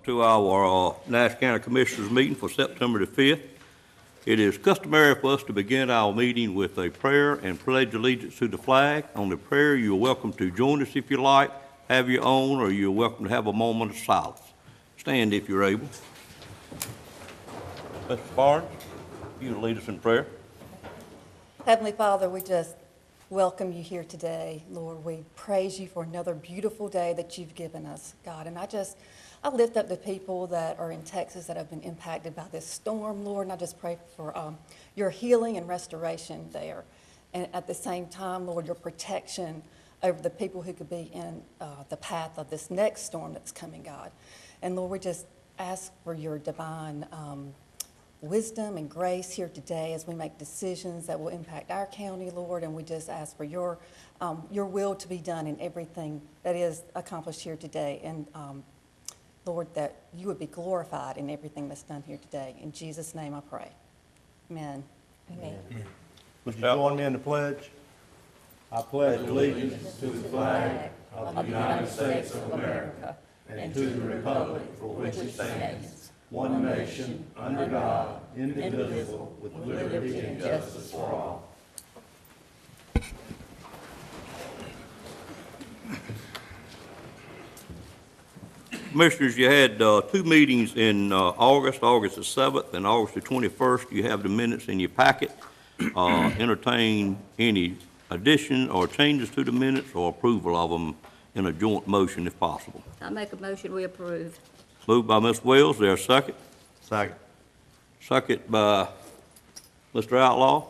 to our Nash County Commissioners meeting for September the 5th. It is customary for us to begin our meeting with a prayer and pledge allegiance to the flag. On the prayer, you're welcome to join us if you like, have your own, or you're welcome to have a moment of silence. Stand if you're able. Mr. Barnes, you lead us in prayer. Heavenly Father, we just welcome you here today. Lord, we praise you for another beautiful day that you've given us, God. And I lift up the people that are in Texas that have been impacted by this storm, Lord, and I just pray for your healing and restoration there. And at the same time, Lord, your protection over the people who could be in the path of this next storm that's coming, God. And Lord, we just ask for your divine wisdom and grace here today as we make decisions that will impact our county, Lord, and we just ask for your will to be done in everything that is accomplished here today. And Lord, that you would be glorified in everything that's done here today. In Jesus' name I pray. Amen. Amen. Would you join me in the pledge? I pledge allegiance to the flag of the United States of America and to the republic for which it stands, one nation, under God, indivisible, with liberty and justice for all. Commissioners, you had two meetings in August the 7th and August the 21st. You have the minutes in your packet. Entertain any addition or changes to the minutes or approval of them in a joint motion if possible. I make a motion we approve. Moved by Ms. Wells, there a second? Second. Second by Mr. Outlaw.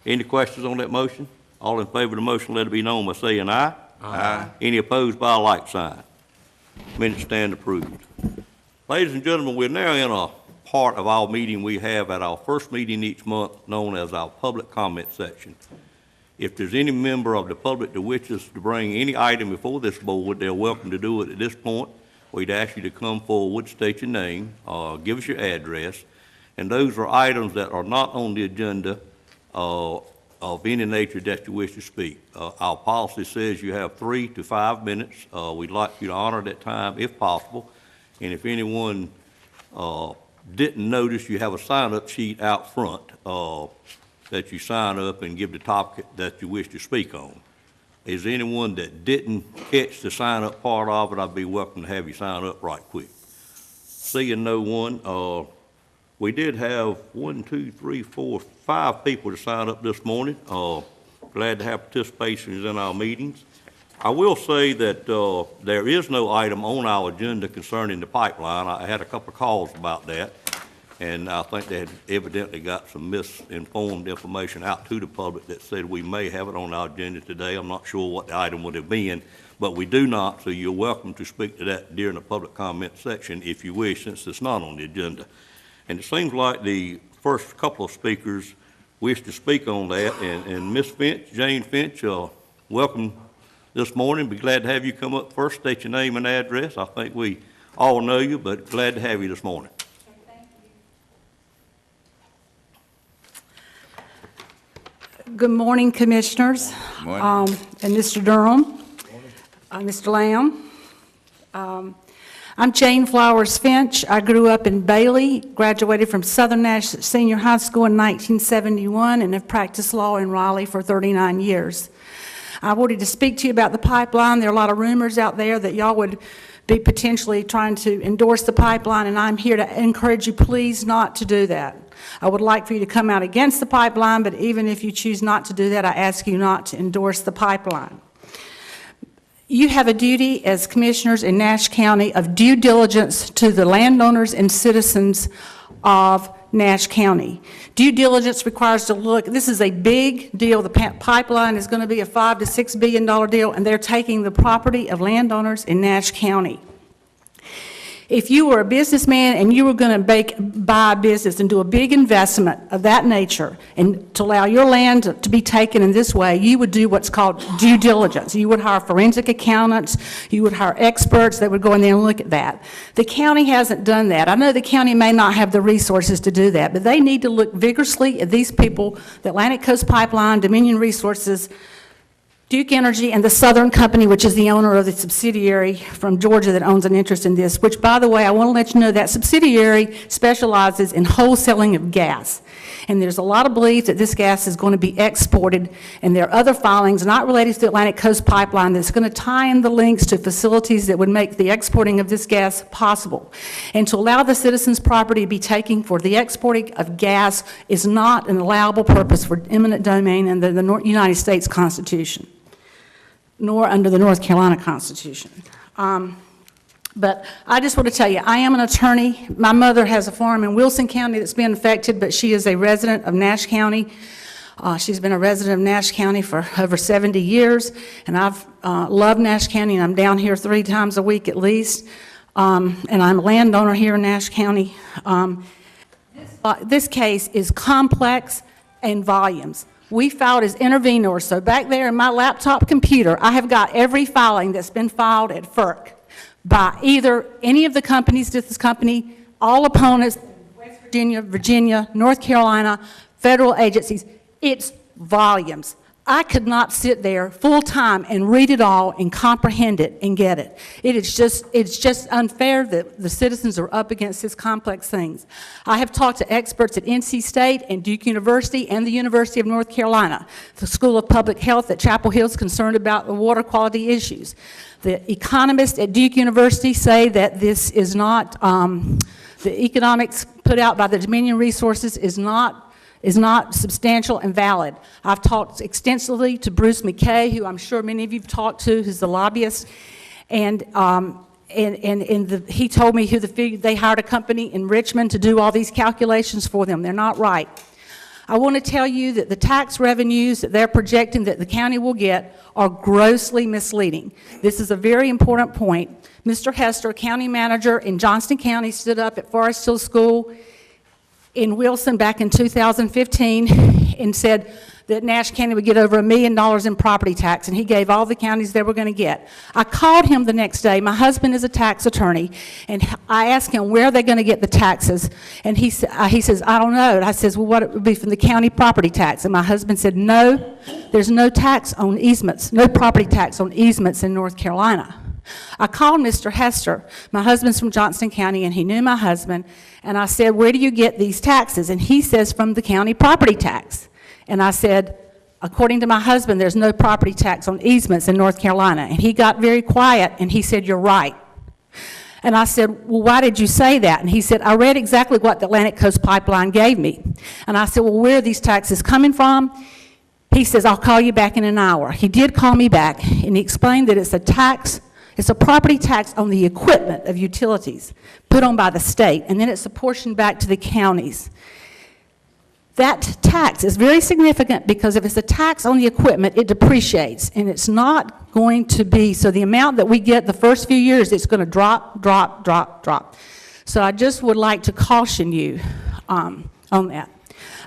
Any questions on that motion? All in favor of the motion, let it be known by saying aye. Aye. Any opposed by a like sign? Minutes stand approved. Ladies and gentlemen, we're now in a part of our meeting we have at our first meeting each month known as our public comment section. If there's any member of the public that wishes to bring any item before this board, they're welcome to do it at this point. We'd ask you to come forward, state your name, give us your address, and those are items that are not on the agenda of any nature that you wish to speak. Our policy says you have 3 to 5 minutes. We'd like you to honor that time if possible. And if anyone didn't notice, you have a sign-up sheet out front that you sign up and give the topic that you wish to speak on. Is there anyone that didn't catch the sign-up part of it? I'd be welcome to have you sign up right quick. Seeing no one, we did have 1, 2, 3, 4, 5 people to sign up this morning. Glad to have participation in our meetings. I will say that there is no item on our agenda concerning the pipeline. I had a couple of calls about that, and I think they had evidently got some misinformed information out to the public that said we may have it on our agenda today. I'm not sure what the item would have been, but we do not, so you're welcome to speak to that during the public comment section if you wish, since it's not on the agenda. And it seems like the first couple of speakers wish to speak on that, and Ms. Finch, Jane Finch, welcome this morning. Be glad to have you come up first, state your name and address. I think we all know you, but glad to have you this morning. Good morning, Commissioners. Good morning. And Mr. Durham, Mr. Lamb. I'm Jane Flowers Finch. I grew up in Bailey, graduated from Southern Nash Senior High School in 1971, and have practiced law in Raleigh for 39 years. I wanted to speak to you about the pipeline. There are a lot of rumors out there that y'all would be potentially trying to endorse the pipeline, and I'm here to encourage you please not to do that. I would like for you to come out against the pipeline, but even if you choose not to do that, I ask you not to endorse the pipeline. You have a duty as commissioners in Nash County of due diligence to the landowners and citizens of Nash County. Due diligence requires to look, this is a big deal. The pipeline is going to be a $5 to $6 billion deal, and they're taking the property of landowners in Nash County. If you were a businessman and you were going to buy a business and do a big investment of that nature and to allow your land to be taken in this way, you would do what's called due diligence. You would hire forensic accountants, you would hire experts that would go in there and look at that. The county hasn't done that. I know the county may not have the resources to do that, but they need to look vigorously at these people, the Atlantic Coast Pipeline, Dominion Resources, Duke Energy and the Southern Company, which is the owner of the subsidiary from Georgia that owns an interest in this, which, by the way, I want to let you know that subsidiary specializes in wholesaling of gas. And there's a lot of belief that this gas is going to be exported, and there are other filings not related to the Atlantic Coast Pipeline that's going to tie in the links to facilities that would make the exporting of this gas possible. And to allow the citizens' property to be taken for the exporting of gas is not an allowable purpose for eminent domain under the United States Constitution, nor under the North Carolina Constitution. But I just want to tell you, I am an attorney. My mother has a farm in Wilson County that's been affected, but she is a resident of Nash County. She's been a resident of Nash County for over 70 years, and I've loved Nash County, and I'm down here 3 times a week at least, and I'm a landowner here in Nash County. This case is complex in volumes. We filed as intervenors, so back there in my laptop computer, I have got every filing that's been filed at FERC by either any of the companies, this company, all opponents, West Virginia, Virginia, North Carolina, federal agencies. It's volumes. I could not sit there full-time and read it all and comprehend it and get it. It's just unfair that the citizens are up against these complex things. I have talked to experts at NC State and Duke University and the University of North Carolina, the School of Public Health at Chapel Hill is concerned about the water quality issues. The economists at Duke University say that this is not, the economics put out by the Dominion Resources is not substantial and valid. I've talked extensively to Bruce McKay, who I'm sure many of you have talked to, who's the lobbyist, and he told me they hired a company in Richmond to do all these calculations for them. They're not right. I want to tell you that the tax revenues that they're projecting that the county will get are grossly misleading. This is a very important point. Mr. Hester, county manager in Johnston County, stood up at Forest Hill School in Wilson back in 2015 and said that Nash County would get over $1 million in property tax, and he gave all the counties they were going to get. I called him the next day. My husband is a tax attorney, and I asked him, where are they going to get the taxes? And he says, I don't know. And I says, well, what it would be from the county property tax? And my husband said, no, there's no tax on easements, no property tax on easements in North Carolina. I called Mr. Hester. My husband's from Johnston County, and he knew my husband. And I said, where do you get these taxes? And he says, from the county property tax. And I said, according to my husband, there's no property tax on easements in North Carolina. And he got very quiet, and he said, you're right. And I said, well, why did you say that? And he said, I read exactly what the Atlantic Coast Pipeline gave me. And I said, well, where are these taxes coming from? He says, I'll call you back in an hour. He did call me back, and he explained that it's a tax. It's a property tax on the equipment of utilities put on by the state, and then it's apportioned back to the counties. That tax is very significant because if it's a tax on the equipment, it depreciates, and it's not going to be, so the amount that we get the first few years, it's going to drop, drop, drop, drop. So I just would like to caution you on that.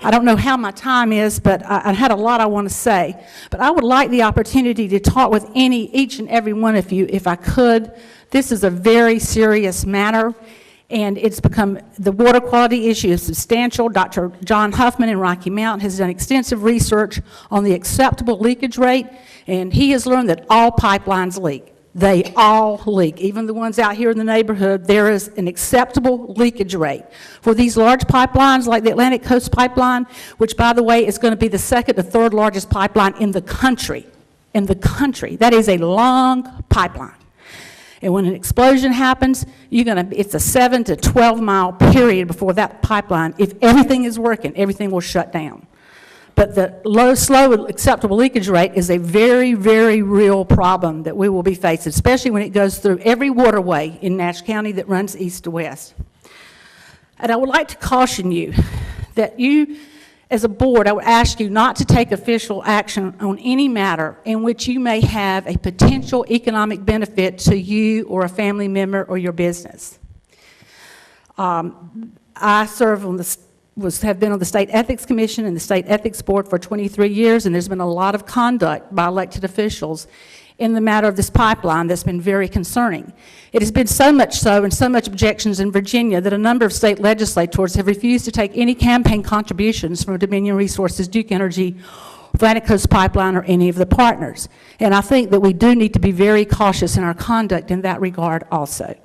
I don't know how my time is, but I had a lot I want to say. But I would like the opportunity to talk with each and every one of you, if I could. This is a very serious matter, and it's become, the water quality issue is substantial. Dr. John Huffman in Rocky Mount has done extensive research on the acceptable leakage rate, and he has learned that all pipelines leak. They all leak. Even the ones out here in the neighborhood, there is an acceptable leakage rate. For these large pipelines like the Atlantic Coast Pipeline, which, by the way, is going to be the second or third largest pipeline in the country. In the country. That is a long pipeline. And when an explosion happens, it's a 7 to 12 mile period before that pipeline, if everything is working, everything will shut down. But the slow acceptable leakage rate is a very, very real problem that we will be facing, especially when it goes through every waterway in Nash County that runs east to west. And I would like to caution you that you, as a board, I would ask you not to take official action on any matter in which you may have a potential economic benefit to you or a family member or your business. I serve on have been on the State Ethics Commission and the State Ethics Board for 23 years, and there's been a lot of conduct by elected officials in the matter of this pipeline that's been very concerning. It has been so much so and so much objections in Virginia that a number of state legislators have refused to take any campaign contributions from Dominion Resources, Duke Energy, Atlantic Coast Pipeline or any of the partners. And I think that we do need to be very cautious in our conduct in that regard also.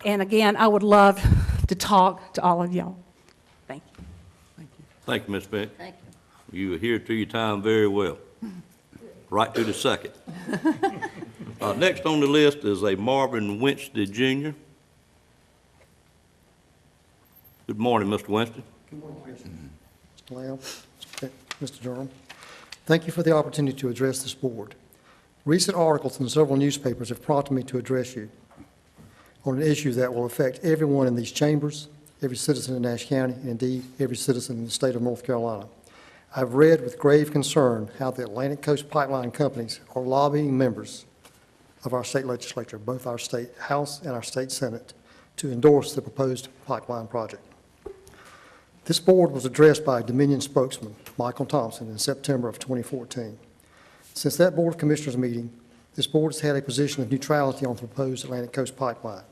And again, I would love to talk to all of y'all. Thank you. Thank you, Ms. Finch. Thank you. You adhered to your time very well. Right to the second. Next on the list is a Marvin Winston Jr. Good morning, Mr. Winston. Good morning, Mr. Lamb, Mr. Durham. Thank you for the opportunity to address this board. Recent articles in several newspapers have prompted me to address you on an issue that will affect everyone in these chambers, every citizen in Nash County, and indeed every citizen in the state of North Carolina. I've read with grave concern how the Atlantic Coast Pipeline companies are lobbying members of our state legislature, both our state House and our state Senate, to endorse the proposed pipeline project. This board was addressed by Dominion spokesman Michael Thompson in September of 2014. Since that Board of Commissioners meeting, this board has had a position of neutrality on the proposed Atlantic Coast Pipeline.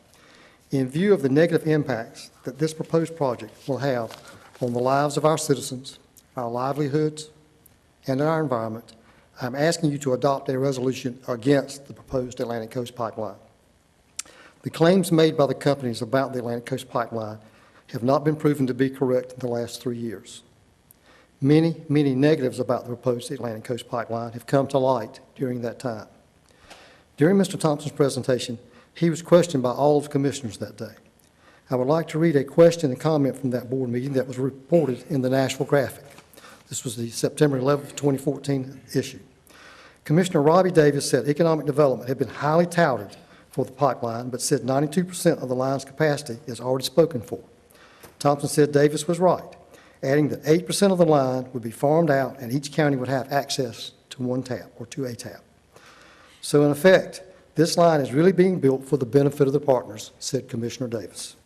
In view of the negative impacts that this proposed project will have on the lives of our citizens, our livelihoods, and our environment, I'm asking you to adopt a resolution against the proposed Atlantic Coast Pipeline. The claims made by the companies about the Atlantic Coast Pipeline have not been proven to be correct in the last 3 years. Many negatives about the proposed Atlantic Coast Pipeline have come to light during that time. During Mr. Thompson's presentation, he was questioned by all of the commissioners that day. I would like to read a question and comment from that board meeting that was reported in the Nashville Graphic. This was the September 11, 2014 issue. Commissioner Robbie Davis said economic development had been highly touted for the pipeline, but said 92% of the line's capacity is already spoken for. Thompson said Davis was right, adding that 8% of the line would be farmed out and each county would have access to one tap or to a tap. So in effect, this line is really being built for the benefit of the partners, said Commissioner Davis.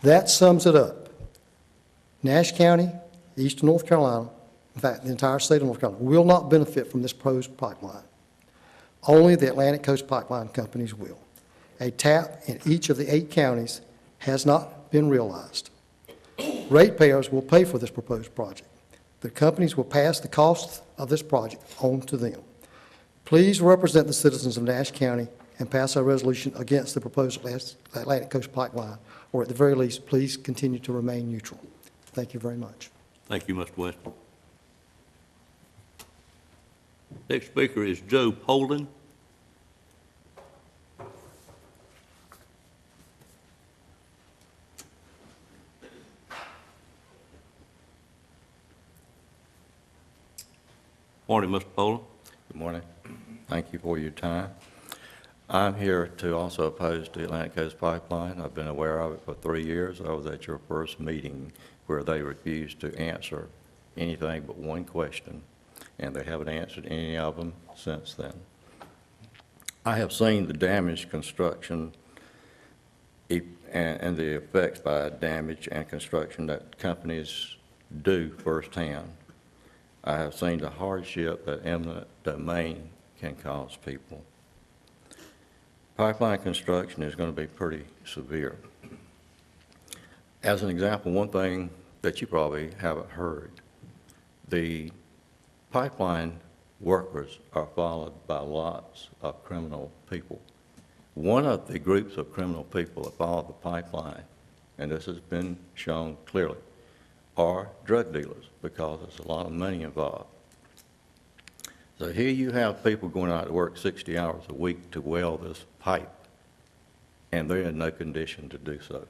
That sums it up. Nash County, eastern North Carolina, in fact, the entire state of North Carolina, will not benefit from this proposed pipeline. Only the Atlantic Coast Pipeline companies will. A tap in each of the 8 counties has not been realized. Ratepayers will pay for this proposed project. The companies will pass the costs of this project on to them. Please represent the citizens of Nash County and pass a resolution against the proposed Atlantic Coast Pipeline, or at the very least, please continue to remain neutral. Thank you very much. Thank you, Mr. Winston. Next speaker is Joe Holden. Morning, Mr. Poland. Good morning. Thank you for your time. I'm here to also oppose the Atlantic Coast Pipeline. I've been aware of it for 3 years. I was at your first meeting where they refused to answer anything but one question, and they haven't answered any of them since then. I have seen the damaged construction and the effects by damage and construction that companies do firsthand. I have seen the hardship that eminent domain can cause people. Pipeline construction is going to be pretty severe. As an example, one thing that you probably haven't heard, the pipeline workers are followed by lots of criminal people. One of the groups of criminal people that follow the pipeline, and this has been shown clearly, are drug dealers, because there's a lot of money involved. So here you have people going out to work 60 hours a week to weld this pipe, and they're in no condition to do so.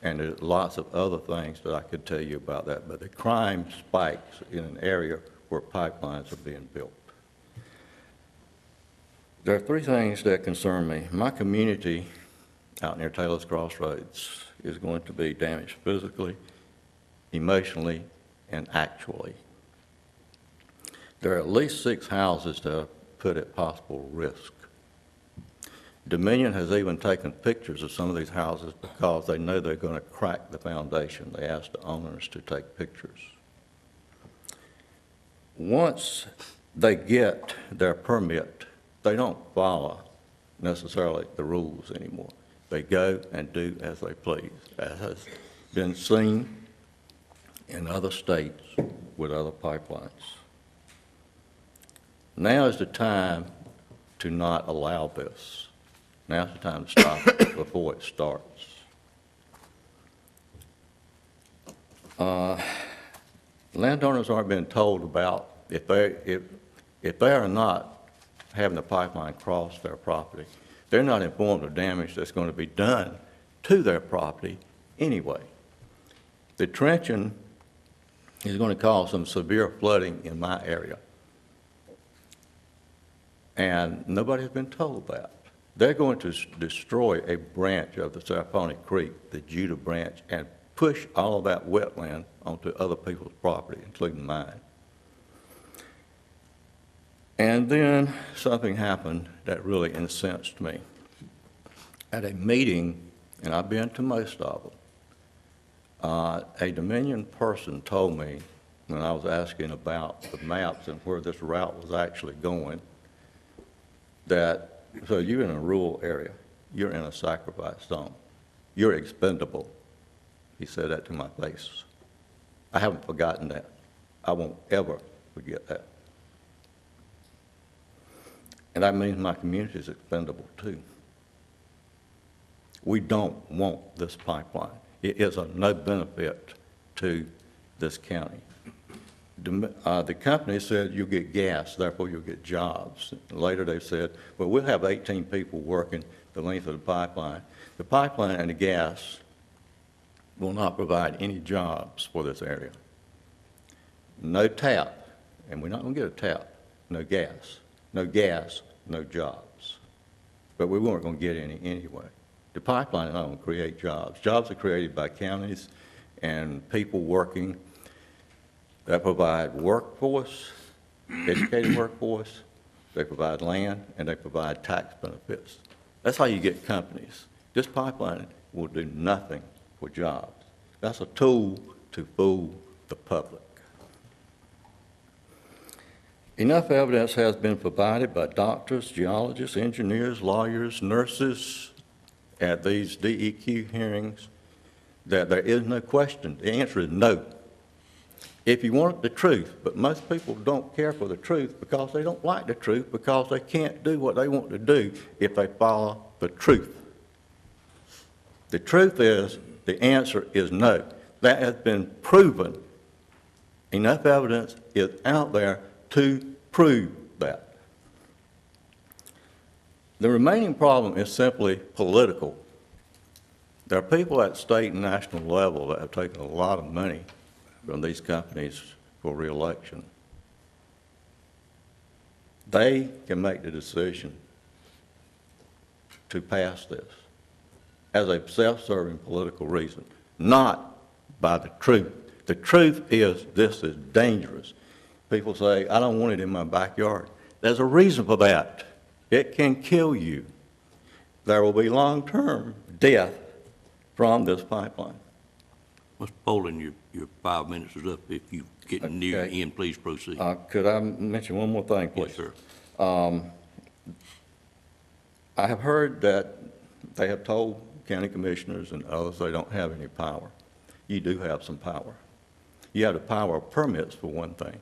And there's lots of other things that I could tell you about that, but the crime spikes in an area where pipelines are being built. There are 3 things that concern me. My community out near Taylor's Crossroads is going to be damaged physically, emotionally, and actually. There are at least 6 houses that are put at possible risk. Dominion has even taken pictures of some of these houses because they know they're going to crack the foundation. They asked the owners to take pictures. Once they get their permit, they don't follow necessarily the rules anymore. They go and do as they please. As has been seen in other states with other pipelines. Now is the time to not allow this. Now's the time to stop it before it starts. Landowners aren't being told about if they are not having the pipeline cross their property, they're not informed of damage that's going to be done to their property anyway. The trenching is going to cause some severe flooding in my area. And nobody has been told that. They're going to destroy a branch of the Sarponi Creek, the Judah branch, and push all of that wetland onto other people's property, including mine. And then something happened that really incensed me. At a meeting, and I've been to most of them, a Dominion person told me when I was asking about the maps and where this route was actually going, that, so you're in a rural area, you're in a sacrifice zone, you're expendable. He said that to my face. I haven't forgotten that. I won't ever forget that. And that means my community is expendable too. We don't want this pipeline. It is of no benefit to this county. The company said you'll get gas, therefore you'll get jobs. Later they said, well, we'll have 18 people working the length of the pipeline. The pipeline and the gas will not provide any jobs for this area. No tap, and we're not going to get a tap, no gas, no jobs. But we weren't going to get any anyway. The pipeline is not going to create jobs. Jobs are created by counties and people working that provide workforce, educated workforce, they provide land, and they provide tax benefits. That's how you get companies. This pipeline will do nothing for jobs. That's a tool to fool the public. Enough evidence has been provided by doctors, geologists, engineers, lawyers, nurses at these DEQ hearings that there is no question. The answer is no. If you want the truth, but most people don't care for the truth because they don't like the truth because they can't do what they want to do if they follow the truth. The truth is, the answer is no. That has been proven. Enough evidence is out there to prove that. The remaining problem is simply political. There are people at state and national level that have taken a lot of money from these companies for re-election. They can make the decision to pass this as a self-serving political reason, not by the truth. The truth is this is dangerous. People say, I don't want it in my backyard. There's a reason for that. It can kill you. There will be long-term death from this pipeline. Mr. Poland, your 5 minutes is up. If you get near the end, please proceed. Could I mention one more thing, please? Yes, sir. I have heard that they have told county commissioners and others they don't have any power. You do have some power. You have the power of permits, for one thing.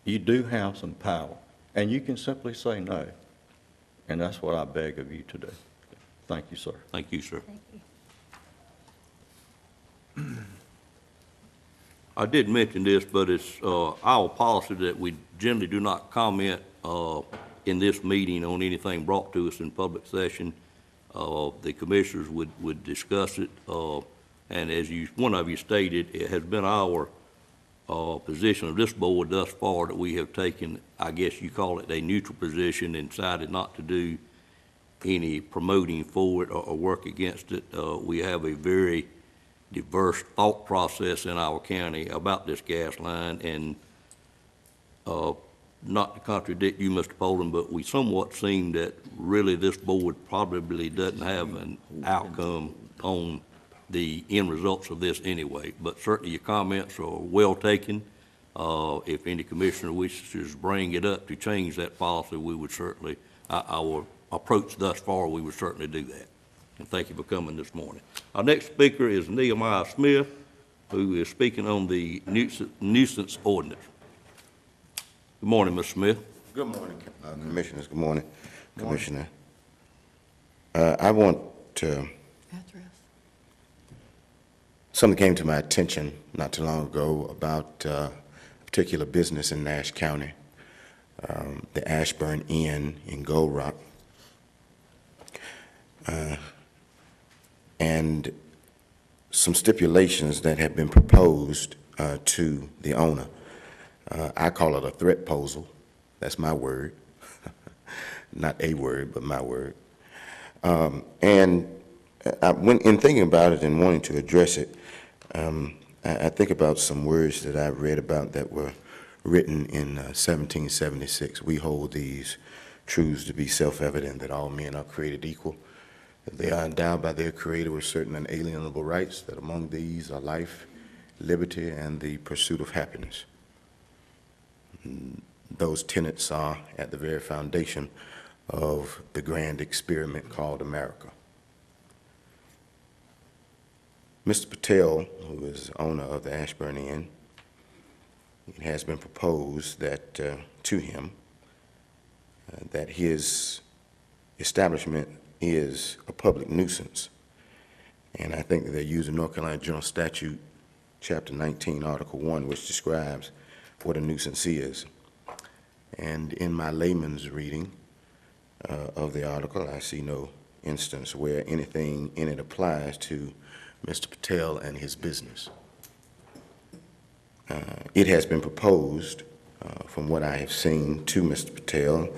You do have some power, and you can simply say no, and that's what I beg of you to do. Thank you, sir. Thank you, sir. Thank you. I did mention this, but it's our policy that we generally do not comment in this meeting on anything brought to us in public session. The commissioners would discuss it, and as one of you stated, it has been our position of this board thus far that we have taken, I guess you call it a neutral position, and decided not to do any promoting for it or work against it. We have a very diverse thought process in our county about this gas line, and not to contradict you, Mr. Poland, but we somewhat seem that really this board probably doesn't have an outcome on the end results of this anyway. But certainly your comments are well taken. If any commissioner wishes to bring it up to change that policy, we would certainly, our approach thus far, we would certainly do that. And thank you for coming this morning. Our next speaker is Nehemiah Smith. who is speaking on the nuisance ordinance. Good morning, Mr. Smith. Good morning, Commissioners. Good morning, Commissioner. I want to, something came to my attention not too long ago about a particular business in Nash County, the Ashburn Inn in Gold Rock. And some stipulations that have been proposed to the owner. I call it a threat proposal. That's my word. Not a word, but my word. And in thinking about it and wanting to address it, I think about some words that I've read about that were written in 1776. We hold these truths to be self-evident, that all men are created equal, that they are endowed by their Creator with certain unalienable rights, that among these are life, liberty, and the pursuit of happiness. Those tenets are at the very foundation of the grand experiment called America. Mr. Patel, who is owner of the Ashburn Inn, it has been proposed that to him that his establishment is a public nuisance. And I think that they're using North Carolina General Statute, Chapter 19, Article 1, which describes what a nuisance is. And in my layman's reading of the article, I see no instance where anything in it applies to Mr. Patel and his business. It has been proposed, from what I have seen, to Mr. Patel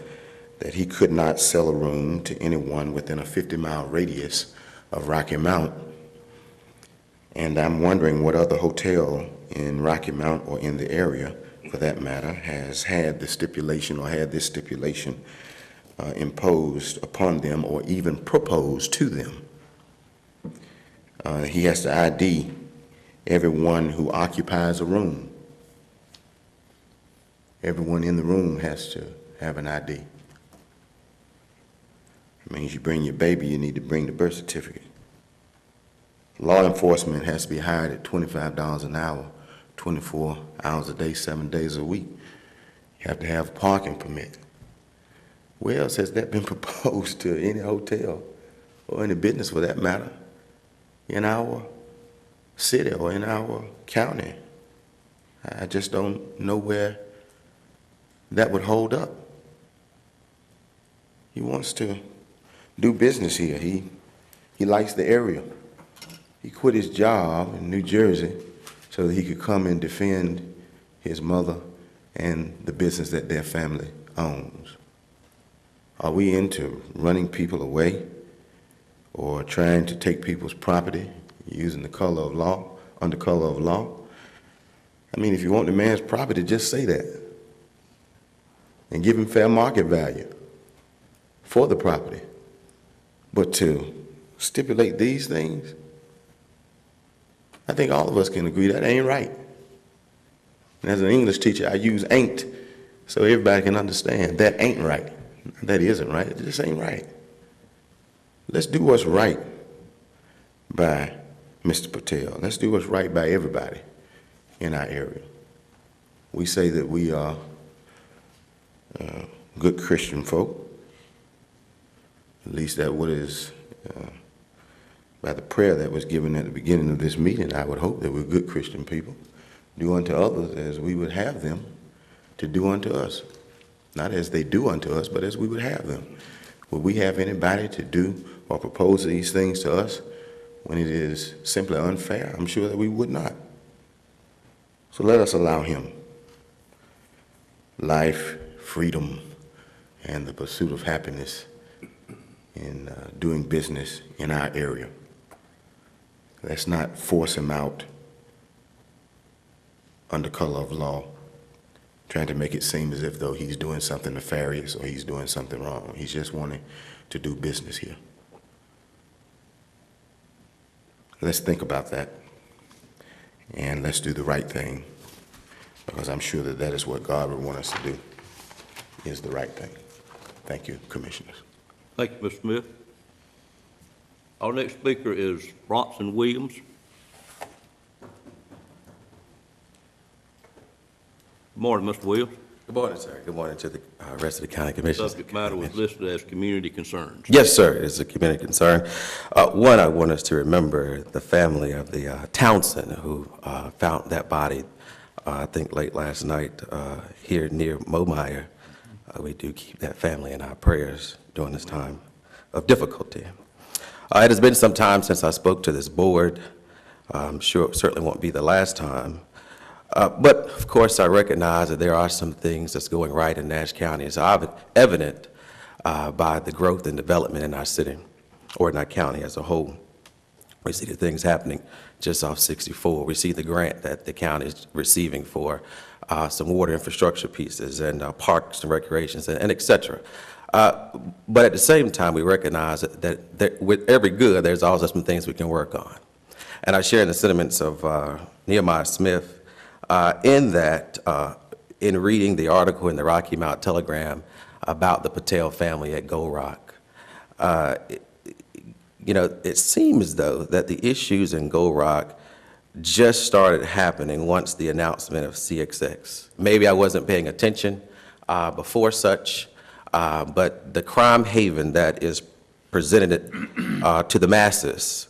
that he could not sell a room to anyone within a 50-mile radius of Rocky Mount. And I'm wondering what other hotel in Rocky Mount or in the area, for that matter, has had the stipulation or had this stipulation imposed upon them or even proposed to them. He has to ID everyone who occupies a room. Everyone in the room has to have an ID. It means you bring your baby, you need to bring the birth certificate. Law enforcement has to be hired at $25 an hour, 24 hours a day, 7 days a week. You have to have a parking permit. Where else has that been proposed to any hotel or any business for that matter in our city or in our county? I just don't know where that would hold up. He wants to do business here. He likes the area. He quit his job in New Jersey so that he could come and defend his mother and the business that their family owns. Are we into running people away or trying to take people's property using the color of law, under color of law? I mean, if you want the man's property, just say that and give him fair market value for the property. But to stipulate these things, I think all of us can agree that ain't right. And as an English teacher, I use ain't so everybody can understand that ain't right. That isn't right. It just ain't right. Let's do what's right by Mr. Patel. Let's do what's right by everybody in our area. We say that we are good Christian folk. At least that what is by the prayer that was given at the beginning of this meeting. I would hope that we're good Christian people. Do unto others as we would have them to do unto us. Not as they do unto us, but as we would have them. Would we have anybody to do or propose these things to us when it is simply unfair? I'm sure that we would not. So let us allow him life, freedom, and the pursuit of happiness in doing business in our area. Let's not force him out under color of law, trying to make it seem as if though he's doing something nefarious or he's doing something wrong. He's just wanting to do business here. Let's think about that, and let's do the right thing, because I'm sure that that is what God would want us to do, is the right thing. Thank you, Commissioners. Thank you, Mr. Smith. Our next speaker is Bronson Williams. Morning, Mr. Wills. Good morning, sir. Good morning to the rest of the county commissioners. Subject matter was listed as community concerns. Yes, sir, it's a community concern. One, I want us to remember the family of the Townsend who found that body, I think late last night here near Momeyer. We do keep that family in our prayers during this time of difficulty. It has been some time since I spoke to this board. I'm sure it certainly won't be the last time. But of course, I recognize that there are some things that's going right in Nash County. It's evident by the growth and development in our city, or in our county as a whole. We see the things happening just off 64. We see the grant that the county is receiving for some water infrastructure pieces and parks and recreations and et cetera. But at the same time, we recognize that with every good, there's also some things we can work on. And I share in the sentiments of Nehemiah Smith in that, in reading the article in the Rocky Mount Telegram about the Patel family at Gold Rock, it seems, though, that the issues in Gold Rock just started happening once the announcement of CXX. Maybe I wasn't paying attention before such, but the crime haven that is presented to the masses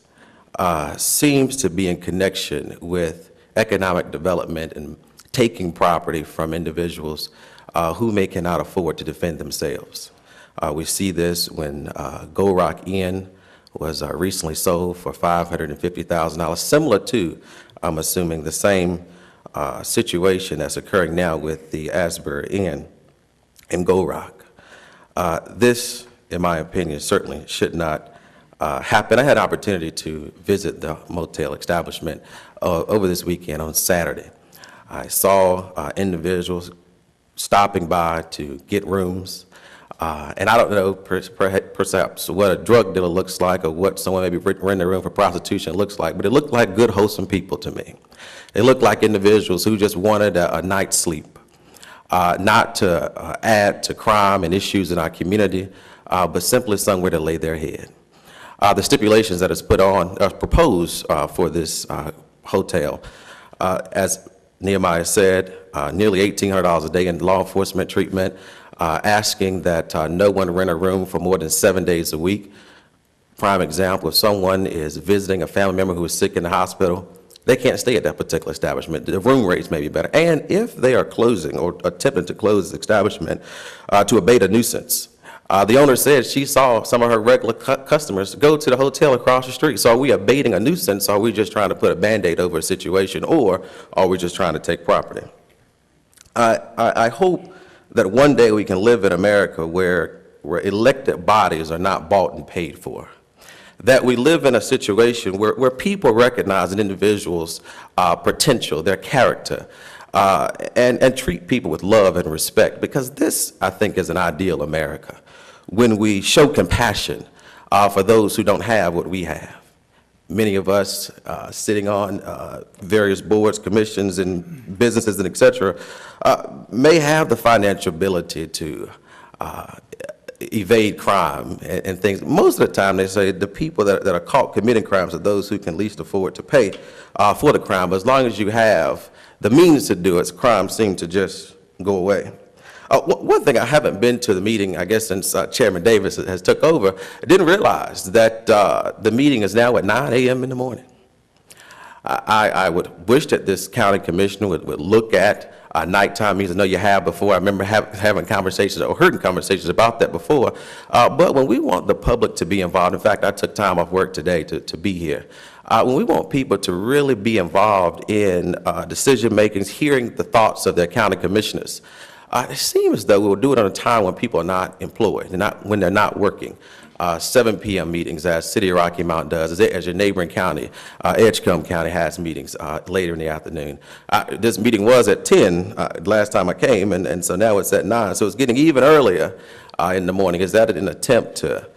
seems to be in connection with economic development and taking property from individuals who cannot afford to defend themselves. We see this when Gold Rock Inn was recently sold for $550,000, similar to, I'm assuming, the same situation that's occurring now with the Asbury Inn in Gold Rock. This, in my opinion, certainly should not happen. I had an opportunity to visit the motel establishment over this weekend on Saturday. I saw individuals stopping by to get rooms. And I don't know perhaps what a drug dealer looks like or what someone maybe renting a room for prostitution looks like, but it looked like good, wholesome people to me. They looked like individuals who just wanted a night's sleep, not to add to crime and issues in our community, but simply somewhere to lay their head. The stipulations that is proposed for this hotel, as Nehemiah said, nearly $1,800 a day in law enforcement treatment, asking that no one rent a room for more than 7 days a week. Prime example, if someone is visiting a family member who is sick in the hospital, they can't stay at that particular establishment. The room rates may be better. And if they are closing or attempting to close the establishment to abate a nuisance, the owner said she saw some of her regular customers go to the hotel across the street. So are we abating a nuisance? Or are we just trying to put a Band-Aid over a situation? Or are we just trying to take property? I hope that one day we can live in America where elected bodies are not bought and paid for. That we live in a situation where people recognize an individual's potential, their character, and treat people with love and respect. Because this, I think, is an ideal America. When we show compassion for those who don't have what we have. Many of us sitting on various boards, commissions, and businesses, and et cetera, may have the financial ability to evade crime and things. Most of the time, they say the people that are caught committing crimes are those who can least afford to pay for the crime. But as long as you have the means to do it, crime seems to just go away. One thing, I haven't been to the meeting, I guess, since Chairman Davis has took over. I didn't realize that the meeting is now at 9 a.m. in the morning. I would wish that this county commissioner would look at nighttime meetings. I know you have before. I remember having conversations or hearing conversations about that before. But when we want the public to be involved, in fact, I took time off work today to be here. When we want people to really be involved in decision makings, hearing the thoughts of their county commissioners, it seems as though we'll do it on a time when people are not employed, when they're not working. 7 p.m. meetings, as City of Rocky Mount does, as your neighboring county, Edgecombe County has meetings later in the afternoon. This meeting was at 10 last time I came, and so now it's at 9. So it's getting even earlier in the morning. Is that an attempt to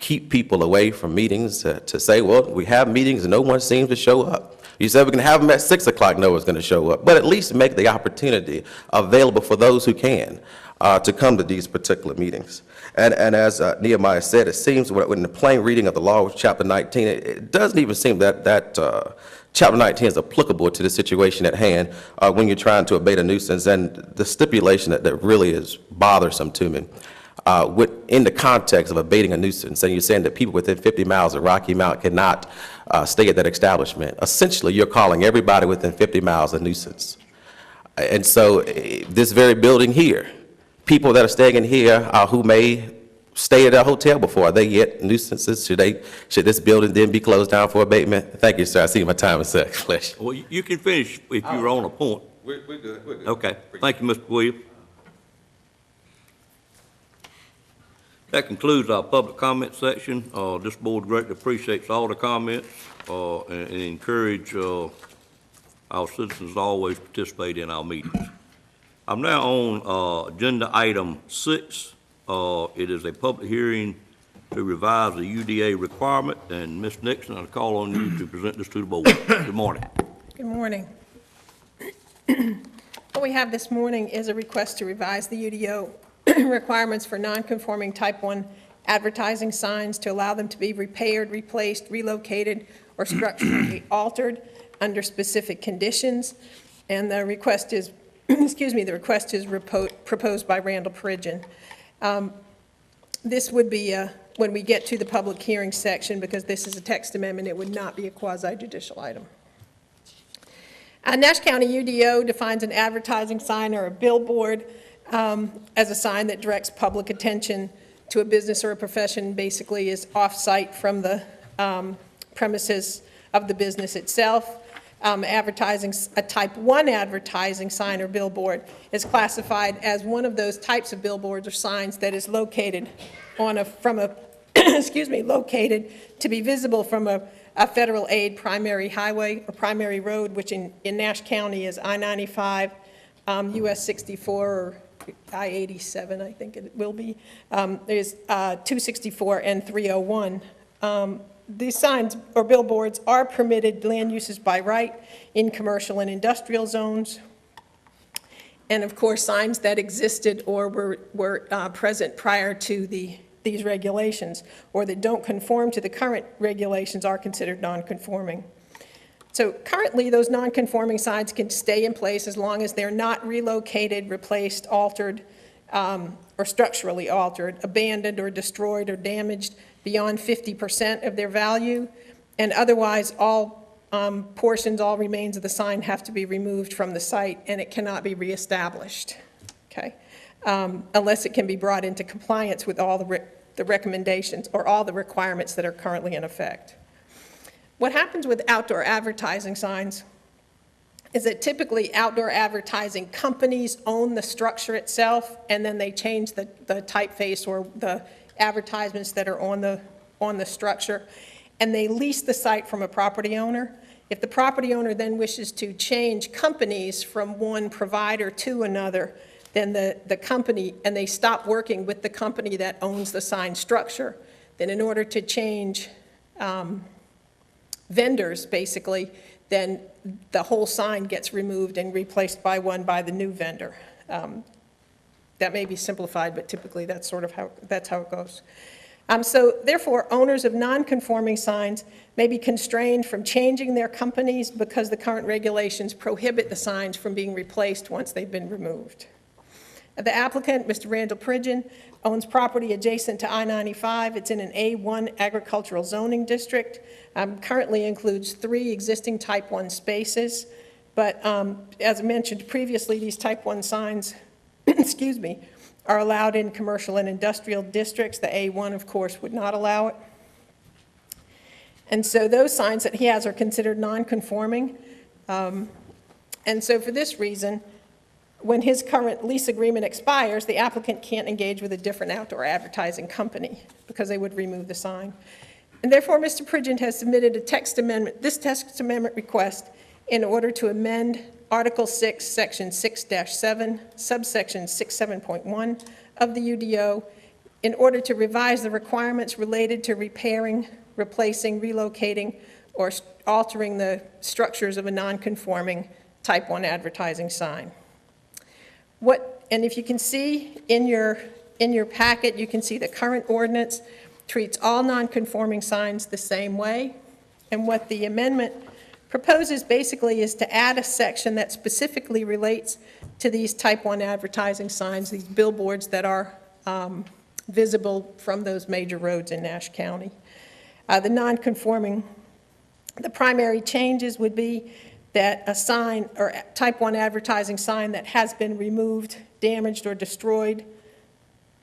keep people away from meetings, to say, well, we have meetings and no one seems to show up? You said we can have them at 6 o'clock, no one's going to show up. But at least make the opportunity available for those who can to come to these particular meetings. And as Nehemiah said, it seems when the plain reading of the law, chapter 19, it doesn't even seem that Chapter 19 is applicable to the situation at hand when you're trying to abate a nuisance, and the stipulation that really is bothersome to me, in the context of abating a nuisance, and you're saying that people within 50 miles of Rocky Mount cannot stay at that establishment. Essentially, you're calling everybody within 50 miles a nuisance. And so this very building here, people that are staying in here who may stay at a hotel before, are they yet nuisances? Should this building then be closed down for abatement? Thank you, sir. I see my time is up. Well, you can finish if you're on a point. We're good, we're good. Okay, thank you, Mr. Williams. That concludes our public comment section. This board greatly appreciates all the comments and encourage our citizens to always participate in our meetings. I'm now on agenda item 6. It is a public hearing to revise the UDA requirement, and Ms. Nixon, I'll call on you to present this to the board. Good morning. Good morning. What we have this morning is a request to revise the UDO requirements for non-conforming Type 1 advertising signs to allow them to be repaired, replaced, relocated, or structurally altered under specific conditions. And the request is, the request is proposed by Randall Pridgeon. This would be, when we get to the public hearing section, because this is a text amendment, it would not be a quasi-judicial item. Nash County UDO defines an advertising sign or a billboard as a sign that directs public attention to a business or a profession, basically is off-site from the premises of the business itself. Advertising, a Type 1 advertising sign or billboard is classified as one of those types of billboards or signs that is located on located to be visible from a federal aid primary highway or primary road, which in Nash County is I-95, US 64, or I-87, I think it will be. There's 264 and 301. These signs or billboards are permitted land uses by right in commercial and industrial zones. And of course, signs that existed or were present prior to these regulations or that don't conform to the current regulations are considered non-conforming. So currently, those non-conforming signs can stay in place as long as they're not relocated, replaced, altered, or structurally altered, abandoned or destroyed or damaged beyond 50% of their value, and otherwise all portions, all remains of the sign have to be removed from the site and it cannot be reestablished, okay? Unless it can be brought into compliance with all the recommendations or all the requirements that are currently in effect. What happens with outdoor advertising signs is that typically outdoor advertising companies own the structure itself, and then they change the typeface or the advertisements that are on the structure, and they lease the site from a property owner. If the property owner then wishes to change companies from one provider to another, then the company, and they stop working with the company that owns the sign structure, then in order to change vendors, basically, then the whole sign gets removed and replaced by the new vendor. That may be simplified, but typically that's sort of how it goes. So therefore, owners of non-conforming signs may be constrained from changing their companies because the current regulations prohibit the signs from being replaced once they've been removed. The applicant, Mr. Randall Pridgeon, owns property adjacent to I-95. It's in an A1 agricultural zoning district. Currently includes 3 existing Type 1 spaces, but as I mentioned previously, these Type 1 signs excuse me, are allowed in commercial and industrial districts. The A1, of course, would not allow it. And so those signs that he has are considered non-conforming. And so for this reason, when his current lease agreement expires, the applicant can't engage with a different outdoor advertising company because they would remove the sign. And therefore, Mr. Pridgeon has submitted a text amendment request in order to amend Article 6, Section 6-7, subsection 67.1 of the UDO in order to revise the requirements related to repairing, replacing, relocating, or altering the structures of a non-conforming Type 1 advertising sign. And if you can see in your packet, you can see the current ordinance treats all non-conforming signs the same way. And what the amendment proposes basically is to add a section that specifically relates to these type 1 advertising signs, these billboards that are visible from those major roads in Nash County. The primary changes would be that a sign or type 1 advertising sign that has been removed, damaged, or destroyed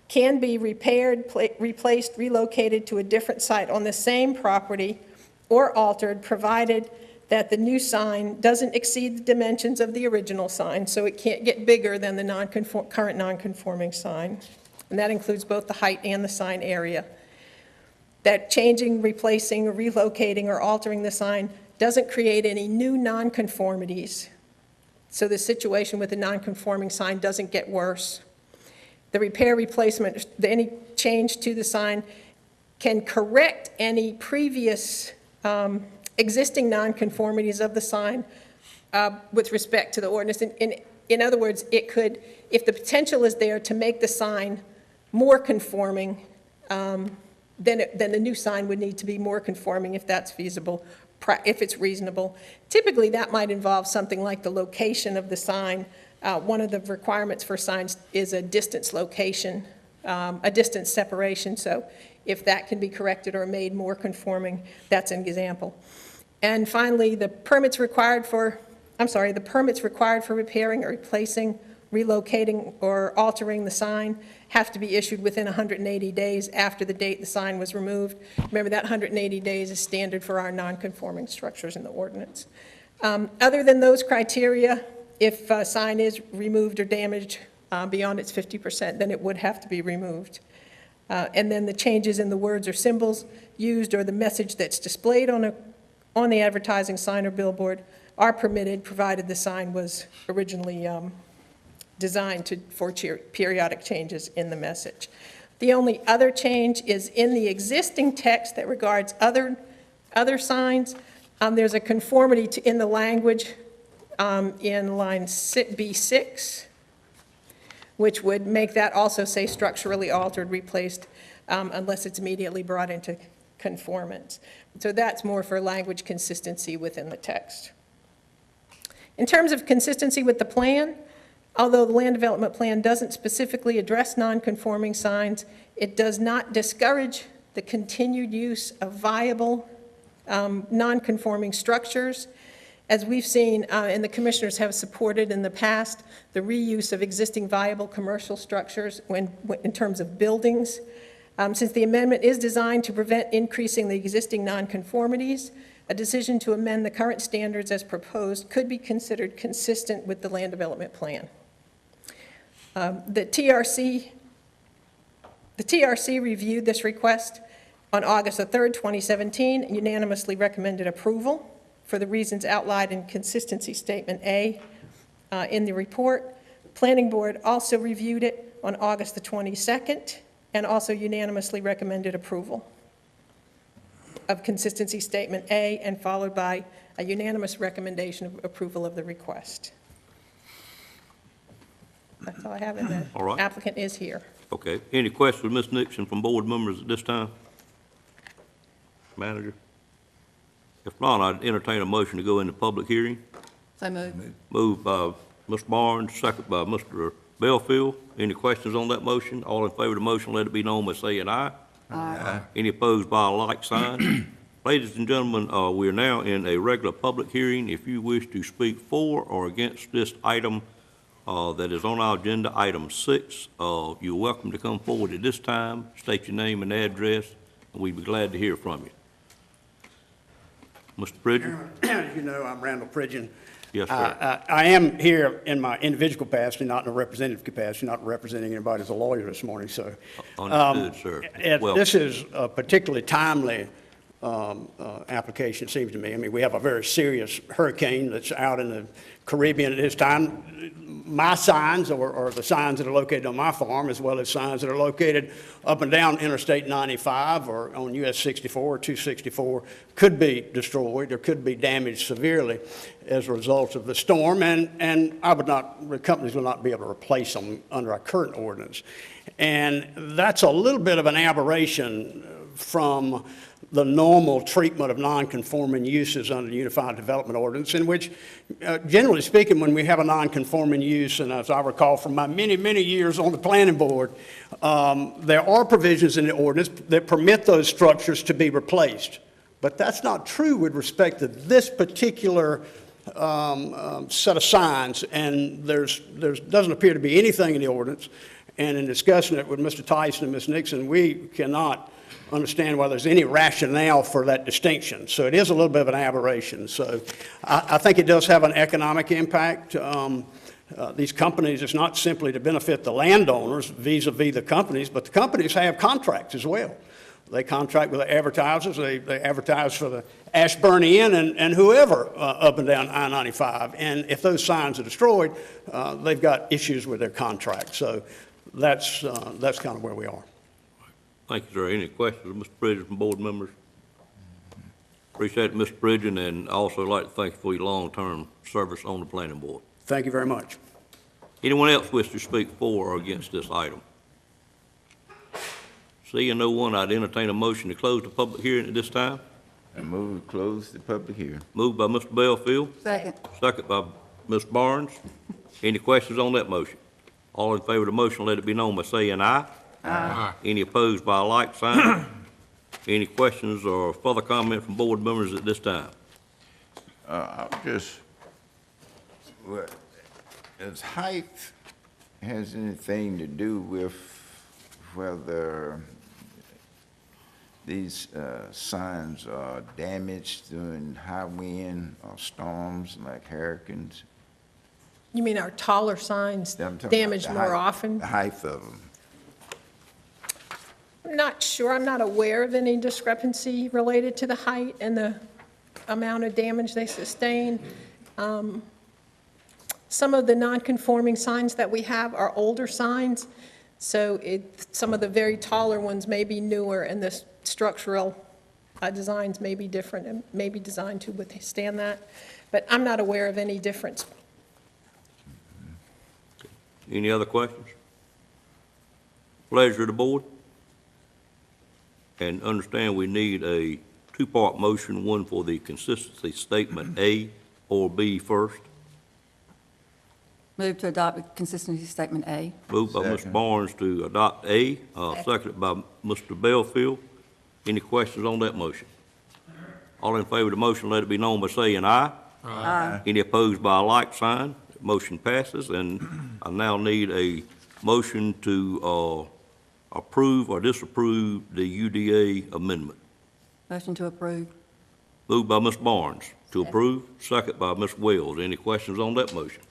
can be repaired, replaced, relocated to a different site on the same property or altered, provided that the new sign doesn't exceed the dimensions of the original sign, so it can't get bigger than the current non-conforming sign. And that includes both the height and the sign area. That changing, replacing, or relocating, or altering the sign doesn't create any new nonconformities, so the situation with the nonconforming sign doesn't get worse. The repair, replacement, any change to the sign can correct any previous existing nonconformities of the sign with respect to the ordinance. In other words, it could, if the potential is there to make the sign more conforming, then the new sign would need to be more conforming if that's feasible, if it's reasonable. Typically, that might involve something like the location of the sign. One of the requirements for signs is a distance location, a distance separation. So if that can be corrected or made more conforming, that's an example. And finally, the permits required for repairing or replacing, relocating, or altering the sign have to be issued within 180 days after the date the sign was removed. Remember, that 180 days is standard for our non-conforming structures in the ordinance. Other than those criteria, if a sign is removed or damaged beyond its 50%, then it would have to be removed. And then the changes in the words or symbols used or the message that's displayed on the advertising sign or billboard are permitted, provided the sign was originally designed for periodic changes in the message. The only other change is in the existing text that regards other signs. There's a conformity in the language in line B6, which would make that also say structurally altered, replaced, unless it's immediately brought into conformance. So that's more for language consistency within the text. In terms of consistency with the plan, although the land development plan doesn't specifically address non-conforming signs, it does not discourage the continued use of viable non-conforming structures. As we've seen, and the commissioners have supported in the past, the reuse of existing viable commercial structures in terms of buildings. Since the amendment is designed to prevent increasing the existing nonconformities, a decision to amend the current standards as proposed could be considered consistent with the land development plan. The TRC reviewed this request on August the 3rd, 2017, and unanimously recommended approval for the reasons outlined in Consistency Statement A in the report. Planning Board also reviewed it on August the 22nd and also unanimously recommended approval of Consistency Statement A, and followed by a unanimous recommendation of approval of the request. That's all I have, and the All right. applicant is here. Okay. Any questions with Ms. Nixon from board members at this time? Manager? If not, I'd entertain a motion to go into public hearing. So moved. Moved by Mr. Barnes, second by Mr. Belfield. Any questions on that motion? All in favor of the motion, let it be known by saying aye. Aye. Any opposed by a like sign? Ladies and gentlemen, we are now in a regular public hearing. If you wish to speak for or against this item that is on our agenda, item 6, you're welcome to come forward at this time, state your name and address, and we'd be glad to hear from you. Mr. Pridgeon? As you know, I'm Randall Pridgeon. Yes, sir. I am here in my individual capacity, not in a representative capacity, not representing anybody as a lawyer this morning, so. Understood, sir. Well, This is a particularly timely application, it seems to me. I mean, we have a very serious hurricane that's out in the Caribbean at this time. My signs, or the signs that are located on my farm, as well as signs that are located up and down Interstate 95 or on US 64 or 264, could be destroyed or could be damaged severely as a result of the storm, and the companies will not be able to replace them under our current ordinance. And that's a little bit of an aberration from the normal treatment of non-conforming uses under the Unified Development Ordinance, in which, generally speaking, when we have a non-conforming use, and as I recall from my many, many years on the planning board, there are provisions in the ordinance that permit those structures to be replaced. But that's not true with respect to this particular set of signs, and there's doesn't appear to be anything in the ordinance. And in discussing it with Mr. Tyson and Ms. Nixon, we cannot understand why there's any rationale for that distinction. So it is a little bit of an aberration. So I think it does have an economic impact. These companies, it's not simply to benefit the landowners vis-a-vis the companies, but the companies have contracts as well. They contract with the advertisers. They advertise for the Ashburn Inn and whoever up and down I-95. And if those signs are destroyed, they've got issues with their contract. So that's kind of where we are. Thank you, sir. Any questions, Mr. Bridges, from board members? Appreciate it, Mr. Bridges, and also like to thank you for your long-term service on the planning board. Thank you very much. Anyone else wish to speak for or against this item? Seeing no one, I'd entertain a motion to close the public hearing at this time. I move to close the public hearing. Moved by Mr. Belfield, Second. second by Ms. Barnes. Any questions on that motion? All in favor of the motion, let it be known by saying aye. Aye. Any opposed by a like sign? Any questions or further comment from board members at this time? I'm just, as height has anything to do with whether these signs are damaged during high wind or storms like hurricanes? You mean our taller signs I'm talking about damaged the more height- often? The height of them. I'm not sure, I'm not aware of any discrepancy related to the height and the amount of damage they sustain. Some of the non-conforming signs that we have are older signs, so some of the very taller ones may be newer, and the structural designs may be different and may be designed to withstand that. But I'm not aware of any difference. Any other questions? Pleasure of the board? And understand we need a two-part motion, one for the consistency statement A or B first. Move to adopt consistency statement A. Moved by Mr. Second. Barnes to adopt A, seconded by Mr. Belfield. Any questions on that motion? All in favor of the motion, let it be known by saying aye. Aye. Any opposed by a like sign? Motion passes, and I now need a motion to approve or disapprove the UDA amendment. Motion to approve. Moved by Ms. Barnes to approve, second by Ms. Wells. Any questions on that motion?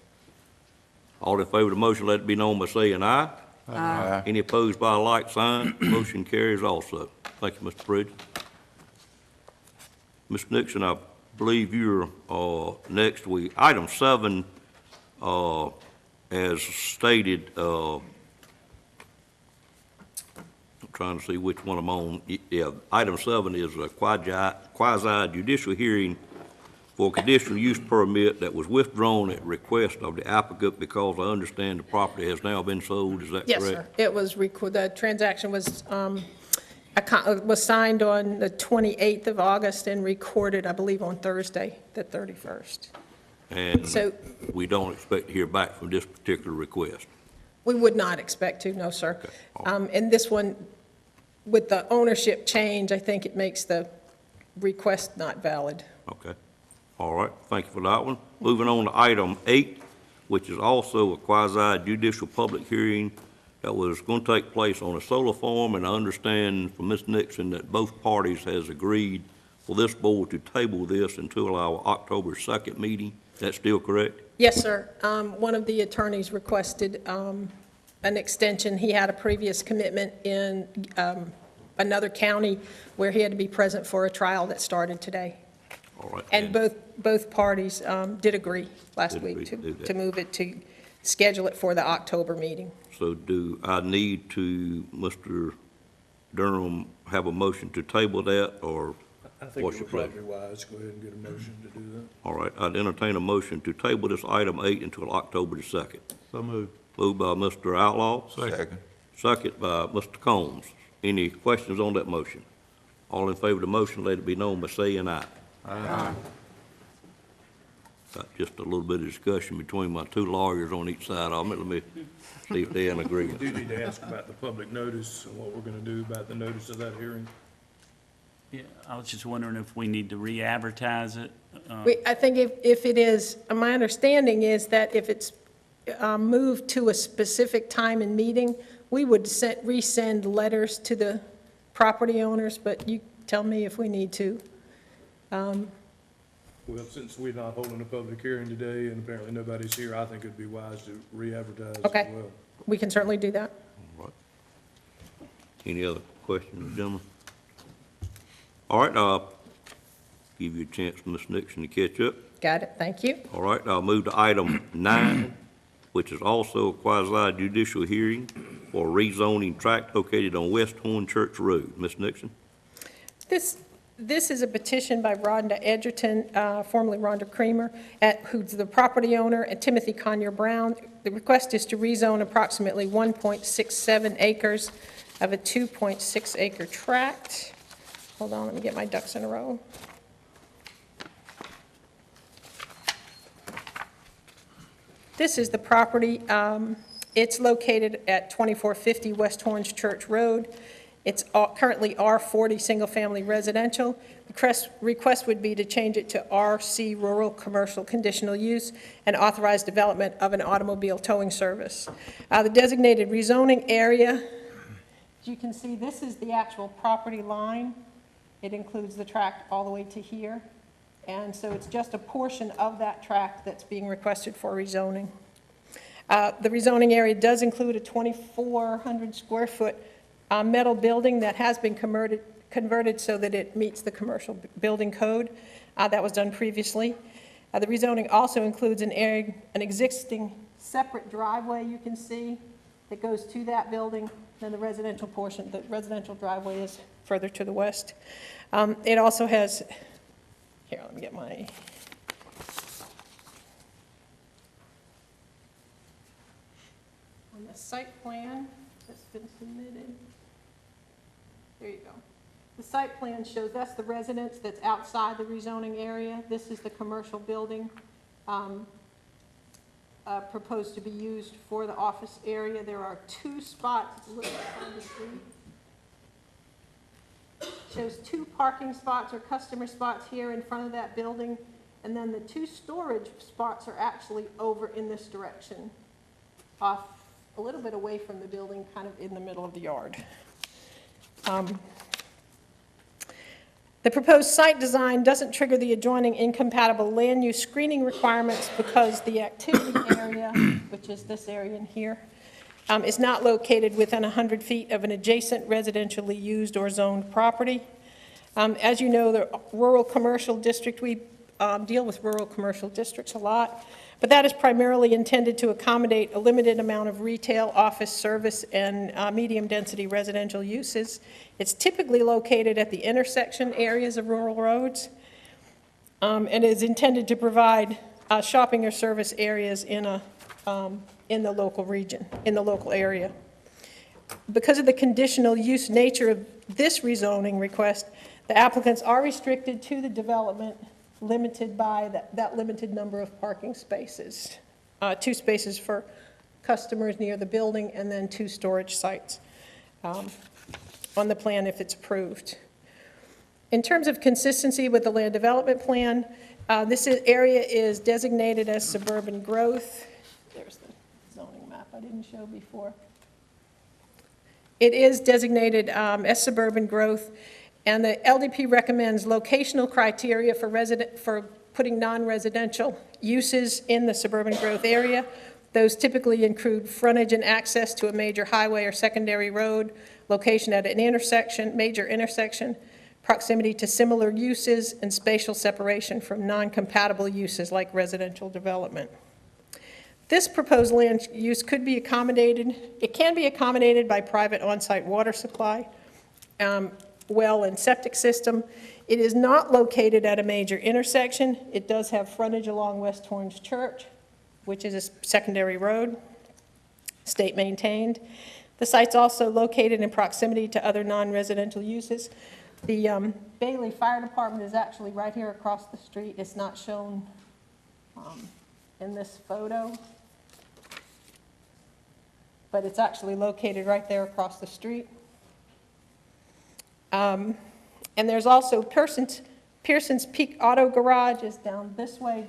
All in favor of the motion, let it be known by saying aye. Aye. Any opposed by a like sign? Motion carries also. Thank you, Mr. Bridges. Ms. Nixon, I believe you're next week. Item 7, as stated, I'm trying to see which one I'm on. Yeah, item 7 is a quasi-judicial hearing for a conditional use permit that was withdrawn at request of the applicant because I understand the property has now been sold. Is that correct? Yes, sir. It was, the transaction was signed on the 28th of August and recorded, I believe, on Thursday, the 31st. And So- we don't expect to hear back from this particular request. We would not expect to, no, sir. And this one, with the ownership change, I think it makes the request not valid. Okay. All right. Thank you for that one. Moving on to item 8, which is also a quasi-judicial public hearing that was going to take place on a solar farm, and I understand from Ms. Nixon that both parties has agreed for this board to table this until our October 2nd meeting. That's still correct? Yes, sir. One of the attorneys requested an extension. He had a previous commitment in another county where he had to be present for a trial that started today. All right. And both parties did agree last Did week agree to do that. to move it, to schedule it for the October meeting. So do I need to, Mr. Durham, have a motion to table that, or I think what's it your would pleasure? probably be wise to go ahead and get a motion to do that. All right, I'd entertain a motion to table this item 8 until October the 2nd. So moved. Moved by Mr. Outlaw, Second. second by Mr. Combs. Any questions on that motion? All in favor of the motion, let it be known by saying aye. Aye. Got just a little bit of discussion between my two lawyers on each side of me. Let me see if they're in agreement. We do need to ask about the public notice and what we're gonna do about the notice of that hearing. Yeah, I was just wondering if we need to re-advertise it. I think if it is, my understanding is that if it's moved to a specific time and meeting, we would resend letters to the property owners, but you tell me if we need to. Well, since we're not holding a public hearing today and apparently nobody's here, I think it'd be wise to re-advertise as Okay. well. We can certainly do that. All right. Any other questions, gentlemen? All right, I'll give you a chance, Ms. Nixon, to catch up. Got it, thank you. All right, I'll move to item 9, which is also a quasi judicial hearing for rezoning tract located on West Horn Church Road. Ms. Nixon? This is a petition by Rhonda Edgerton, formerly Rhonda Creamer, who's the property owner, and Timothy Conyer Brown. The request is to rezone approximately 1.67 acres of a 2.6 acre tract. Hold on, let me get my ducks in a row. This is the property. It's located at 2450 West Horns Church Road. It's currently R40 single-family residential. The request would be to change it to RC rural commercial conditional use and authorize development of an automobile towing service. The designated rezoning area, as you can see, this is the actual property line. It includes the tract all the way to here. And so it's just a portion of that tract that's being requested for rezoning. The rezoning area does include a 2,400 square foot metal building that has been converted so that it meets the commercial building code. That was done previously. The rezoning also includes an existing separate driveway you can see that goes to that building. Then the residential portion, the residential driveway is further to the west. It also has, here, let me get my, on the site plan that's been submitted. There you go. The site plan shows that's the residence that's outside the rezoning area. This is the commercial building proposed to be used for the office area. There are 2 spots listed on the street. Shows 2 parking spots or customer spots here in front of that building, and then the 2 storage spots are actually over in this direction, off a little bit away from the building, kind of in the middle of the yard. The proposed site design doesn't trigger the adjoining incompatible land use screening requirements because the activity area, which is this area in here, is not located within 100 feet of an adjacent residentially used or zoned property. As you know, the rural commercial district, we deal with rural commercial districts a lot, but that is primarily intended to accommodate a limited amount of retail, office, service, and medium-density residential uses. It's typically located at the intersection areas of rural roads, and is intended to provide shopping or service areas in the local region, in the local area. Because of the conditional use nature of this rezoning request, the applicants are restricted to the development limited by that limited number of parking spaces. 2 spaces for customers near the building, and then 2 storage sites on the plan if it's approved. In terms of consistency with the land development plan, this area is designated as suburban growth. There's the zoning map I didn't show before. It is designated as suburban growth, and the LDP recommends locational criteria for putting non-residential uses in the suburban growth area. Those typically include frontage and access to a major highway or secondary road, location at an intersection, major intersection, proximity to similar uses, and spatial separation from non-compatible uses like residential development. This proposed land use could be accommodated. It can be accommodated by private on-site water supply, well and septic system. It is not located at a major intersection. It does have frontage along West Horns Church, which is a secondary road, state maintained. The site's also located in proximity to other non-residential uses. The Bailey Fire Department is actually right here across the street. It's not shown in this photo, but it's actually located right there across the street. And there's also Pearson's Peak Auto Garage is down this way,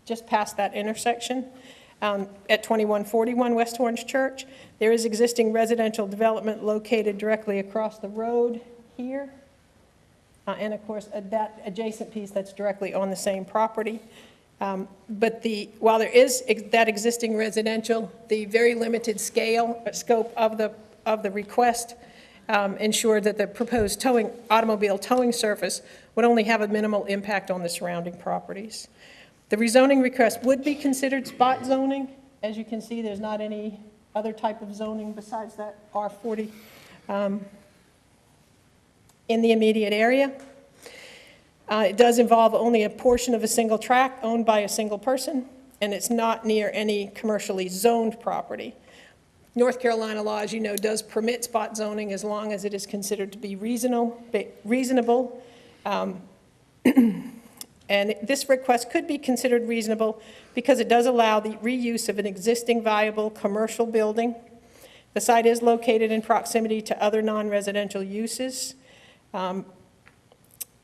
just past that intersection, at 2141 West Orange Church. There is existing residential development located directly across the road here. And of course, that adjacent piece that's directly on the same property. But while there is that existing residential, the very limited scope of the request ensured that the proposed automobile towing surface would only have a minimal impact on the surrounding properties. The rezoning request would be considered spot zoning. As you can see, there's not any other type of zoning besides that R40 in the immediate area. It does involve only a portion of a single tract owned by a single person, and it's not near any commercially zoned property. North Carolina law, as you know, does permit spot zoning as long as it is considered to be reasonable. And this request could be considered reasonable because it does allow the reuse of an existing viable commercial building. The site is located in proximity to other non-residential uses.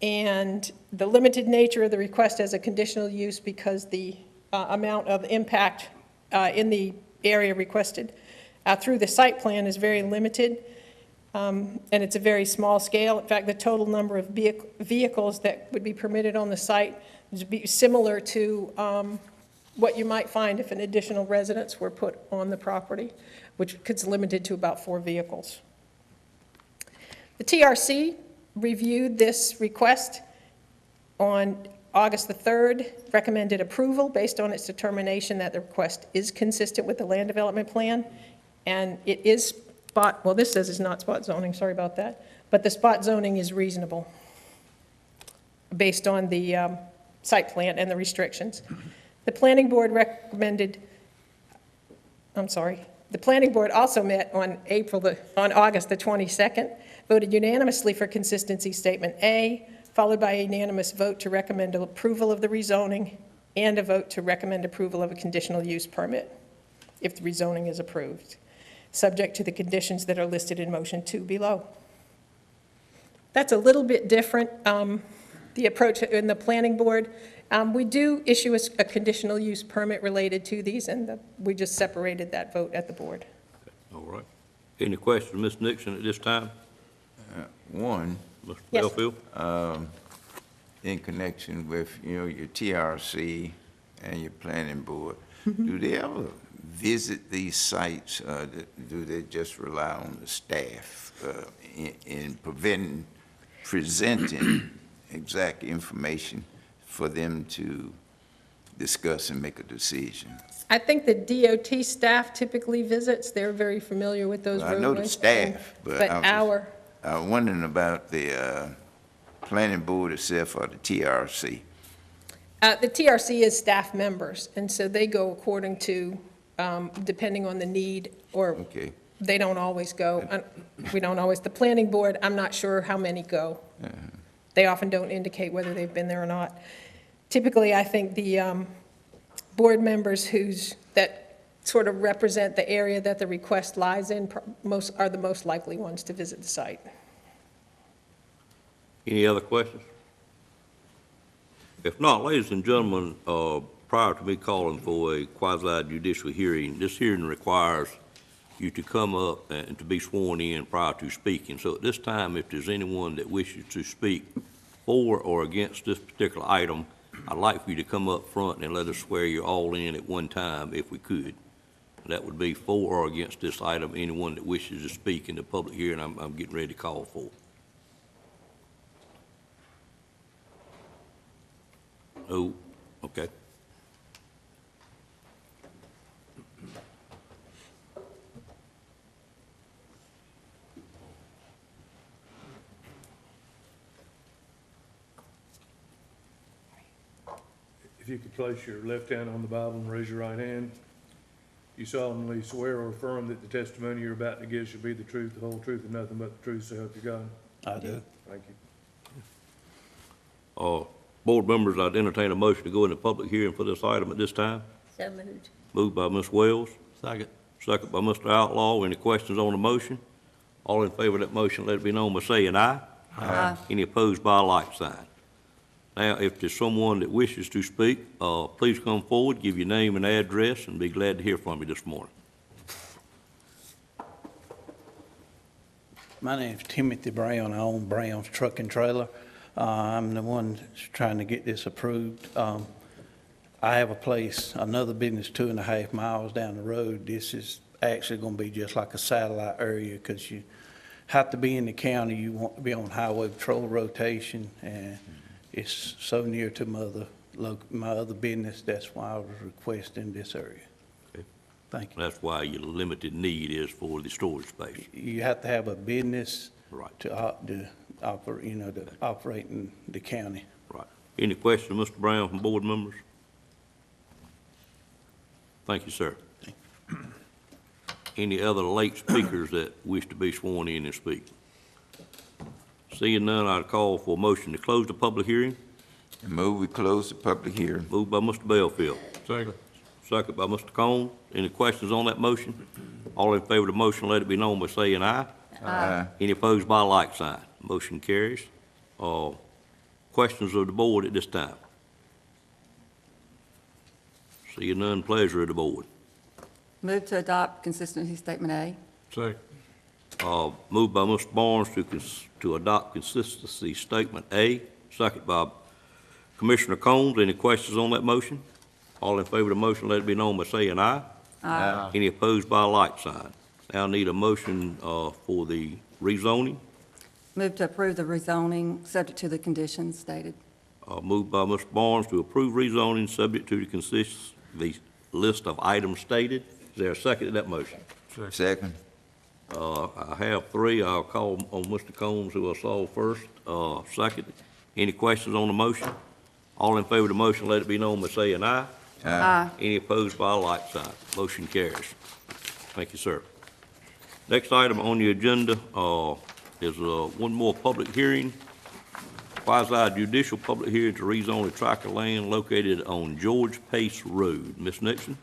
And the limited nature of the request as a conditional use because the amount of impact in the area requested through the site plan is very limited, and it's a very small scale. In fact, the total number of vehicles that would be permitted on the site would be similar to what you might find if an additional residence were put on the property, which is limited to about 4 vehicles. The TRC reviewed this request on August the 3rd, recommended approval based on its determination that the request is consistent with the land development plan, and it is well, this says it's not spot zoning, sorry about that, but the spot zoning is reasonable based on the site plan and the restrictions. The planning board the planning board also met on August the 22nd, voted unanimously for consistency statement A, followed by a unanimous vote to recommend approval of the rezoning and a vote to recommend approval of a conditional use permit if the rezoning is approved, subject to the conditions that are listed in motion 2 below. That's a little bit different, the approach in the planning board. We do issue a conditional use permit related to these, and we just separated that vote at the board. All right. Any questions, Ms. Nixon, at this time? One, Mr. Yes. Belfield? in connection with, your TRC and your planning board, do they ever visit these sites? Do they just rely on the staff in presenting exact information for them to discuss and make a decision? I think the DOT staff typically visits. They're very familiar with those roadways. I know the staff, but I'm wondering about the planning board itself or the TRC. The TRC is staff members, and so they go according to, depending on the need, or Okay. they don't always go. We don't always. The planning board, I'm not sure how many go. They often don't indicate whether they've been there or not. Typically, I think the board members that sort of represent the area that the request lies in are the most likely ones to visit the site. Any other questions? If not, ladies and gentlemen, prior to me calling for a quasi-judicial hearing, this hearing requires you to come up and to be sworn in prior to speaking. So at this time, if there's anyone that wishes to speak for or against this particular item, I'd like for you to come up front and let us swear you all in at one time, if we could. That would be for or against this item, anyone that wishes to speak in the public hearing I'm getting ready to call for. Oh, okay. If you could place your left hand on the Bible and raise your right hand. You solemnly swear or affirm that the testimony you're about to give shall be the truth, the whole truth, and nothing but the truth, so help you God. I do. Thank you. Board members, I'd entertain a motion to go into public hearing for this item at this time. So moved. Moved by Ms. Wells, Second. second by Mr. Outlaw. Any questions on the motion? All in favor of that motion, let it be known by saying aye. Aye. Any opposed by a like sign. Now, if there's someone that wishes to speak, please come forward, give your name and address, and be glad to hear from you this morning. My name's Timothy Brown. I own Brown's Truck and Trailer. I'm the one that's trying to get this approved. I have a place, another business 2.5 miles down the road. This is actually going to be just like a satellite area because you have to be in the county. You want to be on highway patrol rotation, and it's so near to my other business. That's why I was requesting this area. Okay. Thank you. That's why your limited need is for the storage space. You have to have a business Right. to operate, to operate in the county. Right. Any questions, Mr. Brown, from board members? Thank you, sir. Any other late speakers that wish to be sworn in and speak? Seeing none, I'd call for a motion to close the public hearing. Move we close the public hearing. Moved by Mr. Bellfield, Second. second by Mr. Combs. Any questions on that motion? All in favor of the motion, let it be known by saying aye. Aye. Any opposed by a like sign. Motion carries. Questions of the board at this time? Seeing none, pleasure of the board. Move to adopt consistency statement A. Second. Moved by Mr. Barnes to adopt consistency statement A, second by Commissioner Combs. Any questions on that motion? All in favor of the motion, let it be known by saying aye. Aye. Any opposed by a like sign. Now need a motion for the rezoning. Move to approve the rezoning, subject to the conditions stated. Moved by Mr. Barnes to approve rezoning, subject to the list of items stated. Is there a second to that motion? Second. I have three. I'll call on Mr. Combs, who I saw first. Second. Any questions on the motion? All in favor of the motion, let it be known by saying aye. Aye. Any opposed by a like sign. Motion carries. Thank you, sir. Next item on the agenda is one more public hearing, quasi-judicial public hearing to rezone a tract of land located on George Pace Road. Ms. Nixon?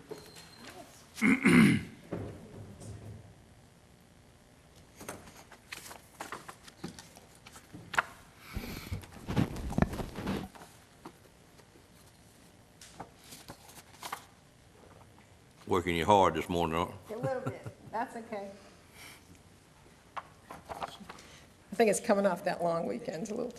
Working you hard this morning, aren't you? A little bit, that's okay. I think it's coming off that long weekend a little.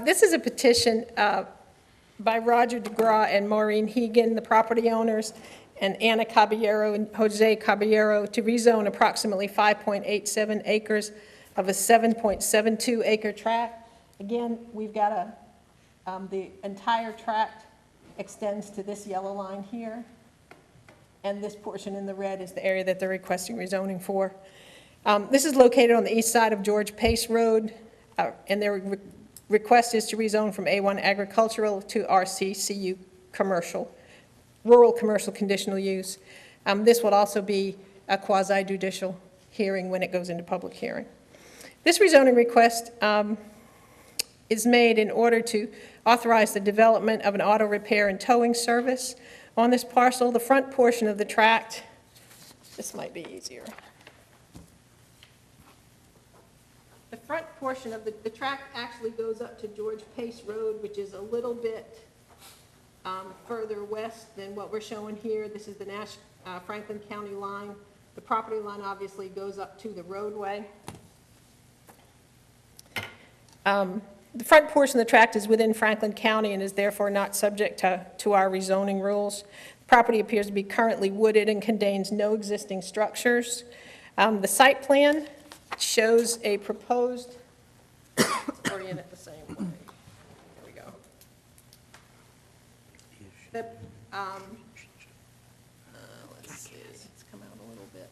This is a petition by Roger DeGraw and Maureen Hegan, the property owners, and Anna Caballero and Jose Caballero to rezone approximately 5.87 acres of a 7.72 acre tract. Again, we've got the entire tract extends to this yellow line here. And this portion in the red is the area that they're requesting rezoning for. This is located on the east side of George Pace Road, and their request is to rezone from A1 agricultural to RCCU commercial, rural commercial conditional use. This would also be a quasi-judicial hearing when it goes into public hearing. This rezoning request is made in order to authorize the development of an auto repair and towing service on this parcel. The front portion of the tract, this might be easier. The front portion of the tract actually goes up to George Pace Road, which is a little bit further west than what we're showing here. This is the Franklin County line. The property line obviously goes up to the roadway. The front portion of the tract is within Franklin County and is therefore not subject to our rezoning rules. The property appears to be currently wooded and contains no existing structures. The site plan shows a proposed, orient it the same way. There we go. Let's see, it's come out a little bit.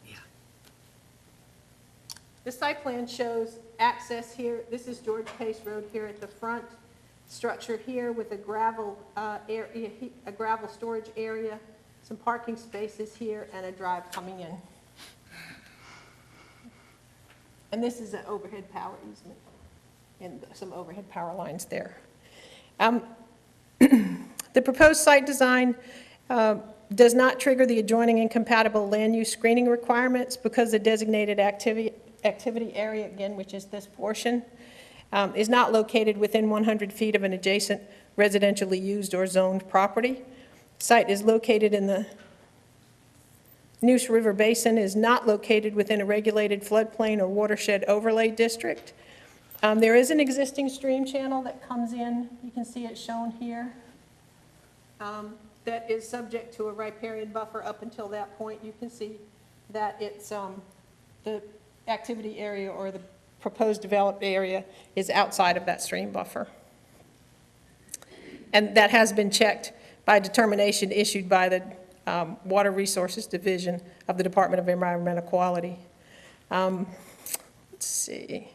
The site plan shows access here. This is George Pace Road here at the front. Structure here with a gravel area, a gravel storage area, some parking spaces here, and a drive coming in. And this is an overhead power easement and some overhead power lines there. The proposed site design does not trigger the adjoining incompatible land use screening requirements because the designated activity area, again, which is this portion, is not located within 100 feet of an adjacent residentially used or zoned property. Site is located in the Neuse River Basin, is not located within a regulated floodplain or watershed overlay district. There is an existing stream channel that comes in, you can see it shown here, that is subject to a riparian buffer up until that point. You can see that it's the activity area or the proposed developed area is outside of that stream buffer. And that has been checked by determination issued by the Water Resources Division of the Department of Environmental Quality. Let's see.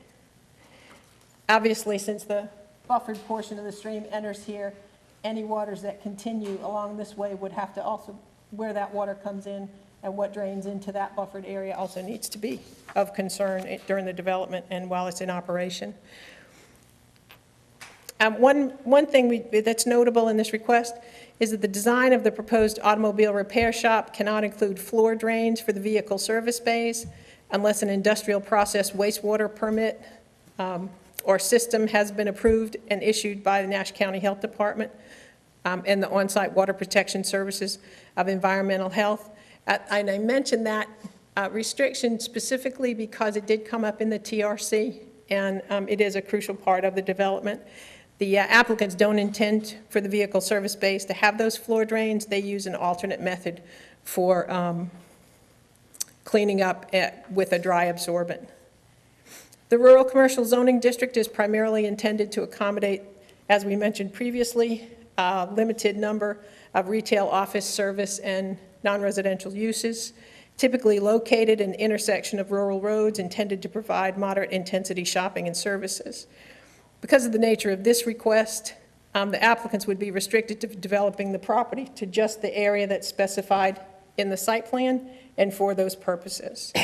Obviously, since the buffered portion of the stream enters here, any waters that continue along this way would have to also, where that water comes in and what drains into that buffered area also needs to be of concern during the development and while it's in operation. One thing that's notable in this request is that the design of the proposed automobile repair shop cannot include floor drains for the vehicle service bays unless an industrial process wastewater permit or system has been approved and issued by the Nash County Health Department and the on-site water protection services of environmental health. And I mentioned that restriction specifically because it did come up in the TRC, and it is a crucial part of the development. The applicants don't intend for the vehicle service bays to have those floor drains. They use an alternate method for cleaning up with a dry absorbent. The rural commercial zoning district is primarily intended to accommodate, as we mentioned previously, a limited number of retail, office, service, and non-residential uses, typically located in the intersection of rural roads intended to provide moderate intensity shopping and services. Because of the nature of this request, the applicants would be restricted to developing the property to just the area that's specified in the site plan and for those purposes.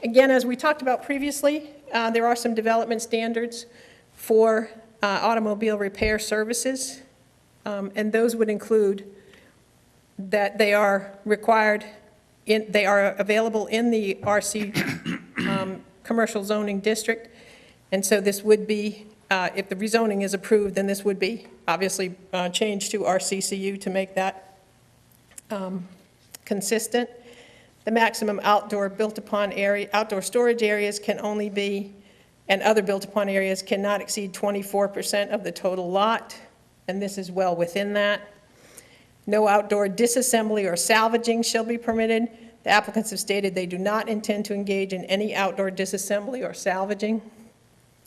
Again, as we talked about previously, there are some development standards for automobile repair services, and those would include that they are required, they are available in the RC commercial zoning district, and so this would be, if the rezoning is approved, then this would be obviously changed to RCCU to make that consistent. The maximum outdoor built-upon area, outdoor storage areas can only be, and other built-upon areas cannot exceed 24% of the total lot, and this is well within that. No outdoor disassembly or salvaging shall be permitted. The applicants have stated they do not intend to engage in any outdoor disassembly or salvaging.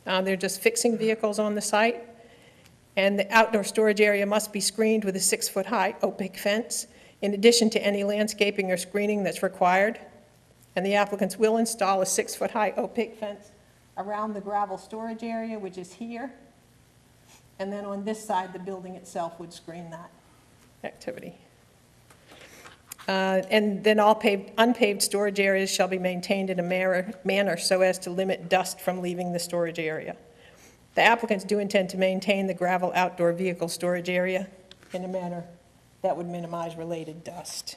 They're just fixing vehicles on the site. And the outdoor storage area must be screened with a 6-foot-high opaque fence, in addition to any landscaping or screening that's required. And the applicants will install a 6-foot-high opaque fence around the gravel storage area, which is here. And then on this side, the building itself would screen that activity. And then all unpaved storage areas shall be maintained in a manner so as to limit dust from leaving the storage area. The applicants do intend to maintain the gravel outdoor vehicle storage area in a manner that would minimize related dust.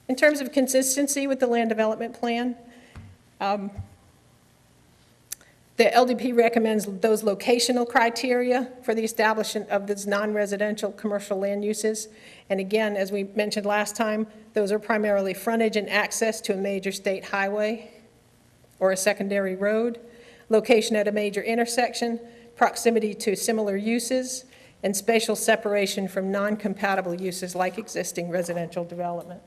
In terms of consistency with the land development plan, the LDP recommends those locational criteria for the establishment of these non-residential commercial land uses. And again, as we mentioned last time, those are primarily frontage and access to a major state highway or a secondary road, location at a major intersection, proximity to similar uses, and spatial separation from non-compatible uses like existing residential development.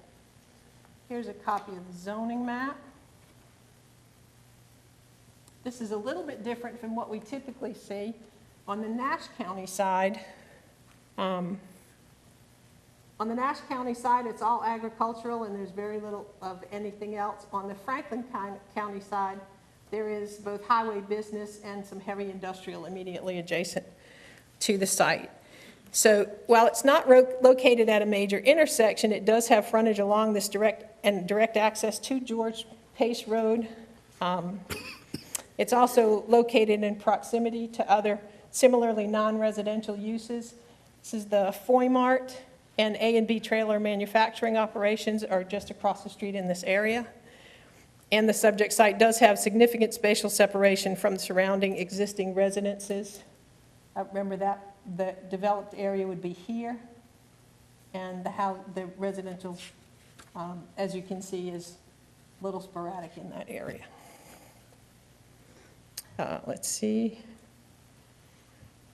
Here's a copy of the zoning map. This is a little bit different from what we typically see. On the Nash County side, it's all agricultural and there's very little of anything else. On the Franklin County side, there is both highway business and some heavy industrial immediately adjacent to the site. So while it's not located at a major intersection, it does have frontage along this direct access to George Pace Road. It's also located in proximity to other similarly non-residential uses. This is the Foy Mart and A and B trailer manufacturing operations are just across the street in this area. And the subject site does have significant spatial separation from the surrounding existing residences. Remember that the developed area would be here, and the residential, as you can see, is a little sporadic in that area. Let's see.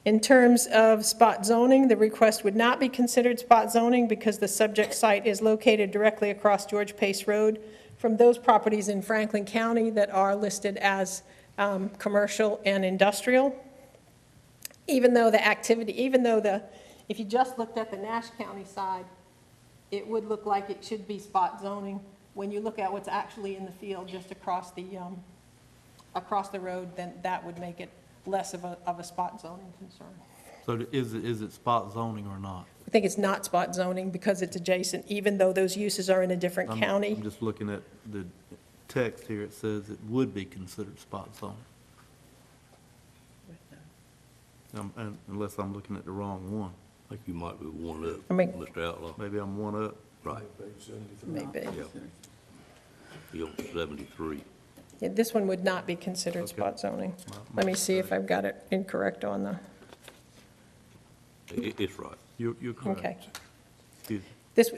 In terms of spot zoning, the request would not be considered spot zoning because the subject site is located directly across George Pace Road from those properties in Franklin County that are listed as commercial and industrial. Even though if you just looked at the Nash County side, it would look like it should be spot zoning. When you look at what's actually in the field just across the road, then that would make it less of a spot zoning concern. So is it spot zoning or not? I think it's not spot zoning because it's adjacent, even though those uses are in a different county. I'm just looking at the text here. It says it would be considered spot zoning. And unless I'm looking at the wrong one. I think you might be one up, I mean- Mr. Outlaw. Maybe I'm one up. Right, Maybe. yeah. You're on 73. Yeah, this one would not be considered spot zoning. Let me see if I've got it incorrect on the, It's right. You're correct. okay. Excuse me. This,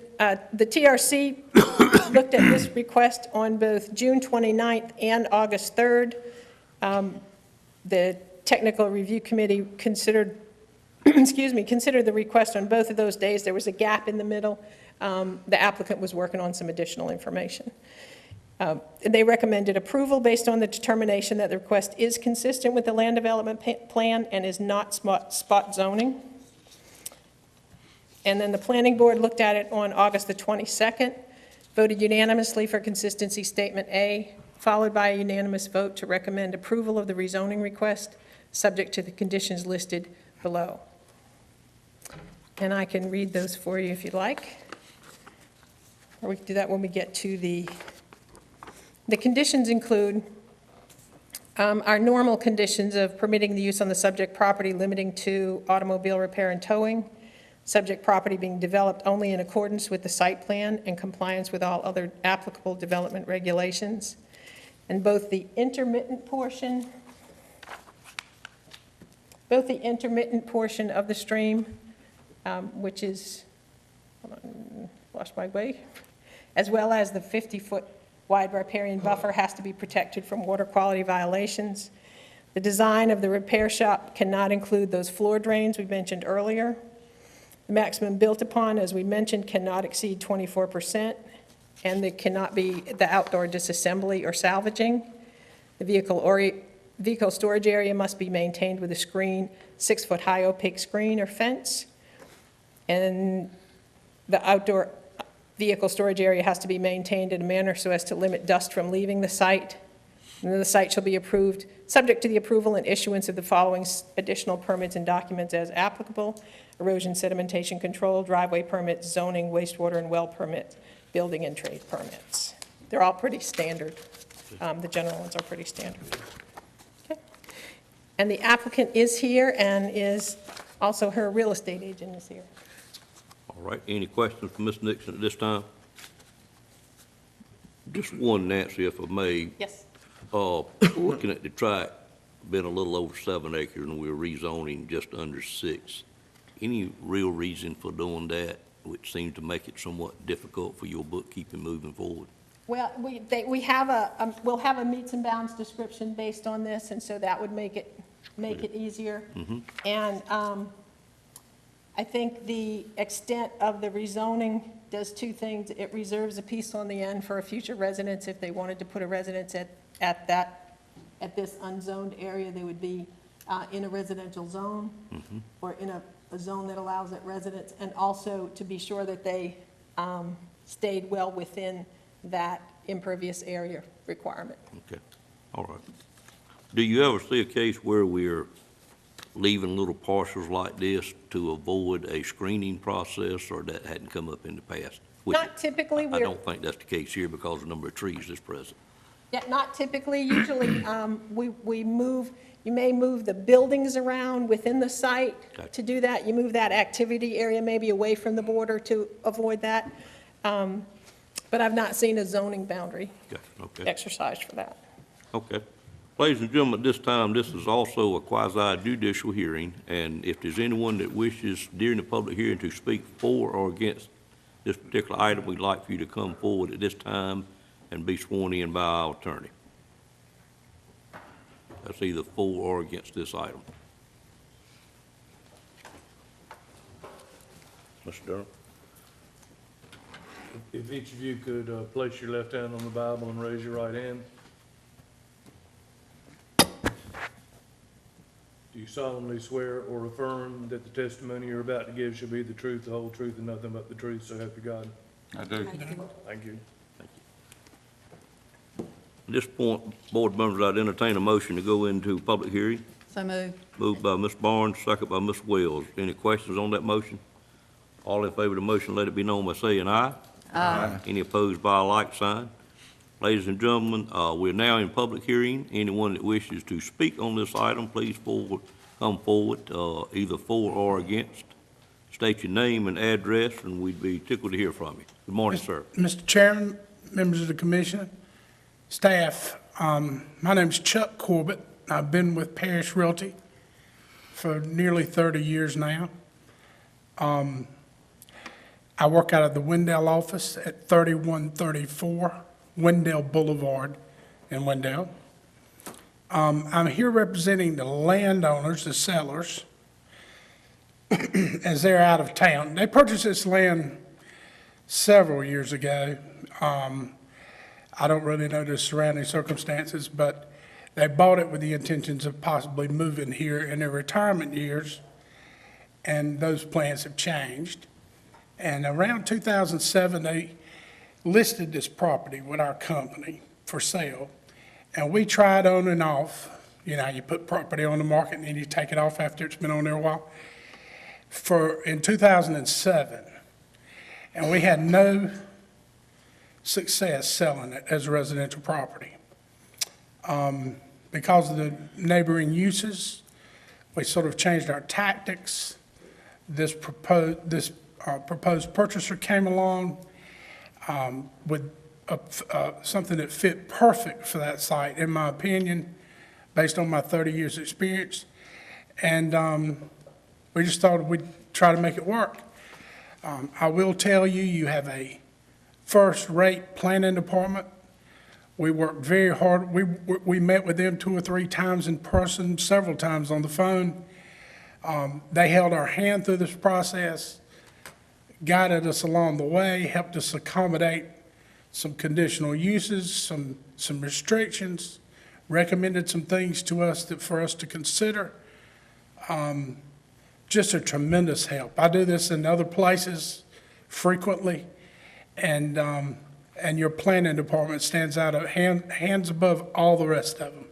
the TRC looked at this request on both June 29th and August 3rd. The Technical Review Committee considered, considered the request on both of those days. There was a gap in the middle. The applicant was working on some additional information. They recommended approval based on the determination that the request is consistent with the land development plan and is not spot zoning. And then the planning board looked at it on August the 22nd, voted unanimously for consistency statement A, followed by a unanimous vote to recommend approval of the rezoning request, subject to the conditions listed below. And I can read those for you if you'd like. Or we can do that when we get to the conditions include our normal conditions of permitting the use on the subject property limiting to automobile repair and towing, subject property being developed only in accordance with the site plan and compliance with all other applicable development regulations. And both the intermittent portion of the stream, which is, hold on, lost my way, as well as the 50-foot wide riparian buffer has to be protected from water quality violations. The design of the repair shop cannot include those floor drains we mentioned earlier. The maximum built upon, as we mentioned, cannot exceed 24%, and there cannot be the outdoor disassembly or salvaging. The vehicle storage area must be maintained with a screen, 6-foot high opaque screen or fence. And the outdoor vehicle storage area has to be maintained in a manner so as to limit dust from leaving the site. And then the site shall be approved, subject to the approval and issuance of the following additional permits and documents as applicable: erosion sedimentation control, driveway permits, zoning, wastewater and well permits, building and trade permits. They're all pretty standard. The general ones are pretty standard. Okay. And the applicant is here, and is also her real estate agent is here. All right, any questions for Ms. Nixon at this time? Just one, Nancy, if I may. Yes. Looking at the tract, been a little over 7 acres, and we're rezoning just under 6. Any real reason for doing that, which seems to make it somewhat difficult for your bookkeeping moving forward? Well, we'll have a meets and bounds description based on this, and so that would make it easier. Mm-hmm. And I think the extent of the rezoning does two things. It reserves a piece on the end for a future residence. If they wanted to put a residence at this unzoned area, they would be in a residential zone, Mm-hmm. or in a zone that allows that residence, and also to be sure that they stayed well within that impervious area requirement. Okay, all right. Do you ever see a case where we're leaving little parcels like this to avoid a screening process, or that hadn't come up in the past? Which Not typically. I don't think that's the case here because of the number of trees that's present. Yeah, not typically. Usually, we move, you may move the buildings around within the site to do that. You move that activity area maybe away from the border to avoid that. But I've not seen a zoning boundary Okay. exercised for that. Okay. Ladies and gentlemen, at this time, this is also a quasi judicial hearing, and if there's anyone that wishes during the public hearing to speak for or against this particular item, we'd like for you to come forward at this time and be sworn in by our attorney. That's either for or against this item. Mr. Durham? If each of you could place your left hand on the Bible and raise your right hand. Do you solemnly swear or affirm that the testimony you're about to give shall be the truth, the whole truth, and nothing but the truth, so help you God? I do. Thank you. At this point, board members, I'd entertain a motion to go into public hearing. So moved. Moved by Ms. Barnes, second by Ms. Wells. Any questions on that motion? All in favor of the motion, let it be known by saying aye. Aye. Any opposed by a like sign? Ladies and gentlemen, we're now in public hearing. Anyone that wishes to speak on this item, please come forward, either for or against. State your name and address, and we'd be tickled to hear from you. Good morning, sir. Mr. Chairman, members of the commission, staff, my name's Chuck Corbett. I've been with Parish Realty for nearly 30 years now. I work out of the Wendell office at 3134 Wendell Boulevard in Wendell. I'm here representing the landowners, the sellers, as they're out of town. They purchased this land several years ago. I don't really know the surrounding circumstances, but they bought it with the intentions of possibly moving here in their retirement years, and those plans have changed. And around 2007, they listed this property with our company for sale, and we tried on and off. You know, you put property on the market and then you take it off after it's been on there a while. In 2007, and we had no success selling it as a residential property. Because of the neighboring uses, we sort of changed our tactics. This proposed purchaser came along with something that fit perfect for that site, in my opinion, based on my 30 years experience. And we just thought we'd try to make it work. I will tell you, you have a first-rate planning department. We worked very hard. We met with them 2 or 3 times in person, several times on the phone. They held our hand through this process, guided us along the way, helped us accommodate some conditional uses, some restrictions, recommended some things to us for us to consider. Just a tremendous help. I do this in other places frequently, and your planning department stands out hands above all the rest of them.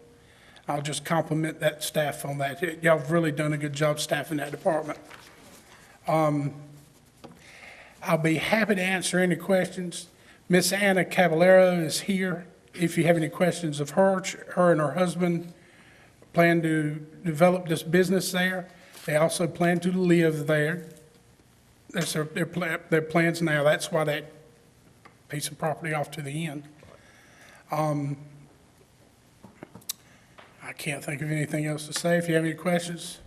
I'll just compliment that staff on that. Y'all have really done a good job staffing that department. I'll be happy to answer any questions. Miss Anna Caballero is here. If you have any questions of her and her husband plan to develop this business there. They also plan to live there. That's their plans now. That's why that piece of property off to the end. I can't think of anything else to say. If you have any questions.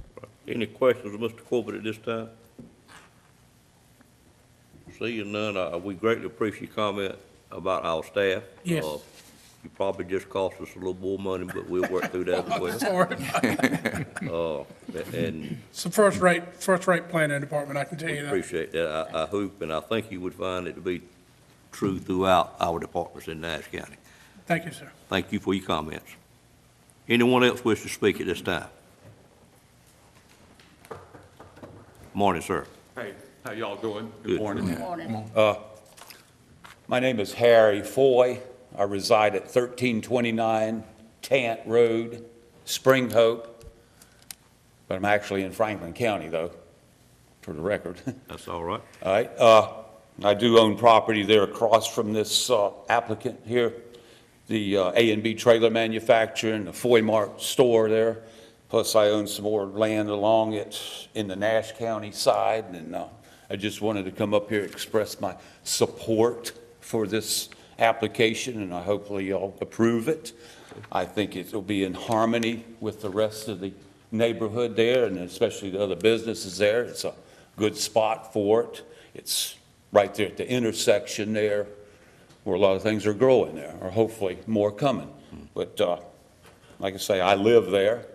Any questions of Mr. Corbett at this time? Seeing none, we greatly appreciate your comment about our staff. Yes. You probably just cost us a little more money, but we'll work through that as well. Sorry. And It's a first-rate planning department, I can tell we you that. appreciate that. I hope and I think you would find it to be true throughout our departments in Nash County. Thank you, sir. Thank you for your comments. Anyone else wish to speak at this time? Morning, sir. Hey, how y'all doing? Good. Morning. Morning. My name is Harry Foy. I reside at 1329 Tant Road, Spring Hope, but I'm actually in Franklin County, though, for the record. That's all right. All right. I do own property there across from this applicant here. the A&B trailer manufacturer and the Foy Mart store there. Plus, I own some more land along it in the Nash County side, and I just wanted to come up here and express my support for this application, and I hopefully y'all approve it. I think it will be in harmony with the rest of the neighborhood there, and especially the other businesses there. It's a good spot for it. It's right there at the intersection there where a lot of things are growing there, or hopefully more coming. But like I say, I live there.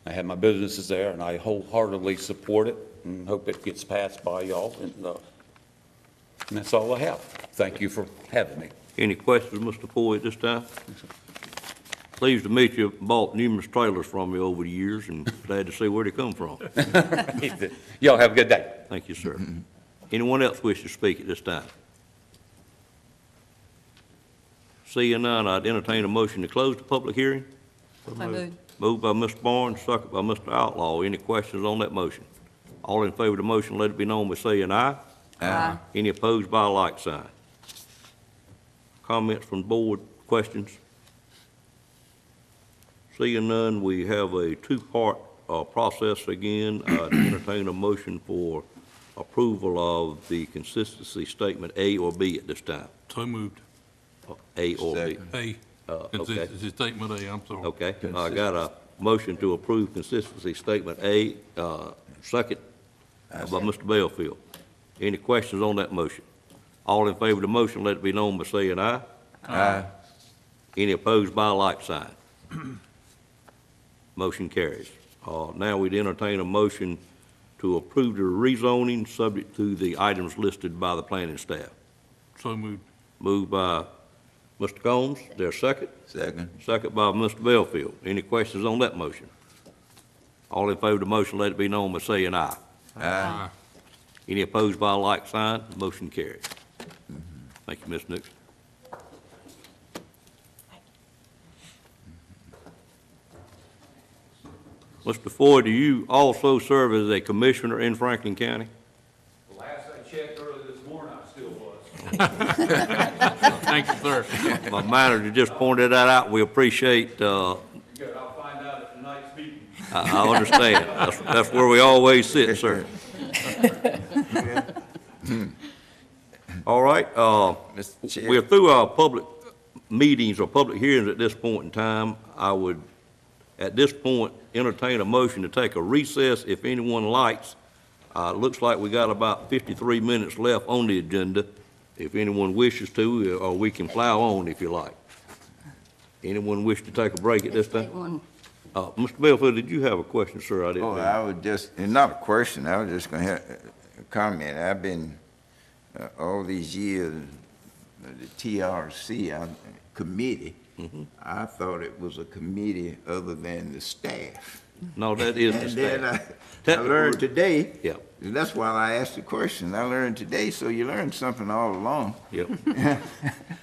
I have my businesses there, and I wholeheartedly support it and hope it gets passed by y'all. And that's all I have. Thank you for having me. Any questions, Mr. Foy, at this time? Pleased to meet you. Bought numerous trailers from you over the years, and glad to see where they come from. Y'all have a good day. Thank you, sir. Anyone else wish to speak at this time? Seeing none, I'd entertain a motion to close the public hearing. Moved by Mr. Barnes, second by Mr. Outlaw. Any questions on that motion? All in favor of the motion, let it be known by saying aye. Aye. Any opposed by a like sign. Comments from the board, questions? Seeing none, we have a two-part process again. I'd entertain a motion for approval of the consistency statement A or B at this time. So moved. A or B? A. Okay. Consistency statement A, I'm sorry. Okay, I got a motion to approve consistency statement A, second by Mr. Bellfield. Any questions on that motion? All in favor of the motion, let it be known by saying aye. Aye. Any opposed by a like sign? Motion carries. Now we'd entertain a motion to approve the rezoning subject to the items listed by the planning staff. So moved. Moved by Mr. Combs, there a second? Second. Second by Mr. Bellfield. Any questions on that motion? All in favor of the motion, let it be known by saying aye. Aye. Any opposed by a like sign? Motion carries. Thank you, Ms. Nixon. Mr. Foy, do you also serve as a commissioner in Franklin County? Last I checked earlier this morning, I still was. Thank you, sir. My manager just pointed that out. We appreciate, Good, I'll find out at tonight's meeting. I understand. That's where we always sit, sir. All right, Mr. Chair. we're through our public meetings or public hearings at this point in time. I would, at this point, entertain a motion to take a recess if anyone likes. Looks like we got about 53 minutes left on the agenda. If anyone wishes to, or we can plow on if you like. Anyone wish to take a break at this time? Mr. Belfield, did you have a question, sir? I didn't. Oh, I would just, and not a question, I was just gonna have a comment. I've been, all these years, the TRC committee, I thought it was a committee other than the staff. No, that is the And staff. then I learned today, Yeah, and that's why I asked the question. I learned today, so you learned something all along. yep. I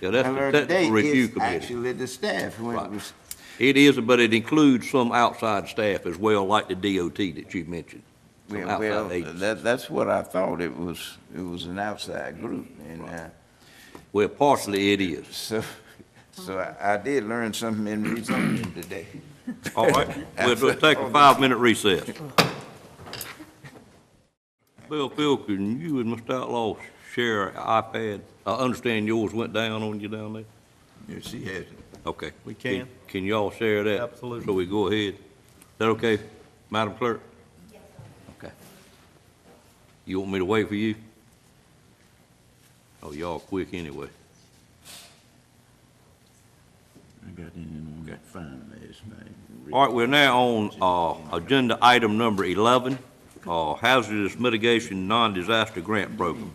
Yeah, that's the learned technical today review it's committee. actually the staff. When Right. it was, It is, but it includes some outside staff as well, like the DOT that you mentioned. Some well, outside agencies. that's what I thought. It was an outside group, and Well, partially it is. so I did learn something in rezoning today. All right, we'll take a 5-minute recess. Bill, Phil, can you and Mr. Outlaw share an iPad? I understand yours went down on you down there? Yeah, she has it. Okay. We can. Can y'all share that? Absolutely. So we go ahead. Is that okay, Madam Clerk? Yes, sir. Okay. You want me to wait for you? Oh, y'all quick anyway. I got in on that fine last night. All right, we're now on agenda item number 11, hazardous mitigation non-disaster grant program.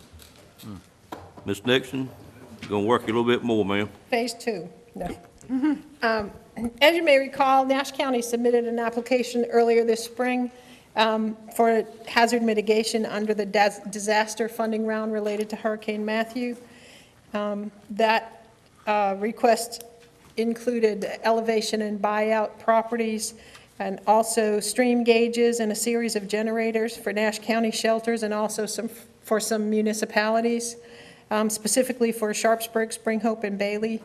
Ms. Nixon, you're gonna work a little bit more, ma'am. Phase 2, no. As you may recall, Nash County submitted an application earlier this spring for hazard mitigation under the disaster funding round related to Hurricane Matthew. That request included elevation and buyout properties, and also stream gauges and a series of generators for Nash County shelters, and also for some municipalities, specifically for Sharpsburg, Spring Hope, and Bailey.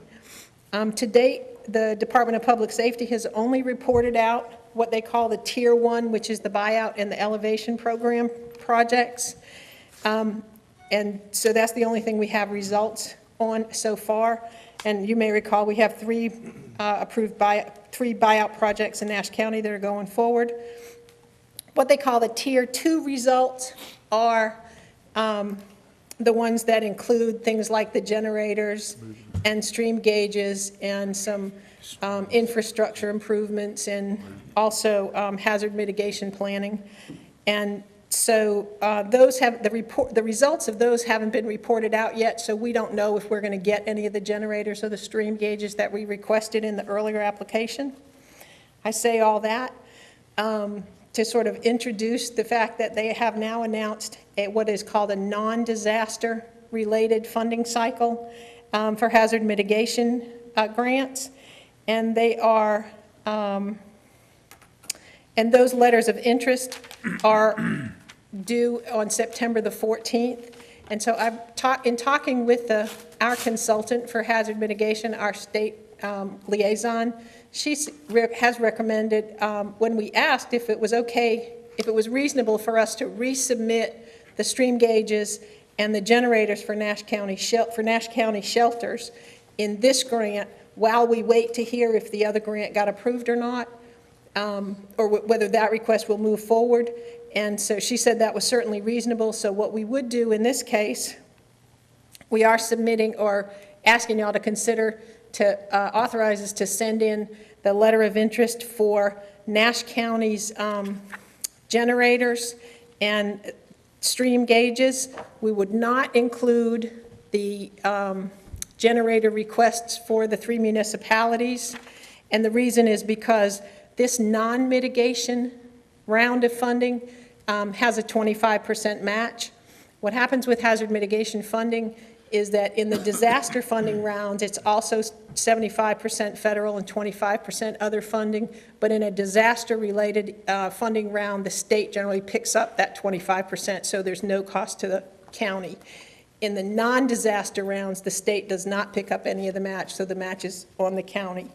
To date, the Department of Public Safety has only reported out what they call the Tier 1, which is the buyout and the elevation program projects. And so that's the only thing we have results on so far. And you may recall, we have three buyout projects in Nash County that are going forward. What they call the Tier 2 results are the ones that include things like the generators and stream gauges and some infrastructure improvements and also hazard mitigation planning. And so those have the results of those haven't been reported out yet, so we don't know if we're going to get any of the generators or the stream gauges that we requested in the earlier application. I say all that to sort of introduce the fact that they have now announced what is called a non-disaster related funding cycle for hazard mitigation grants. And they are, and those letters of interest are due on September the 14th. And so in talking with our consultant for hazard mitigation, our state liaison, she has recommended, when we asked if it was okay, if it was reasonable for us to resubmit the stream gauges and the generators for Nash County shelters in this grant while we wait to hear if the other grant got approved or not, or whether that request will move forward. And so she said that was certainly reasonable. So what we would do in this case, we are submitting or asking y'all to consider to authorize us to send in the letter of interest for Nash County's generators and stream gauges. We would not include the generator requests for the 3 municipalities. And the reason is because this non-mitigation round of funding has a 25% match. What happens with hazard mitigation funding is that in the disaster funding rounds, it's also 75% federal and 25% other funding, but in a disaster-related funding round, the state generally picks up that 25%, so there's no cost to the county. In the non-disaster rounds, the state does not pick up any of the match, so the match is on the county.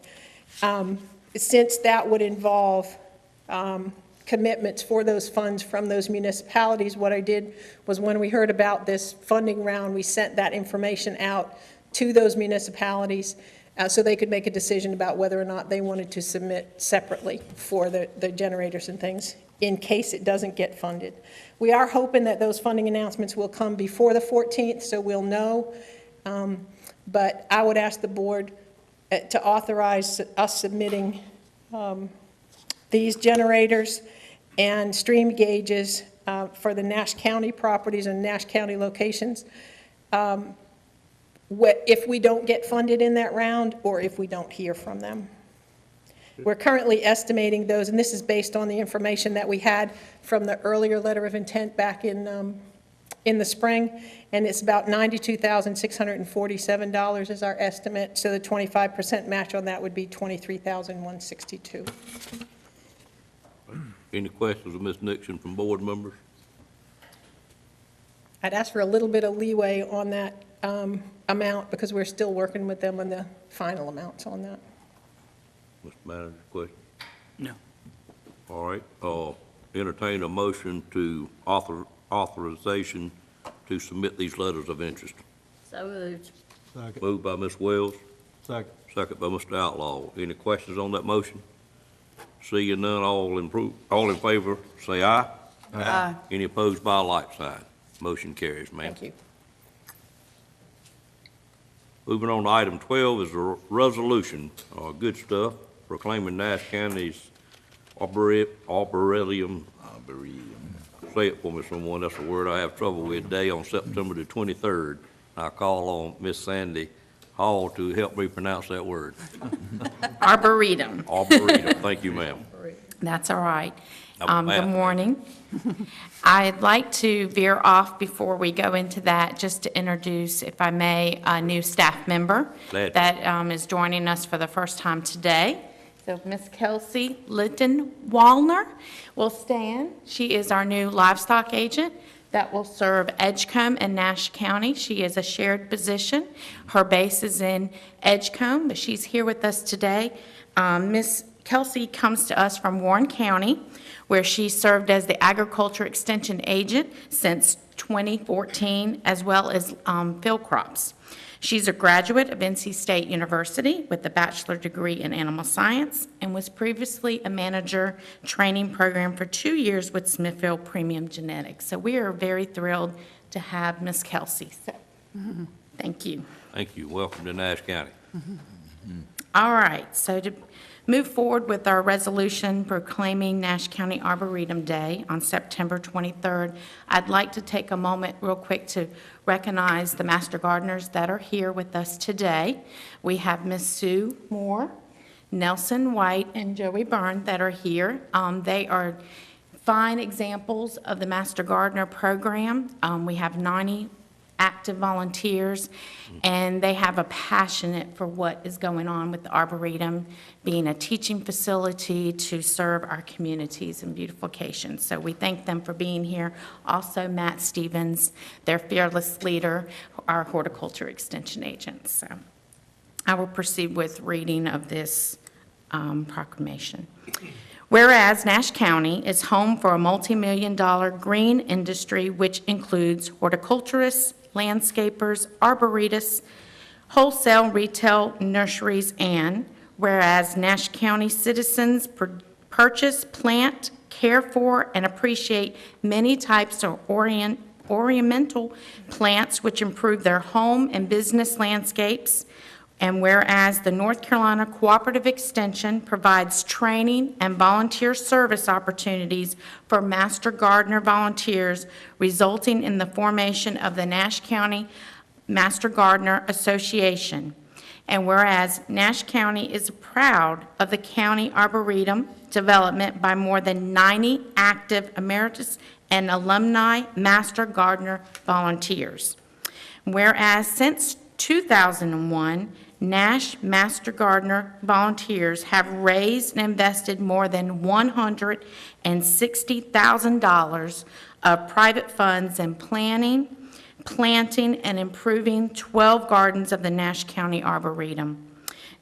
Since that would involve commitments for those funds from those municipalities, what I did was when we heard about this funding round, we sent that information out to those municipalities so they could make a decision about whether or not they wanted to submit separately for the generators and things in case it doesn't get funded. We are hoping that those funding announcements will come before the 14th, so we'll know. But I would ask the board to authorize us submitting these generators and stream gauges for the Nash County properties and Nash County locations if we don't get funded in that round or if we don't hear from them. We're currently estimating those, and this is based on the information that we had from the earlier letter of intent back in the spring, and it's about $92,647 is our estimate, so the 25% match on that would be $23,162. Any questions of Ms. Nixon from board members? I'd ask for a little bit of leeway on that amount because we're still working with them on the final amounts on that. Mr. Manager, question? No. All right, entertain a motion to authorization to submit these letters of interest. So moved. Second. Moved by Ms. Wells, Second. second by Mr. Outlaw. Any questions on that motion? Seeing none, all in favor, say aye. Aye. Any opposed by a like sign? Motion carries, ma'am. Thank you. Moving on to item 12 is a resolution, good stuff, proclaiming Nash County's Arboretum. Say it for me, someone, that's a word I have trouble with, day on September the 23rd. I call on Miss Sandy Hall to help me pronounce that word. Arboretum. Arboretum, thank you, ma'am. That's all right. I'm Good fast. morning. I'd like to veer off before we go into that, just to introduce, if I may, a new staff member Glad to. that is joining us for the first time today. So Miss Kelsey Litton-Wallner will stand. She is our new livestock agent. that will serve Edgecombe and Nash County. She is a shared position. Her base is in Edgecombe, but she's here with us today. Ms. Kelsey comes to us from Warren County, where she served as the Agriculture Extension Agent since 2014, as well as field crops. She's a graduate of NC State University with a bachelor degree in animal science and was previously a manager training program for 2 years with Smithfield Premium Genetics. So we are very thrilled to have Ms. Kelsey. So, thank you. Thank you. Welcome to Nash County. All right, so to move forward with our resolution proclaiming Nash County Arboretum Day on September 23rd, I'd like to take a moment real quick to recognize the Master Gardeners that are here with us today. We have Miss Sue Moore, Nelson White, and Joey Byrne that are here. They are fine examples of the Master Gardener program. We have 90 active volunteers, and they have a passionate for what is going on with the Arboretum, being a teaching facility to serve our communities in beautification. So we thank them for being here. Also, Matt Stevens, their fearless leader, our horticulture extension agent. So I will proceed with reading of this proclamation. Whereas Nash County is home for a multi-million-dollar green industry, which includes horticulturists, landscapers, arborists, wholesale retail nurseries, and whereas Nash County citizens purchase, plant, care for, and appreciate many types of ornamental plants which improve their home and business landscapes, and whereas the North Carolina Cooperative Extension provides training and volunteer service opportunities for Master Gardener volunteers, resulting in the formation of the Nash County Master Gardener Association. And whereas Nash County is proud of the county arboretum development by more than 90 active emeritus and alumni Master Gardener volunteers. Whereas since 2001, Nash Master Gardener volunteers have raised and invested more than $160,000 of private funds in planting, and improving 12 gardens of the Nash County Arboretum.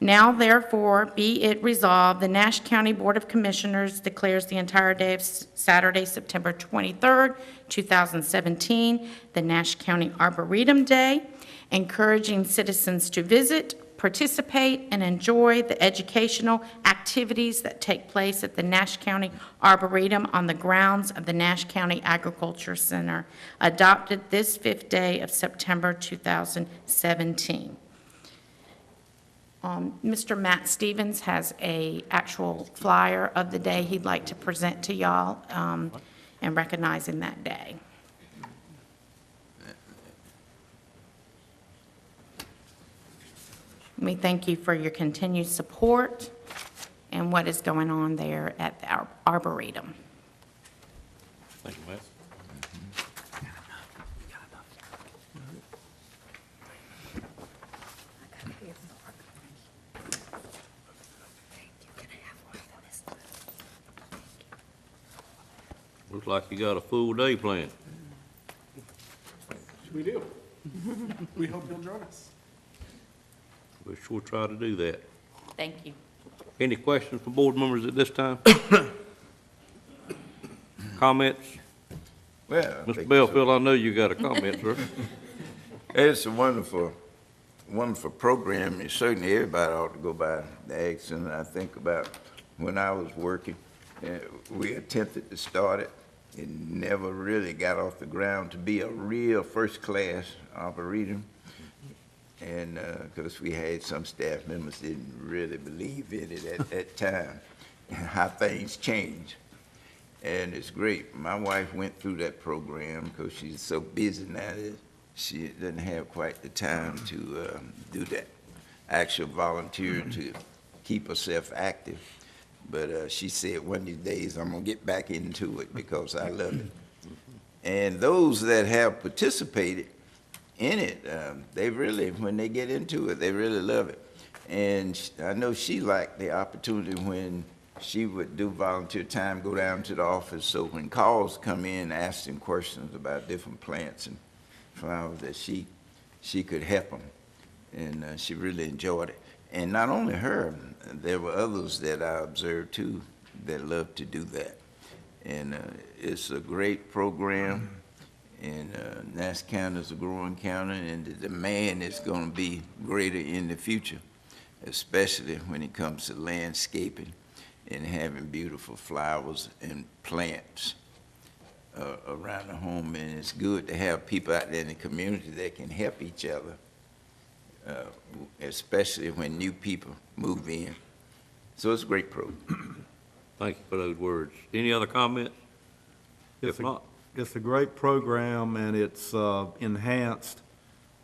Now, therefore, be it resolved, the Nash County Board of Commissioners declares the entire day of Saturday, September 23rd, 2017, the Nash County Arboretum Day, encouraging citizens to visit, participate, and enjoy the educational activities that take place at the Nash County Arboretum on the grounds of the Nash County Agriculture Center, adopted this 5th day of September 2017. Mr. Matt Stevens has a actual flyer of the day he'd like to present to y'all and recognizing that day. We thank you for your continued support and what is going on there at the Arboretum. Thank you, Matt. Looks like you got a full day planned. We do. We hope you'll join us. We'll sure try to do that. Thank you. Any questions from board members at this time? Comments? Well, Mr. Belfield, I know you got a comment, sir. it's a wonderful program. Certainly everybody ought to go by the Ag Center. I think about when I was working, we attempted to start it. It never really got off the ground to be a real first-class arboretum. And because we had some staff members didn't really believe in it at that time, how things change. And it's great. My wife went through that program because she's so busy now that she doesn't have quite the time to do that actual volunteer to keep herself active. But she said one of these days I'm gonna get back into it because I love it. And those that have participated in it, they really, when they get into it, they really love it. And I know she liked the opportunity when she would do volunteer time, go down to the office, so when calls come in asking questions about different plants and flowers, that she could help them, and she really enjoyed it. And not only her, there were others that I observed too that love to do that. And it's a great program, and Nash County is a growing county, and the demand is going to be greater in the future, especially when it comes to landscaping and having beautiful flowers and plants around the home. And it's good to have people out there in the community that can help each other, especially when new people move in. So it's a great program. Thank you for those words. Any other comments? If not, It's a great program, and it's enhanced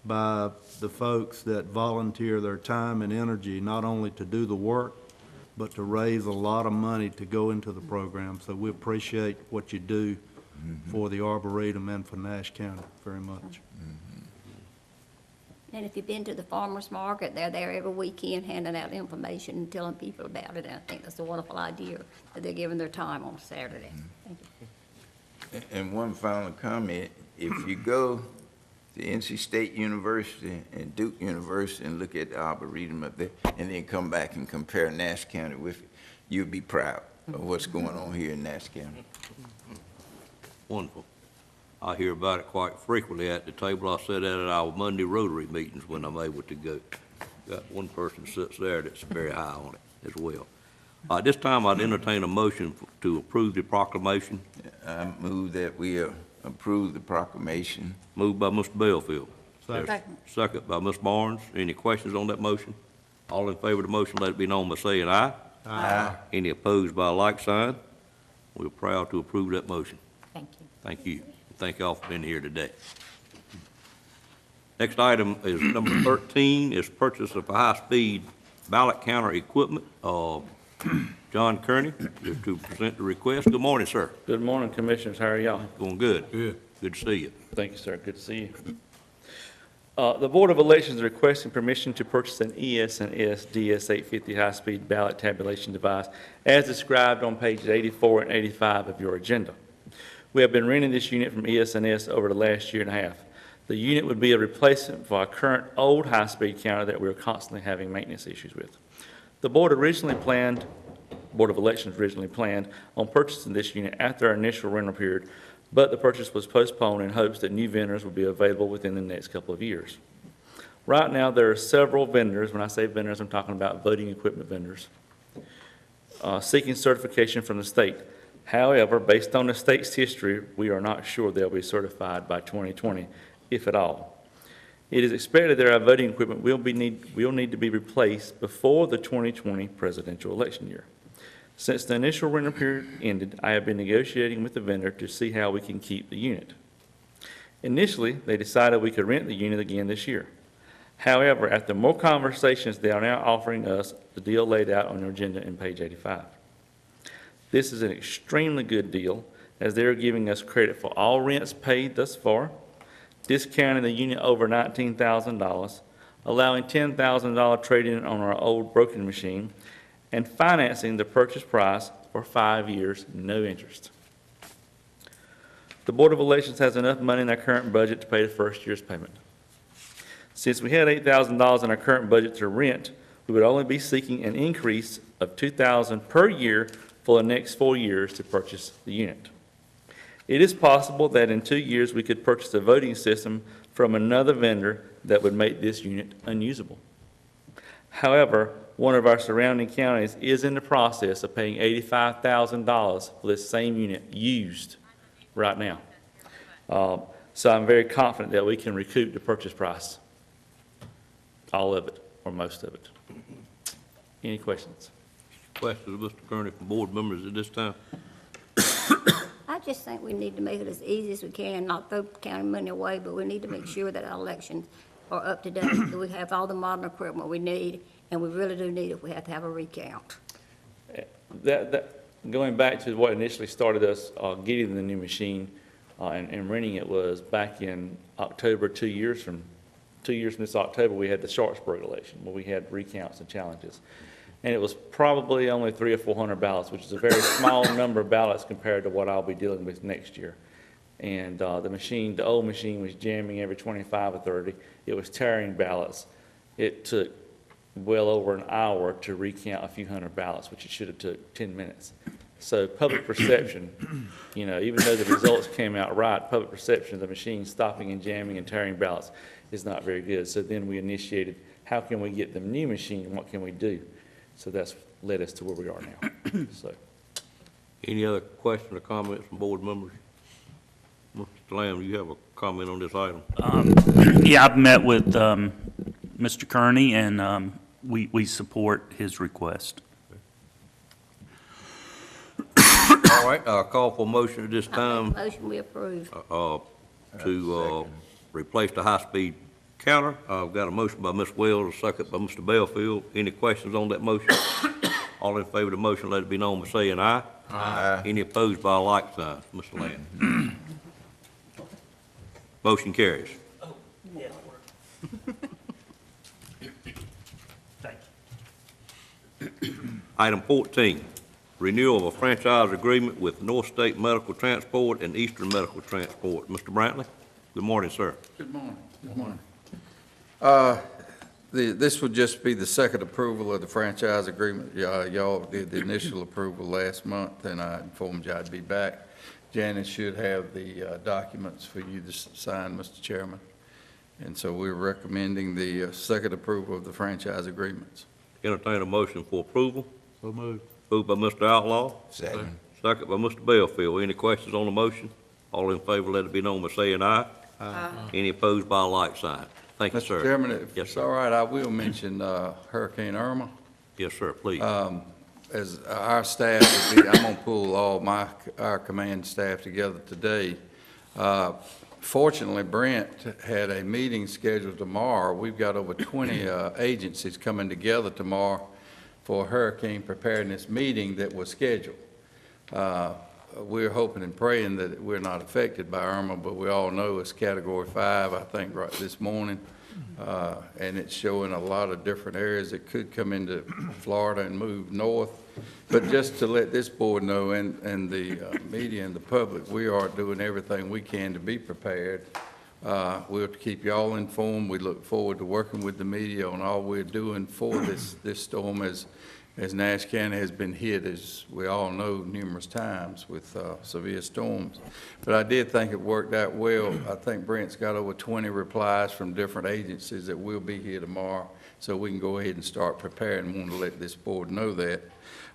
by the folks that volunteer their time and energy, not only to do the work, but to raise a lot of money to go into the program. So we appreciate what you do for the Arboretum and for Nash County very much. And if you've been to the farmer's market, they're there every weekend handing out information and telling people about it. And I think that's a wonderful idea that they're giving their time on Saturday. Thank you. And one final comment, if you go to NC State University and Duke University and look at the Arboretum up there, and then come back and compare Nash County with it, you'll be proud of what's going on here in Nash County. wonderful. I hear about it quite frequently at the table. I sit at our Monday Rotary meetings when I'm able to go. Got one person sits there that's very high on it as well. This time I'd entertain a motion to approve the proclamation. I move that we approve the proclamation. Moved by Mr. Belfield. Second. Second by Ms. Barnes. Any questions on that motion? All in favor of the motion, let it be known by saying aye. Aye. Any opposed by a like sign? We're proud to approve that motion. Thank you. Thank you. Thank you all for being here today. Next item is number 13, is purchase of high-speed ballot counter equipment. John Kearney is to present the request. Good morning, sir. Good morning, Commissioners. How are y'all? Going good. Good. Good to see you. Thank you, sir. Good to see you. The Board of Elections is requesting permission to purchase an ES&S DS850 high-speed ballot tabulation device as described on pages 84 and 85 of your agenda. We have been renting this unit from ES&S over the last year and a half. The unit would be a replacement for our current old high-speed counter that we're constantly having maintenance issues with. The Board of Elections originally planned on purchasing this unit after our initial rental period, but the purchase was postponed in hopes that new vendors would be available within the next couple of years. Right now, there are several vendors, when I say vendors, I'm talking about voting equipment vendors, seeking certification from the state. However, based on the state's history, we are not sure they'll be certified by 2020, if at all. It is expected that our voting equipment will need to be replaced before the 2020 presidential election year. Since the initial rental period ended, I have been negotiating with the vendor to see how we can keep the unit. Initially, they decided we could rent the unit again this year. However, after more conversations, they are now offering us the deal laid out on your agenda in page 85. This is an extremely good deal, as they are giving us credit for all rents paid thus far, discounting the unit over $19,000, allowing $10,000 trade-in on our old broken machine, and financing the purchase price for 5 years, no interest. The Board of Elections has enough money in our current budget to pay the first year's payment. Since we had $8,000 in our current budget to rent, we would only be seeking an increase of $2,000 per year for the next 4 years to purchase the unit. It is possible that in 2 years we could purchase a voting system from another vendor that would make this unit unusable. However, one of our surrounding counties is in the process of paying $85,000 for this same unit used right now. So I'm very confident that we can recoup the purchase price, all of it or most of it. Any questions? Questions of Mr. Kearney from board members at this time? I just think we need to make it as easy as we can, not throw county money away, but we need to make sure that our elections are up to date, that we have all the modern equipment we need, and we really do need it if we have to have a recount. Going back to what initially started us getting the new machine and renting it was back in October, 2 years from this October, we had the Sharpsburg election where we had recounts and challenges. and it was probably only 300 or 400 ballots, which is a very small number of ballots compared to what I'll be dealing with next year. And the old machine was jamming every 25 or 30. It was tearing ballots. It took well over an hour to recount a few hundred ballots, which it should have took 10 minutes. So public perception, even though the results came out right, public perception of the machine stopping and jamming and tearing ballots is not very good. So then we initiated, how can we get the new machine, and what can we do? So that's led us to where we are now. So, Any other questions or comments from board members? Mr. Lamb, you have a comment on this item? Yeah, I've met with Mr. Kearney, and we support his request. All right, I'll call for a motion at this time Motion we approve. to replace the high-speed counter. I've got a motion by Ms. Wells, a second by Mr. Belfield. Any questions on that motion? All in favor of the motion, let it be known by saying aye. Aye. Any opposed by a like sign? Mr. Lamb. Motion carries. Item 14, renewal of a franchise agreement with North State Medical Transport and Eastern Medical Transport. Mr. Brantley, good morning, sir. Good morning. Good morning. This would just be the second approval of the franchise agreement. Y'all did the initial approval last month, and I informed you I'd be back. Janice should have the documents for you to sign, Mr. Chairman. And so we're recommending the second approval of the franchise agreements. Entertain a motion for approval. So moved. Moved by Mr. Outlaw. Second. Second by Mr. Belfield. Any questions on the motion? All in favor, let it be known by saying aye. Aye. Any opposed by a like sign? Thank you, sir. Mr. Chairman, if Yes, it's sir. all right, I will mention Hurricane Irma. Yes, sir, please. As our staff, I'm going to pull our command staff together today. Fortunately, Brent had a meeting scheduled tomorrow. We've got over 20 agencies coming together tomorrow for a hurricane preparedness meeting that was scheduled. We're hoping and praying that we're not affected by Irma, but we all know it's Category 5, I think, right this morning. And it's showing a lot of different areas that could come into Florida and move north. But just to let this board know and the media and the public, we are doing everything we can to be prepared. We'll keep y'all informed. We look forward to working with the media on all we're doing for this storm as Nash County has been hit, as we all know, numerous times with severe storms. But I did think it worked out well. I think Brent's got over 20 replies from different agencies that will be here tomorrow, so we can go ahead and start preparing. Want to let this board know that.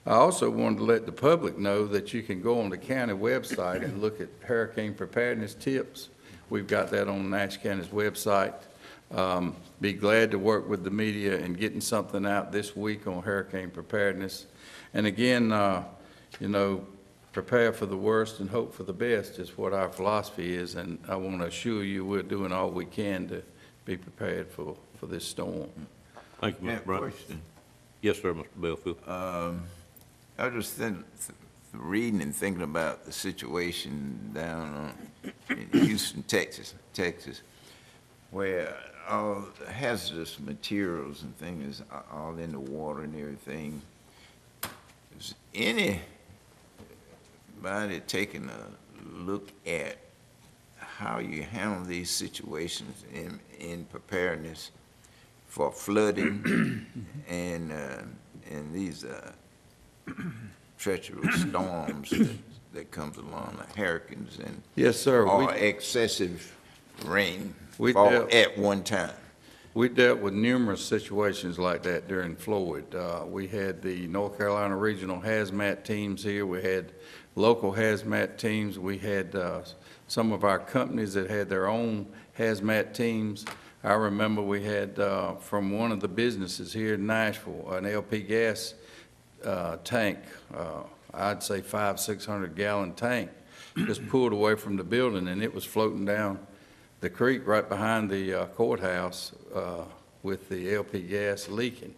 I also wanted to let the public know that you can go on the county website and look at hurricane preparedness tips. We've got that on Nash County's website. Be glad to work with the media in getting something out this week on hurricane preparedness. And again, prepare for the worst and hope for the best is what our philosophy is. And I want to assure you we're doing all we can to be prepared for this storm. Thank you, Mr. Brown. Question. Yes, sir, Mr. Belfield. I was just reading and thinking about the situation down in Houston, Texas, where all hazardous materials and things are all in the water and everything. Is anybody taking a look at how you handle these situations in preparedness for flooding and these treacherous storms that comes along, like hurricanes and Yes, sir. or excessive rain at one time? We dealt with numerous situations like that during Floyd. We had the North Carolina Regional Hazmat teams here. We had local hazmat teams. We had some of our companies that had their own hazmat teams. I remember we had from one of the businesses here in Nashville, an LP gas tank, I'd say 500-600 gallon tank, just pulled away from the building, and it was floating down the creek right behind the courthouse with the LP gas leaking.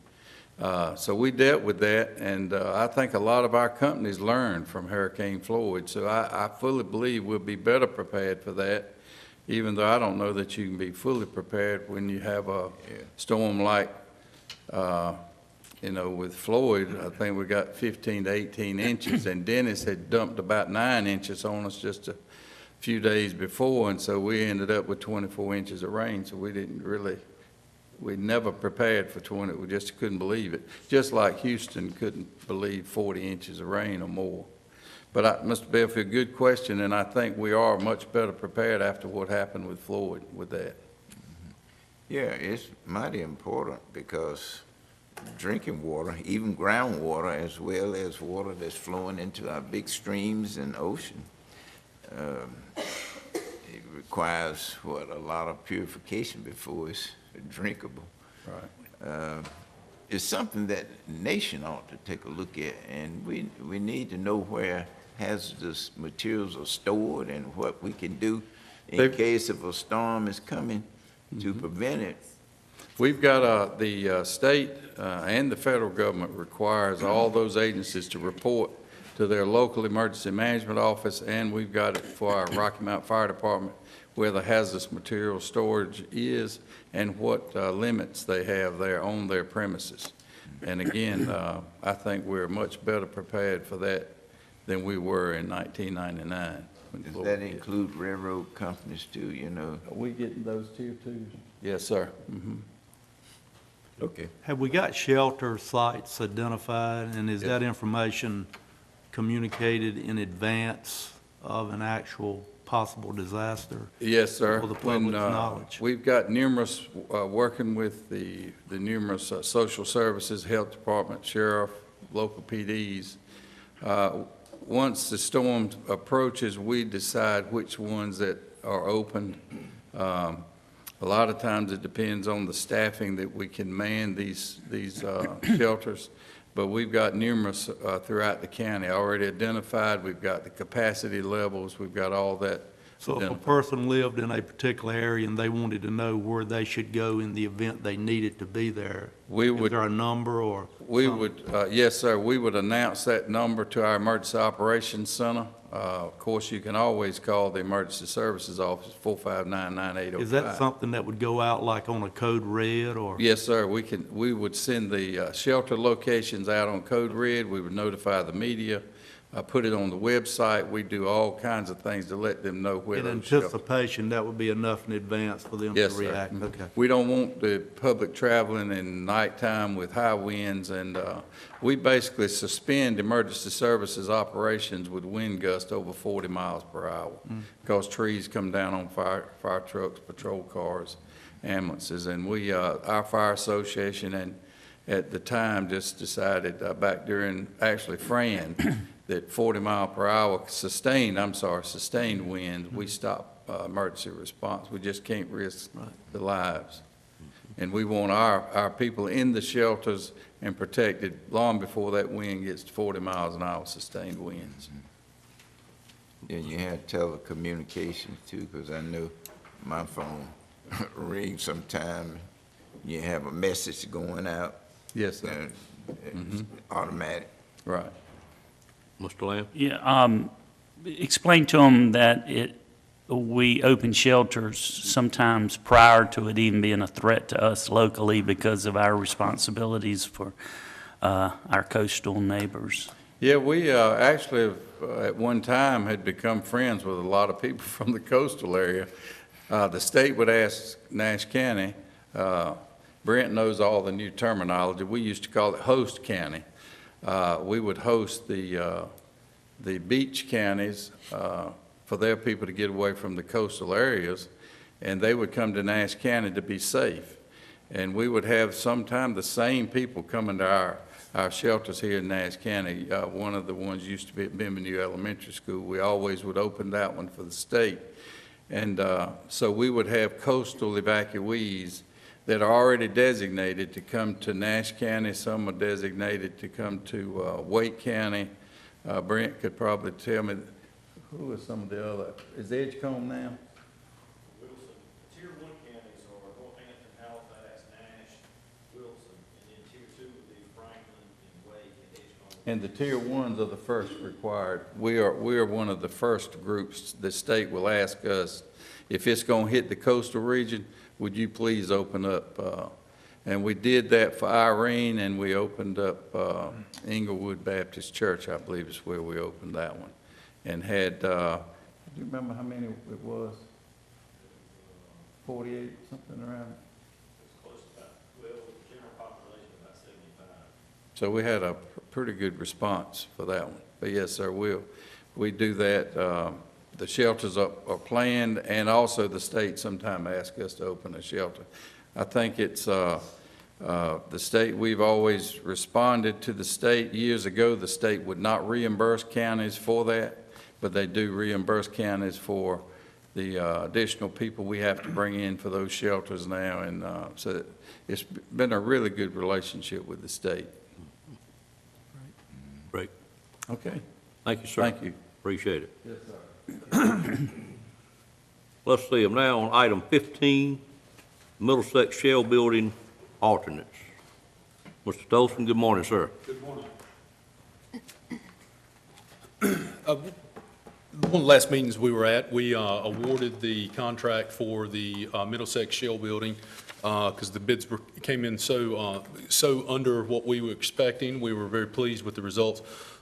So we dealt with that, and I think a lot of our companies learned from Hurricane Floyd. So I fully believe we'll be better prepared for that, even though I don't know that you can be fully prepared when you have a storm like you know, with Floyd, I think we got 15 to 18 inches, and Dennis had dumped about 9 inches on us just a few days before, and so we ended up with 24 inches of rain, so we never prepared for 20, we just couldn't believe it. Just like Houston couldn't believe 40 inches of rain or more. But Mr. Belfield, good question, and I think we are much better prepared after what happened with Floyd with that. Yeah, it's mighty important because drinking water, even groundwater, as well as water that's flowing into our big streams and ocean, it requires, a lot of purification before it's drinkable. Right. It's something that the nation ought to take a look at, and we need to know where hazardous materials are stored and what we can do in case of a storm is coming to prevent it. We've got, the state and the federal government requires all those agencies to report to their local emergency management office, and we've got it for our Rocky Mount Fire Department where the hazardous material storage is and what limits they have there on their premises. And again, I think we're much better prepared for that than we were in 1999. Does that include railroad companies too, you know? Are we getting those tier 2s? Yes, sir. Mm-hmm. Okay. Have we got shelter sites identified, and is that information communicated in advance of an actual possible disaster? Yes, sir. For the public's knowledge? We've got numerous, working with the numerous social services, health department, sheriff, local PDs. Once the storm approaches, we decide which ones that are open. A lot of times it depends on the staffing that we can man these shelters, but we've got numerous throughout the county already identified. We've got the capacity levels. We've got all that. So if a person lived in a particular area and they wanted to know where they should go in the event they needed to be there, is there a number or? We would, yes, sir, we would announce that number to our Emergency Operations Center. Of course, you can always call the Emergency Services Office, 459-9805. Is that something that would go out like on a code red or? Yes, sir, we would send the shelter locations out on code red. We would notify the media, put it on the website. We do all kinds of things to let them know where In those shelters. anticipation, that would be enough in advance for them to Yes, sir. react? Okay. We don't want the public traveling in nighttime with high winds, and we basically suspend emergency services operations with wind gusts over 40 miles per hour because trees come down on fire trucks, patrol cars, ambulances, and we, our fire association and at the time just decided back during actually Fran that 40 mile per hour sustained wind, we stop emergency response. We just can't risk the lives. And we want our people in the shelters and protected long before that wind gets to 40 miles an hour sustained winds. Then you had telecommunications too, because I know my phone rings sometime. You have a message going out. Yes, sir. It's automatic. Right. Mr. Lamb? Yeah, explain to them that we open shelters sometimes prior to it even being a threat to us locally because of our responsibilities for our coastal neighbors. Yeah, we actually at one time had become friends with a lot of people from the coastal area. The state would ask Nash County, Brent knows all the new terminology. We used to call it host county. We would host the beach counties for their people to get away from the coastal areas, and they would come to Nash County to be safe. And we would have sometime the same people coming to our shelters here in Nash County. One of the ones used to be at Bienvenue Elementary School. We always would open that one for the state. And so we would have coastal evacuees that are already designated to come to Nash County. Some are designated to come to Wake County. Brent could probably tell me, who are some of the other, is Edgecombe now? Wilson. Tier 1 counties are Northampton, Halifax, Nash, Wilson, and then Tier 2 would be Franklin and Wake and Edgecombe. And the tier 1s are the first required. We are one of the first groups. The state will ask us, if it's going to hit the coastal region, would you please open up? And we did that for Irene, and we opened up Inglewood Baptist Church, I believe is where we opened that one. And had, do you remember how many it was? 48, something around? So we had a pretty good response for that one. But yes, sir, we do that. The shelters are planned, and also the state sometime asks us to open a shelter. I think it's the state, we've always responded to the state. Years ago, the state would not reimburse counties for that, but they do reimburse counties for the additional people we have to bring in for those shelters now. And so it's been a really good relationship with the state. Great. Okay. Thank you, sir. Thank you. Appreciate it. Yes, sir. Let's see, I'm now on item 15, Middlesex Shell Building alternates. Mr. Stolson, good morning, sir. Good morning. One of the last meetings we were at, we awarded the contract for the Middlesex Shell Building because the bids came in so under what we were expecting. We were very pleased with the results.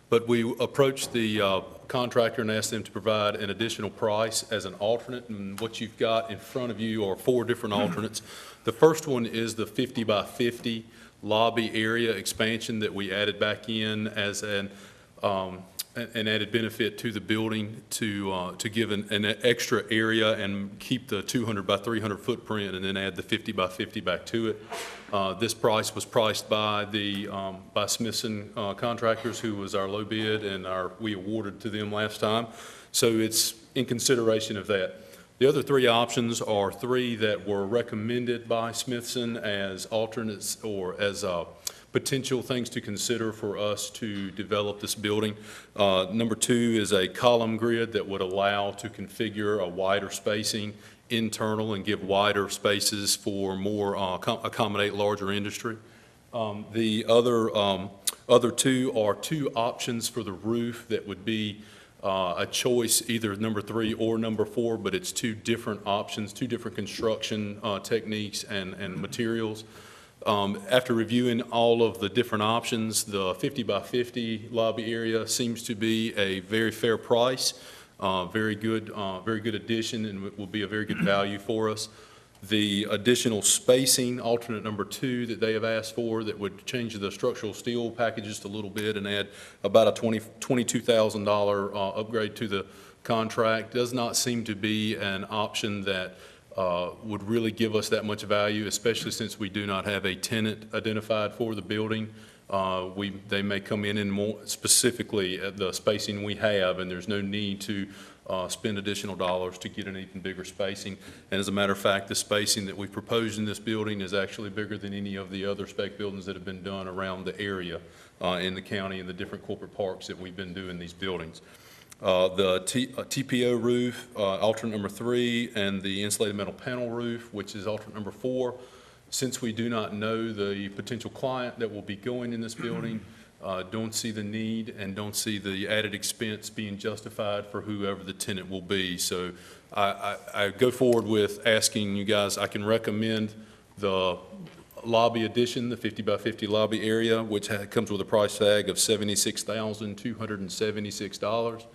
But we approached the contractor and asked them to provide an additional price as an alternate. And what you've got in front of you are 4 different alternates. The first one is the 50 by 50 lobby area expansion that we added back in as an added benefit to the building to give an extra area and keep the 200 by 300 footprint, and then add the 50 by 50 back to it. This price was priced by by Smithson Contractors, who was our low bid, and we awarded to them last time. So it's in consideration of that. The other 3 options are 3 that were recommended by Smithson as alternates or as potential things to consider for us to develop this building. Number 2 is a column grid that would allow to configure a wider spacing internal and give wider spaces for more, accommodate larger industry. The other 2 are 2 options for the roof that would be a choice, either number 3 or number 4, but it's 2 different options, 2 different construction techniques and materials. After reviewing all of the different options, the 50 by 50 lobby area seems to be a very fair price, very good addition, and it will be a very good value for us. The additional spacing, alternate number 2 that they have asked for, that would change the structural steel package just a little bit and add about a $22,000 upgrade to the contract, does not seem to be an option that would really give us that much value, especially since we do not have a tenant identified for the building. They may come in and more specifically at the spacing we have, and there's no need to spend additional dollars to get an even bigger spacing. And as a matter of fact, the spacing that we proposed in this building is actually bigger than any of the other spec buildings that have been done around the area in the county and the different corporate parks that we've been doing these buildings. The TPO roof, alternate number 3, and the insulated metal panel roof, which is alternate number 4. Since we do not know the potential client that will be going in this building, don't see the need and don't see the added expense being justified for whoever the tenant will be. So I go forward with asking you guys, I can recommend the lobby addition, the 50 by 50 lobby area, which comes with a price tag of $76,276.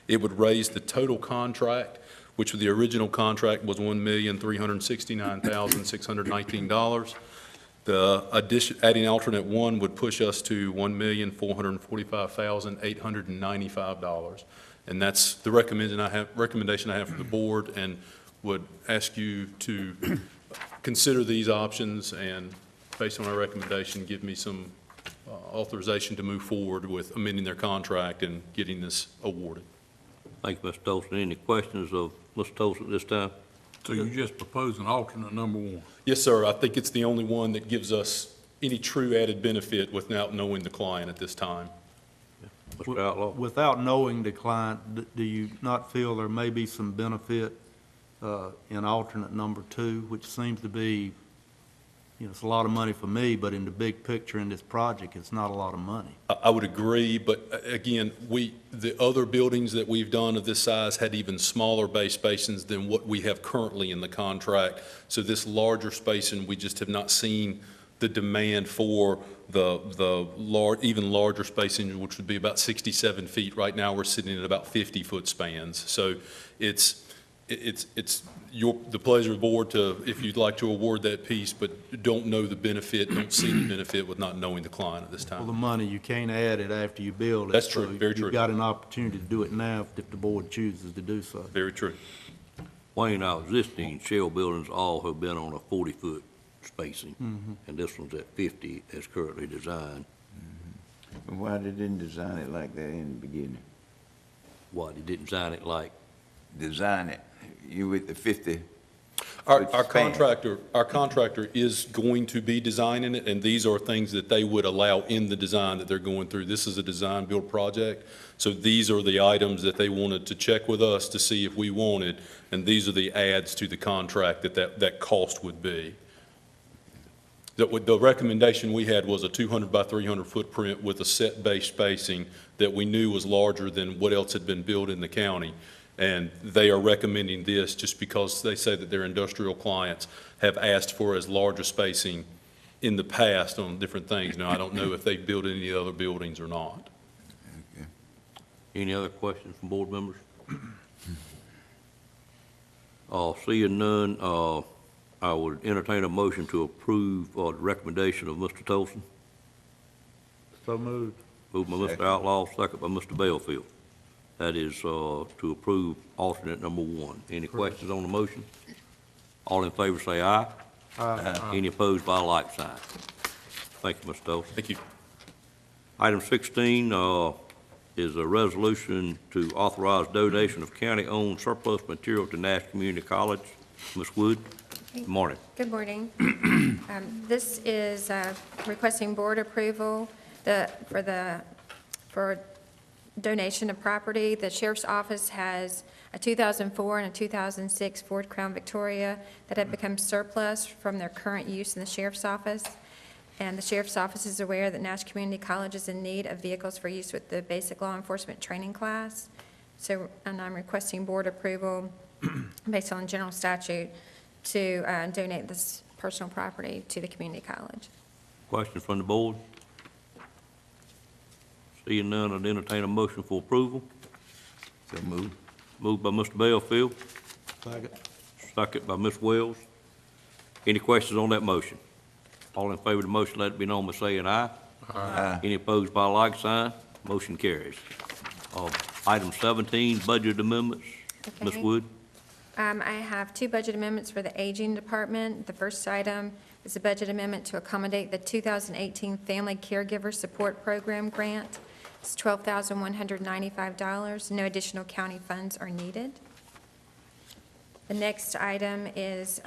It would raise the total contract, which the original contract was $1,369,619. The addition, adding alternate 1 would push us to $1,445,895. And that's the recommendation I have for the board, and would ask you to consider these options and, based on our recommendation, give me some authorization to move forward with amending their contract and getting this awarded. Thank you, Mr. Tolson. Any questions of Mr. Tolson at this time? So you just propose an alternate number 1? Yes, sir. I think it's the only one that gives us any true added benefit without knowing the client at this time. Mr. Outlaw? Without knowing the client, do you not feel there may be some benefit in alternate number 2, which seems to be, it's a lot of money for me, but in the big picture in this project, it's not a lot of money. I would agree, but again, the other buildings that we've done of this size had even smaller bay spacings than what we have currently in the contract. So this larger spacing, we just have not seen the demand for the even larger spacing, which would be about 67 feet. Right now, we're sitting at about 50-foot spans. So it's the pleasure of the board to, if you'd like to award that piece, but don't know the benefit, don't see the benefit with not knowing the client at this Well, the time. money, you can't add it after you build it. That's true, so very true. You've got an opportunity to do it now if the board chooses to do so. Very true. Wayne, our existing shell buildings all have been on a 40-foot spacing, and this one's at 50 as currently designed. Why they didn't design it like that in the beginning? Why, they didn't design it like? Design it, you with the 50? Our span. contractor is going to be designing it, and these are things that they would allow in the design that they're going through. This is a design-build project, so these are the items that they wanted to check with us to see if we wanted, and these are the adds to the contract that cost would be. The recommendation we had was a 200 by 300 footprint with a set base spacing that we knew was larger than what else had been built in the county. And they are recommending this just because they say that their industrial clients have asked for as large a spacing in the past on different things. Now, I don't know if they've built any other buildings or not. Any other questions from board members? Seeing none, I would entertain a motion to approve the recommendation of Mr. Tolson. So moved. Moved by Mr. Outlaw, second by Mr. Bellfield. That is to approve alternate number 1. Any questions on the motion? All in favor say aye. Aye. Any opposed by a like sign. Thank you, Mr. Tolson. Thank you. Item 16 is a resolution to authorize donation of county-owned surplus material to Nash Community College. Ms. Wood, good morning. Good morning. This is requesting board approval for donation of property. The Sheriff's Office has a 2004 and a 2006 Ford Crown Victoria that have become surplus from their current use in the Sheriff's Office. And the Sheriff's Office is aware that Nash Community College is in need of vehicles for use with the basic law enforcement training class. So, and I'm requesting board approval based on general statute to donate this personal property to the community college. Question from the board? Seeing none, I'd entertain a motion for approval. So moved. Moved by Mr. Bellfield, Second. second by Ms. Wells. Any questions on that motion? All in favor of the motion, let it be known by saying aye. Aye. Any opposed by a like sign? Motion carries. Item 17, budget amendments. Ms. Okay. Wood? I have 2 budget amendments for the aging department. The first item is a budget amendment to accommodate the 2018 Family Caregiver Support Program grant. It's $12,195. No additional county funds are needed. The next item is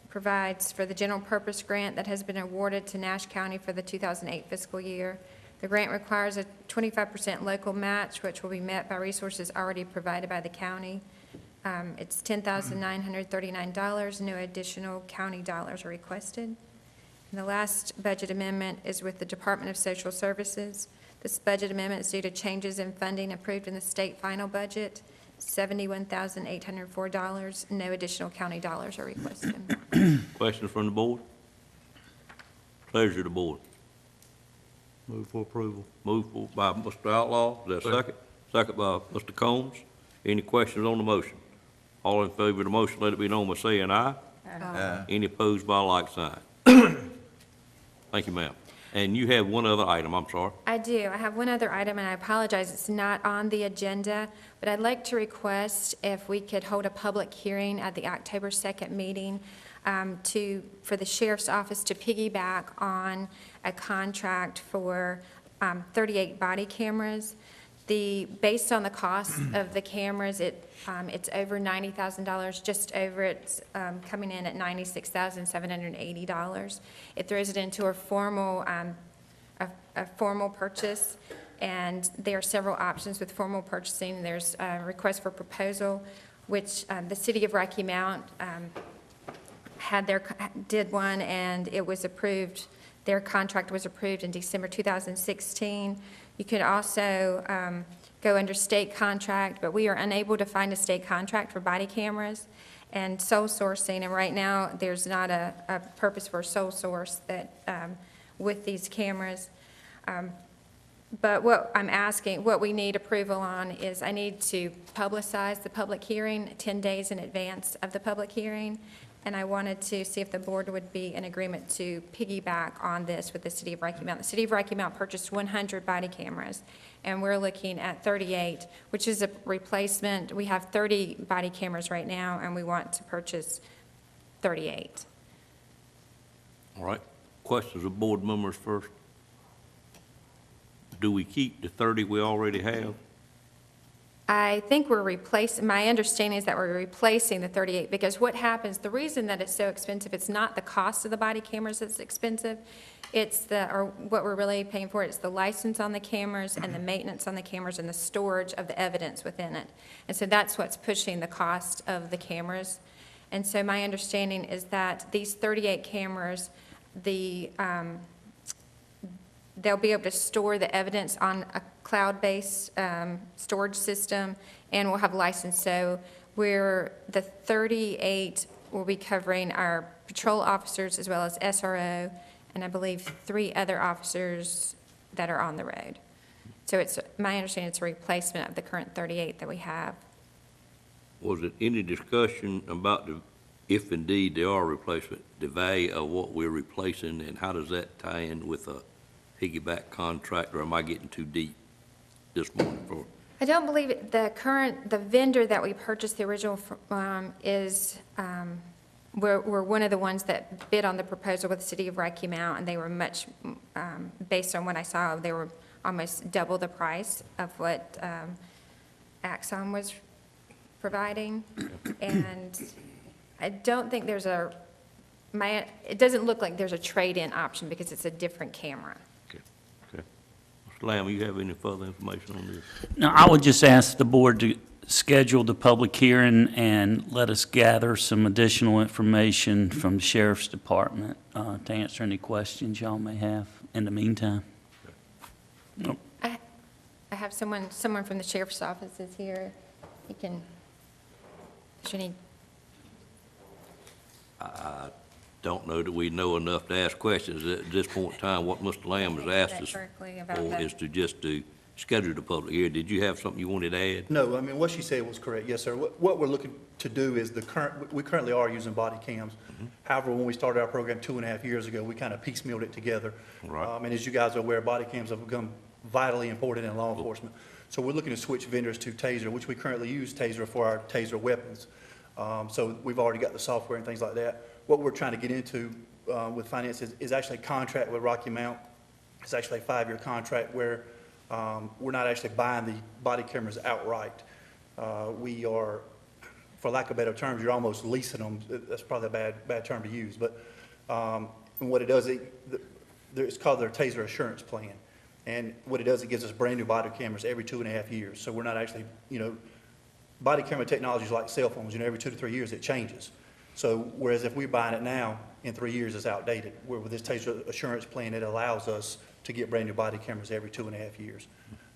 provides for the general purpose grant that has been awarded to Nash County for the 2008 fiscal year. The grant requires a 25% local match, which will be met by resources already provided by the county. It's $10,939. No additional county dollars are requested. And the last budget amendment is with the Department of Social Services. This budget amendment is due to changes in funding approved in the state final budget, $71,804. No additional county dollars are requested. Questions from the board? Pleasure of the board. Move for approval. Moved by Mr. Outlaw. Is there a second? Second by Mr. Combs. Any questions on the motion? All in favor of the motion, let it be known by saying aye. Aye. Any opposed by a like sign? Thank you, ma'am. And you have one other item, I'm sorry. I do. I have one other item, and I apologize, it's not on the agenda, but I'd like to request if we could hold a public hearing at the October 2nd meeting for the Sheriff's Office to piggyback on a contract for 38 body cameras. Based on the cost of the cameras, it's over $90,000, just over. It's coming in at $96,780. It throws it into a formal purchase, and there are several options with formal purchasing. There's a request for proposal, which the City of Rocky Mount did one, and it was approved. Their contract was approved in December 2016. You could also go under state contract, but we are unable to find a state contract for body cameras and sole sourcing, and right now, there's not a purpose for sole source that, with these cameras. But what I'm asking, what we need approval on is I need to publicize the public hearing 10 days in advance of the public hearing, and I wanted to see if the board would be in agreement to piggyback on this with the City of Rocky Mount. The City of Rocky Mount purchased 100 body cameras, and we're looking at 38, which is a replacement. We have 30 body cameras right now, and we want to purchase 38. All right. Questions of board members first? Do we keep the 30 we already have? I think we're replacing, my understanding is that we're replacing the 38, because what happens, the reason that it's so expensive, it's not the cost of the body cameras that's expensive, it's or what we're really paying for, it's the license on the cameras and the maintenance on the cameras and the storage of the evidence within it. And so that's what's pushing the cost of the cameras. And so my understanding is that these 38 cameras, they'll be able to store the evidence on a cloud-based storage system, and we'll have license. So the 38 will be covering our patrol officers as well as SRO, and I believe 3 other officers that are on the road. So it's, my understanding, it's a replacement of the current 38 that we have. Was it any discussion about if indeed they are a replacement, the value of what we're replacing, and how does that tie in with a piggyback contract, or am I getting too deep this morning for? I don't believe the vendor that we purchased the original we're one of the ones that bid on the proposal with the City of Rocky Mount, and they were much, based on what I saw, they were almost double the price of what Axon was providing. And I don't think there's it doesn't look like there's a trade-in option because it's a different camera. Okay. Mr. Lamb, you have any further information on this? No, I would just ask the board to schedule the public hearing and let us gather some additional information from the Sheriff's Department to answer any questions y'all may have in the meantime. Nope. I have someone from the Sheriff's Office is here. He can, should he? I don't know that we know enough to ask questions at this point in time. What Mr. Lamb has asked us for is to schedule the public hearing. Did you have something you wanted to add? No, I mean, what she said was correct, yes, sir. What we're looking to do is we currently are using body cams. However, when we started our program 2.5 years ago, we kind of piecemealed it together. Right. And as you guys are aware, body cams have become vitally important in law enforcement. So we're looking to switch vendors to Taser, which we currently use Taser for our Taser weapons. So we've already got the software and things like that. What we're trying to get into with finance is actually a contract with Rocky Mount. It's actually a 5-year contract where we're not actually buying the body cameras outright. We are, for lack of better terms, you're almost leasing them. That's probably a bad term to use. But and what it does, it's called their Taser Assurance Plan. And what it does, it gives us brand new body cameras every 2.5 years. So we're not actually, body camera technology is like cell phones. Every 2 to 3 years it changes. So whereas if we're buying it now, in 3 years it's outdated. Where with this Taser Assurance Plan, it allows us to get brand new body cameras every 2.5 years.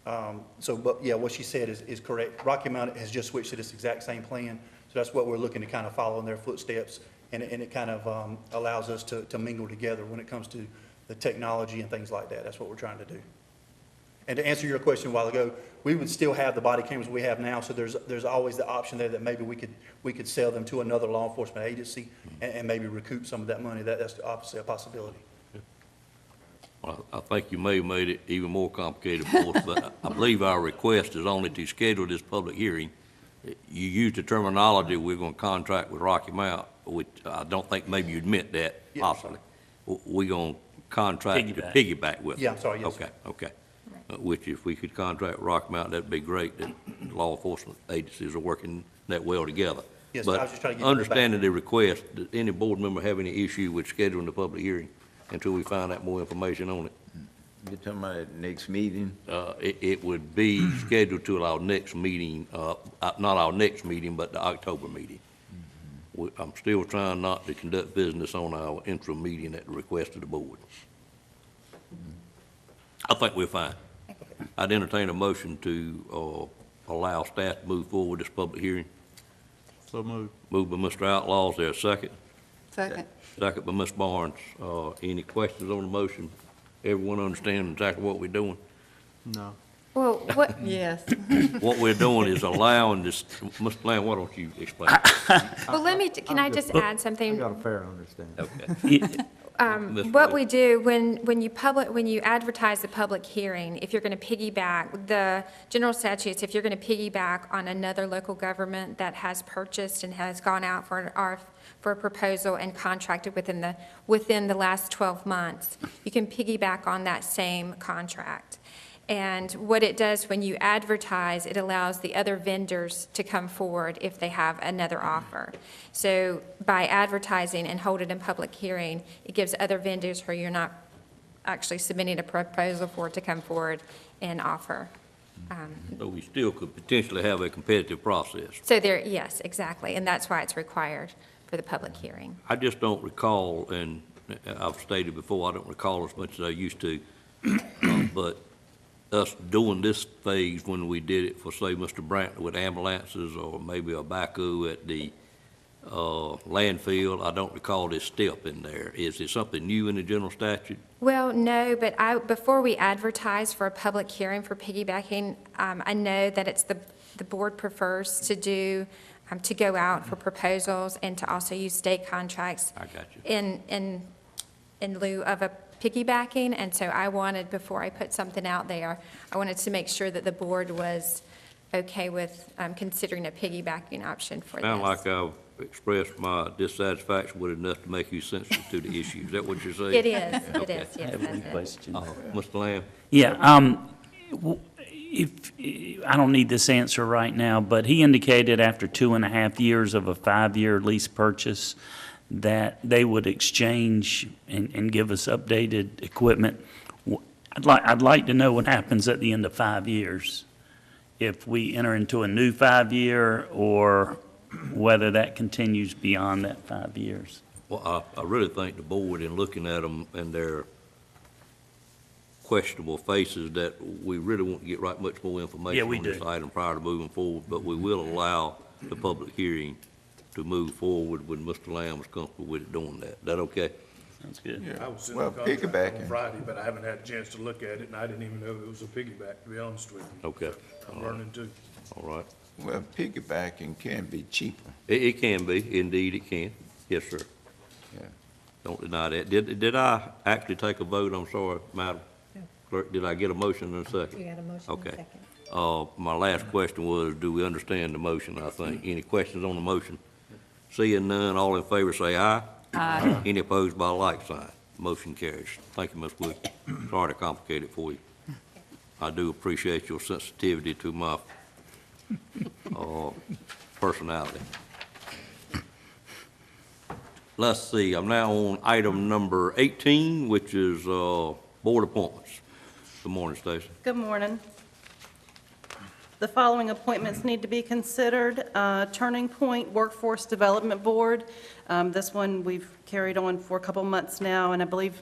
But yeah, what she said is correct. Rocky Mount has just switched to this exact same plan. So that's what we're looking to kind of follow in their footsteps. And it kind of allows us to mingle together when it comes to the technology and things like that. That's what we're trying to do. And to answer your question a while ago, we would still have the body cameras we have now, so there's always the option there that maybe we could sell them to another law enforcement agency and maybe recoup some of that money. That's obviously a possibility. Well, I think you may have made it even more complicated for us, but I believe our request is only to schedule this public hearing. You used the terminology, we're going to contract with Rocky Mount, which I don't think maybe you'd meant that possibly. We're going to contract to piggyback with them. Yeah, I'm sorry, yes. Okay. Which if we could contract Rocky Mount, that'd be great, that law enforcement agencies are working that well together. Yes, I was just trying to get understanding the request, does any board member have any issue with scheduling the public hearing until we find out more information on it? You're talking about at next meeting? It would be scheduled to our next meeting, not our next meeting, but the October meeting. I'm still trying not to conduct business on our interim meeting at the request of the board. I think we're fine. I'd entertain a motion to allow staff to move forward with this public hearing. So moved. Moved by Mr. Outlaw, is there a second? Second. Second by Ms. Barnes. Any questions on the motion? Everyone understand exactly what we're doing? No. Well, what, Yes. What we're doing is allowing this, Mr. Lamb, why don't you explain? well, let me, can I just add I something? got a fair understanding. Okay. Ms. What Wade. we do, when you advertise the public hearing, if you're going to piggyback, the general statutes, if you're going to piggyback on another local government that has purchased and has gone out for a proposal and contracted within the last 12 months, you can piggyback on that same contract. And what it does when you advertise, it allows the other vendors to come forward if they have another offer. So by advertising and holding a public hearing, it gives other vendors who you're not actually submitting a proposal for to come forward and offer. So we still could potentially have a competitive process. So there, yes, exactly, and that's why it's required for the public hearing. I just don't recall, and I've stated before, I don't recall as much as I used to, but us doing this phase when we did it for, say, Mr. Brantley with ambulances, or maybe a backhoe at the landfill, I don't recall this step in there. Is it something new in the general statute? Well, no, but before we advertise for a public hearing for piggybacking, I know that it's the board prefers to do, to go out for proposals and to also use state contracts. I got you. In lieu of a piggybacking, and so I wanted, before I put something out there, I wanted to make sure that the board was okay with considering a piggybacking option for this. Sound like I've expressed my dissatisfaction with it enough to make you sensitive to the issue. Is that what you're saying? It is, it Okay. is, yes, I have one that's it. question. Mr. Lamb? Yeah, if, I don't need this answer right now, but he indicated after 2.5 years of a 5-year lease purchase that they would exchange and give us updated equipment. I'd like to know what happens at the end of 5 years. If we enter into a new 5-year, or whether that continues beyond that 5 years. Well, I really think the board, in looking at them and their questionable faces, that we really want to get right much more information on this item prior to moving forward, but we will allow the public hearing to move forward when Mr. Lamb is comfortable with it doing that. Is that okay? Sounds good. I was in Well, the contract on piggybacking. Friday, but I haven't had a chance to look at it, and I didn't even know it was a piggyback, to be honest with you. Okay. I'm learning too. All right. Well, piggybacking can be cheaper. It can be, indeed it can. Yes, sir. Yeah. Don't deny that. Did I actually take a vote? I'm sorry, Madam Clerk. Did I get a motion in a second? You got a motion Okay. My last question was, do we understand the motion, I think? Any questions on the motion? Seeing none, all in favor say aye. Aye. Any opposed by a like sign? Motion carries. Thank you, Ms. Wood. Sorry to complicate it for you. I do appreciate your sensitivity to my personality. Let's see, I'm now on item number 18, which is board appointments. Good morning, Stacy. Good morning. The following appointments need to be considered. Turning Point Workforce Development Board. This one we've carried on for a couple months now, and I believe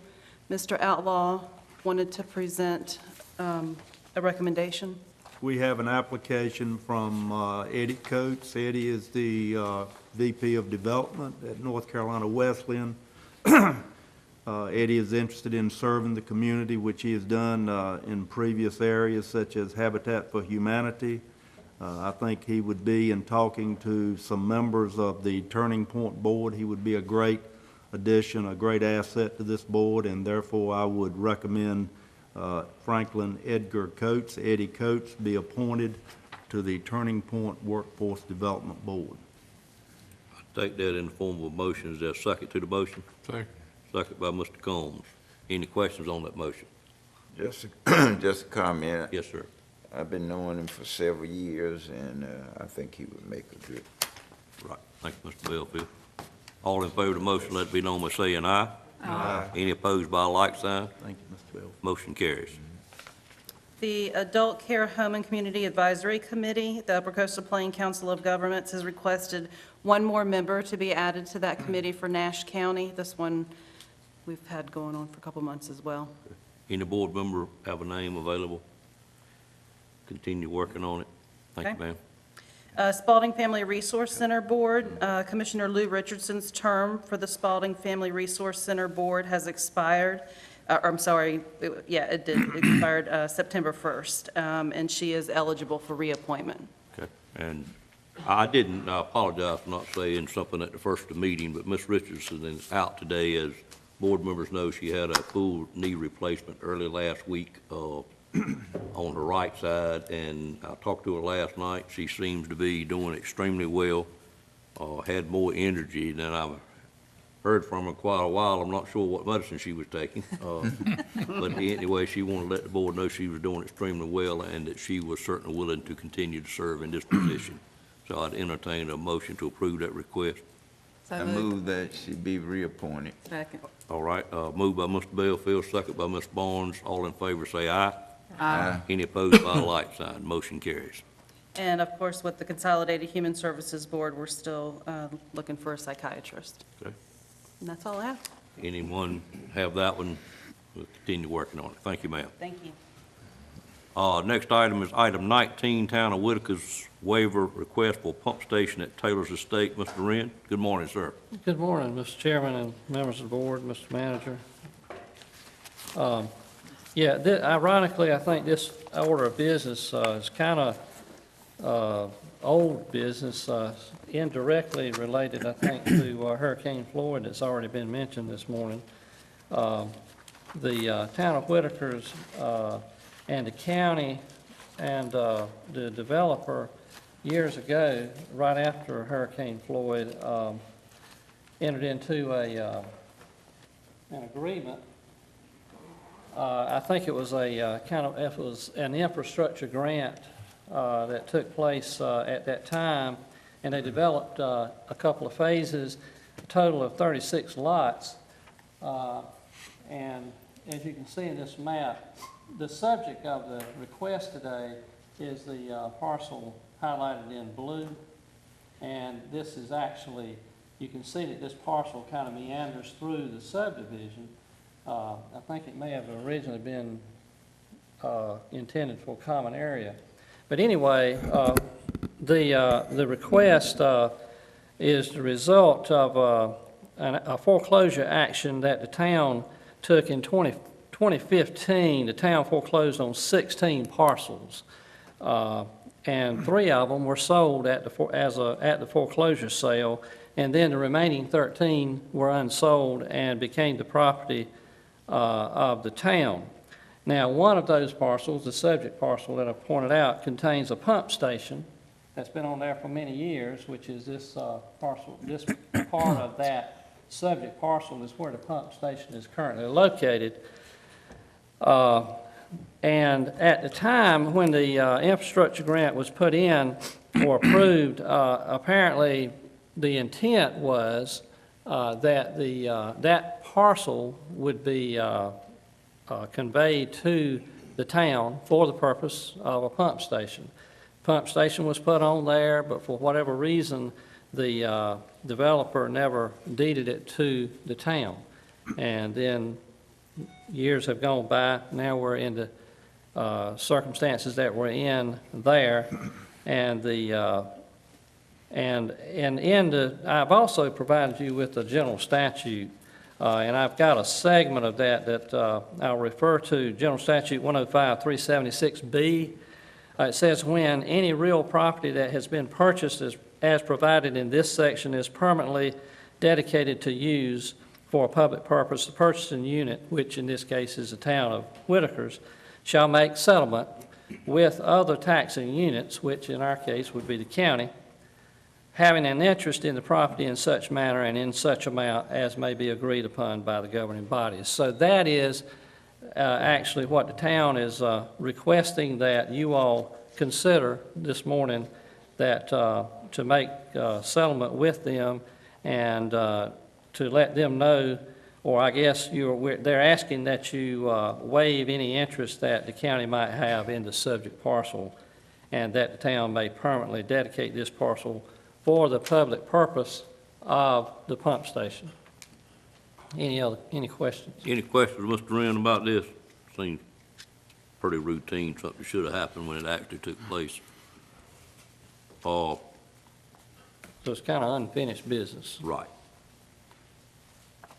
Mr. Outlaw wanted to present a recommendation. We have an application from Eddie Coates. Eddie is the VP of Development at North Carolina Wesleyan. Eddie is interested in serving the community, which he has done in previous areas such as Habitat for Humanity. I think he would be, in talking to some members of the Turning Point Board, he would be a great addition, a great asset to this board, and therefore I would recommend Franklin Edgar Coates, Eddie Coates, be appointed to the Turning Point Workforce Development Board. I take that in the form of a motion. Is there a second to the motion? Second. Second by Mr. Combs. Any questions on that motion? Just a comment. Yes, sir. I've been knowing him for several years, and I think he would make a good. Right. Thank you, Mr. Bellfield. All in favor of the motion, let it be known by saying aye. Aye. Any opposed by a like sign? Thank you, Mr. Bell. Motion carries. The Adult Care Home and Community Advisory Committee, the Upper Coastal Plain Council of Governments has requested one more member to be added to that committee for Nash County. This one we've had going on for a couple months as well. Any board member have a name available? continue working on it. Thank you, Okay. ma'am. Spalding Family Resource Center Board, Commissioner Lou Richardson's term for the Spalding Family Resource Center Board has expired. I'm sorry, it did, expired September 1st, and she is eligible for reappointment. Okay, and I apologize for not saying something at the first of the meeting, but Ms. Richardson is out today. As board members know, she had a full knee replacement early last week on her right side, and I talked to her last night. She seems to be doing extremely well, had more energy than I've heard from her quite a while. I'm not sure what medicine she was taking. But anyway, she wanted to let the board know she was doing extremely well and that she was certainly willing to continue to serve in this position. So I'd entertain a motion to approve that request. I move that she be reappointed. Second. All right, moved by Mr. Bellfield, second by Ms. Barnes. All in favor say aye. Aye. Any opposed by a like sign. Motion carries. And of course, with the Consolidated Human Services Board, we're still looking for a psychiatrist. Okay. And that's all I have. Anyone have that one? We'll continue working on it. Thank you, ma'am. Thank you. Next item is item 19, Town of Whitaker's waiver request for pump station at Taylor's Estate. Mr. Wren, good morning, sir. Good morning, Mr. Chairman and members of the board, Mr. Manager. Ironically, I think this order of business is kind of old business, indirectly related, I think, to Hurricane Floyd that's already been mentioned this morning. The Town of Whitaker's and the county and the developer years ago, right after Hurricane Floyd, entered into an agreement. I think it was it was an infrastructure grant that took place at that time, and they developed a couple of phases, a total of 36 lots. And as you can see in this map, the subject of the request today is the parcel highlighted in blue. And this is actually, you can see that this parcel kind of meanders through the subdivision. I think it may have originally been intended for a common area. But anyway, the request is the result of a foreclosure action that the town took in 2015. The town foreclosed on 16 parcels, and 3 of them were sold at the foreclosure sale, and then the remaining 13 were unsold and became the property of the town. Now, one of those parcels, the subject parcel that I've pointed out, contains a pump station that's been on there for many years, which is this parcel. This part of that subject parcel is where the pump station is currently located. And at the time when the infrastructure grant was put in or approved, apparently the intent was that that parcel would be conveyed to the town for the purpose of a pump station. Pump station was put on there, but for whatever reason, the developer never deeded it to the town. And then years have gone by. Now we're in the circumstances that we're in there, and I've also provided you with the general statute, and I've got a segment of that I'll refer to, General Statute 105-376B. It says, when any real property that has been purchased as provided in this section is permanently dedicated to use for a public purpose, the purchasing unit, which in this case is the town of Whitaker's, shall make settlement with other taxing units, which in our case would be the county, having an interest in the property in such manner and in such amount as may be agreed upon by the governing bodies. So that is actually what the town is requesting that you all consider this morning, that to make settlement with them and to let them know, or I guess they're asking that you waive any interest that the county might have in the subject parcel, and that the town may permanently dedicate this parcel for the public purpose of the pump station. Any questions? Any questions, Mr. Wren, about this? Seems pretty routine, something should have happened when it actually took place. So it's kind of unfinished business. Right.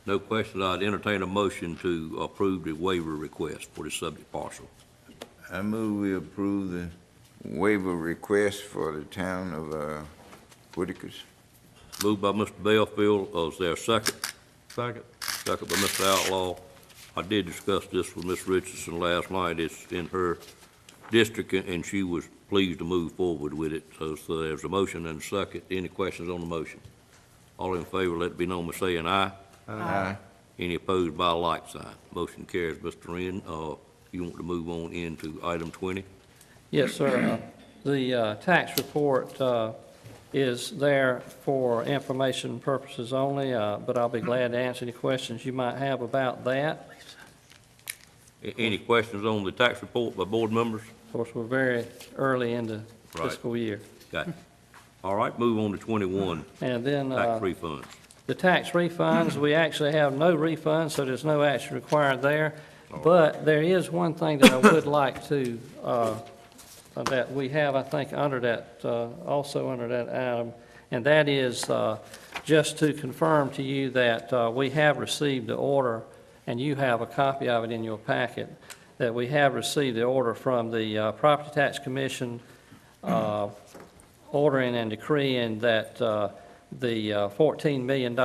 No questions, I'd entertain a motion to approve the waiver request for the subject parcel. I move we approve the waiver request for the town of Whitakers. Moved by Mr. Bellfield, is there a second? Second. Second by Mr. Outlaw. I did discuss this with Ms. Richardson last night. It's in her district, and she was pleased to move forward with it. So there's a motion and a second. Any questions on the motion? All in favor, let it be known by saying aye. Aye. Any opposed by a like sign. Motion carries. Mr. Wren, you want to move on into item 20? Yes, sir. The tax report is there for information purposes only, but I'll be glad to answer any questions you might have about that. Any questions on the tax report by board members? Of course, we're very early in the Right. fiscal year. Got it. All right, move on to 21, And then tax refunds. the tax refunds, we actually have no refunds, so there's no action required there. But there is one thing that I would like to, that we have, I think, under that, also under that item, and that is just to confirm to you that we have received the order, and you have a copy of it in your packet, that we have received the order from the Property Tax Commission ordering and decreeing that the $14 million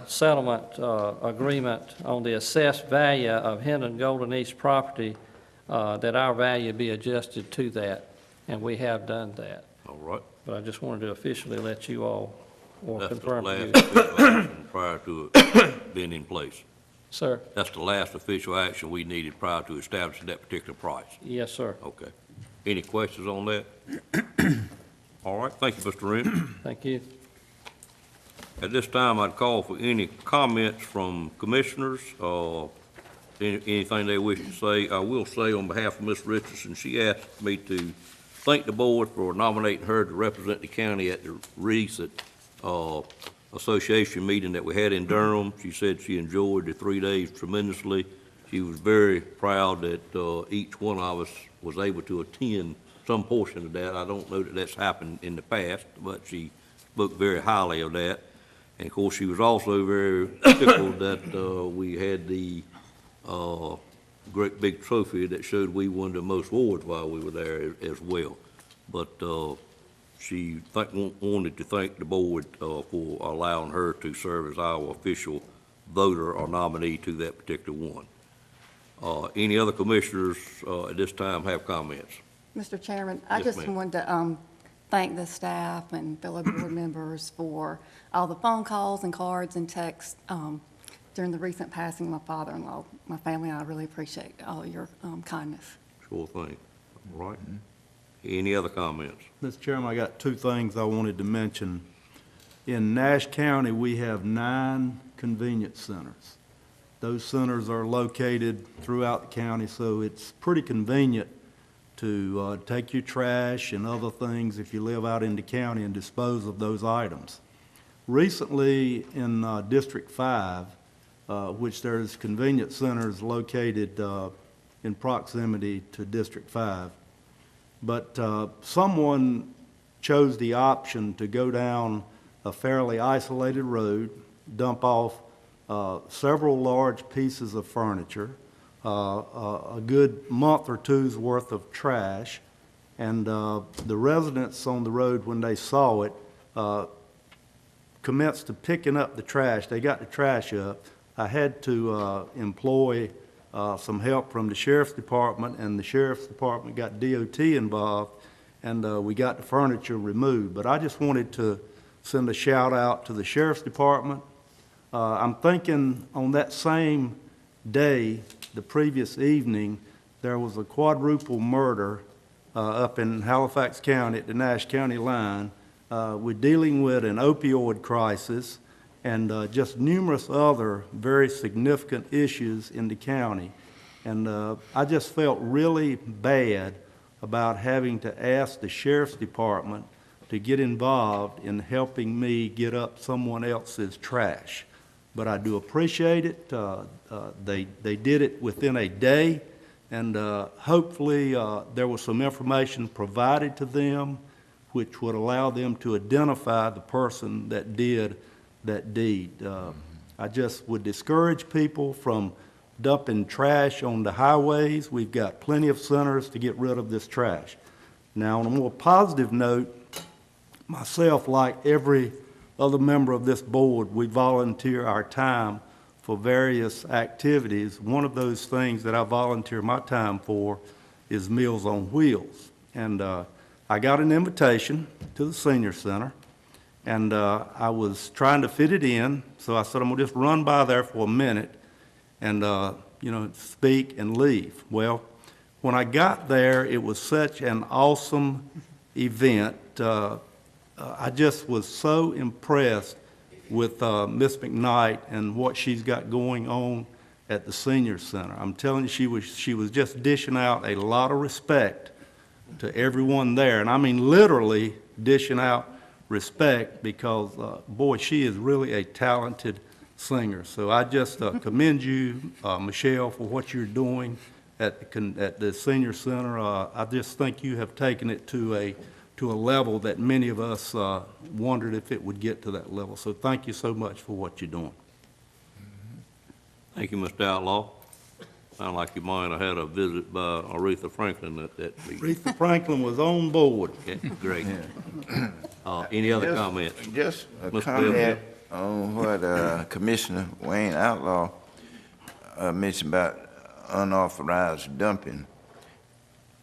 settlement agreement on the assessed value of Hendon Golden East property, that our value be adjusted to that, and we have done that. All right. But I just wanted to officially let you all, or That's the confirm to last you. official action prior to it being in place. Sir? That's the last official action we needed prior to establishing that particular price. Yes, sir. Okay. Any questions on that? All right, thank you, Mr. Wren. Thank you. At this time, I'd call for any comments from commissioners, anything they wish to say. I will say on behalf of Ms. Richardson, she asked me to thank the board for nominating her to represent the county at the recent association meeting that we had in Durham. She said she enjoyed the 3 days tremendously. She was very proud that each one of us was able to attend some portion of that. I don't know that that's happened in the past, but she spoke very highly of that. And of course, she was also very tickled that we had the great big trophy that showed we won the most awards while we were there as well. But she wanted to thank the board for allowing her to serve as our official voter or nominee to that particular one. Any other commissioners at this time have comments? Mr. Chairman, I Yes, just ma'am. wanted to thank the staff and fellow board members for all the phone calls and cards and texts during the recent passing of my father-in-law. My family and I really appreciate all your kindness. Sure thing. All right. Any other comments? Mr. Chairman, I got two things I wanted to mention. In Nash County, we have 9 convenience centers. Those centers are located throughout the county, so it's pretty convenient to take your trash and other things if you live out in the county and dispose of those items. Recently, in District 5, which there's convenience centers located in proximity to District 5, but someone chose the option to go down a fairly isolated road, dump off several large pieces of furniture, a good month or two's worth of trash, and the residents on the road, when they saw it, commenced to picking up the trash. They got the trash up. I had to employ some help from the sheriff's department, and the sheriff's department got DOT involved, and we got the furniture removed. But I just wanted to send a shout out to the sheriff's department. I'm thinking on that same day, the previous evening, there was a quadruple murder up in Halifax County at the Nash County line. We're dealing with an opioid crisis and just numerous other very significant issues in the county. And I just felt really bad about having to ask the sheriff's department to get involved in helping me get up someone else's trash. But I do appreciate it. They did it within a day, And hopefully, there was some information provided to them which would allow them to identify the person that did that deed. I just would discourage people from dumping trash on the highways. We've got plenty of centers to get rid of this trash. Now, on a more positive note, myself, like every other member of this board, we volunteer our time for various activities. One of those things that I volunteer my time for is Meals on Wheels. And I got an invitation to the senior center, and I was trying to fit it in, so I said, I'm gonna just run by there for a minute and, speak and leave. Well, when I got there, it was such an awesome event. I just was so impressed with Miss McKnight and what she's got going on at the senior center. I'm telling you, she was just dishing out a lot of respect to everyone there, and I mean literally dishing out respect because, boy, she is really a talented singer. So I just commend you, Michelle, for what you're doing at the senior center. I just think you have taken it to a level that many of us wondered if it would get to that level. So thank you so much for what you're doing. Thank you, Mr. Outlaw. Sound like you might have had a visit by Aretha Franklin at that meeting. Aretha Franklin was on board. Okay, great. Any other comments? Just a Mr. comment Bill? on what Commissioner Wayne Outlaw mentioned about unauthorized dumping.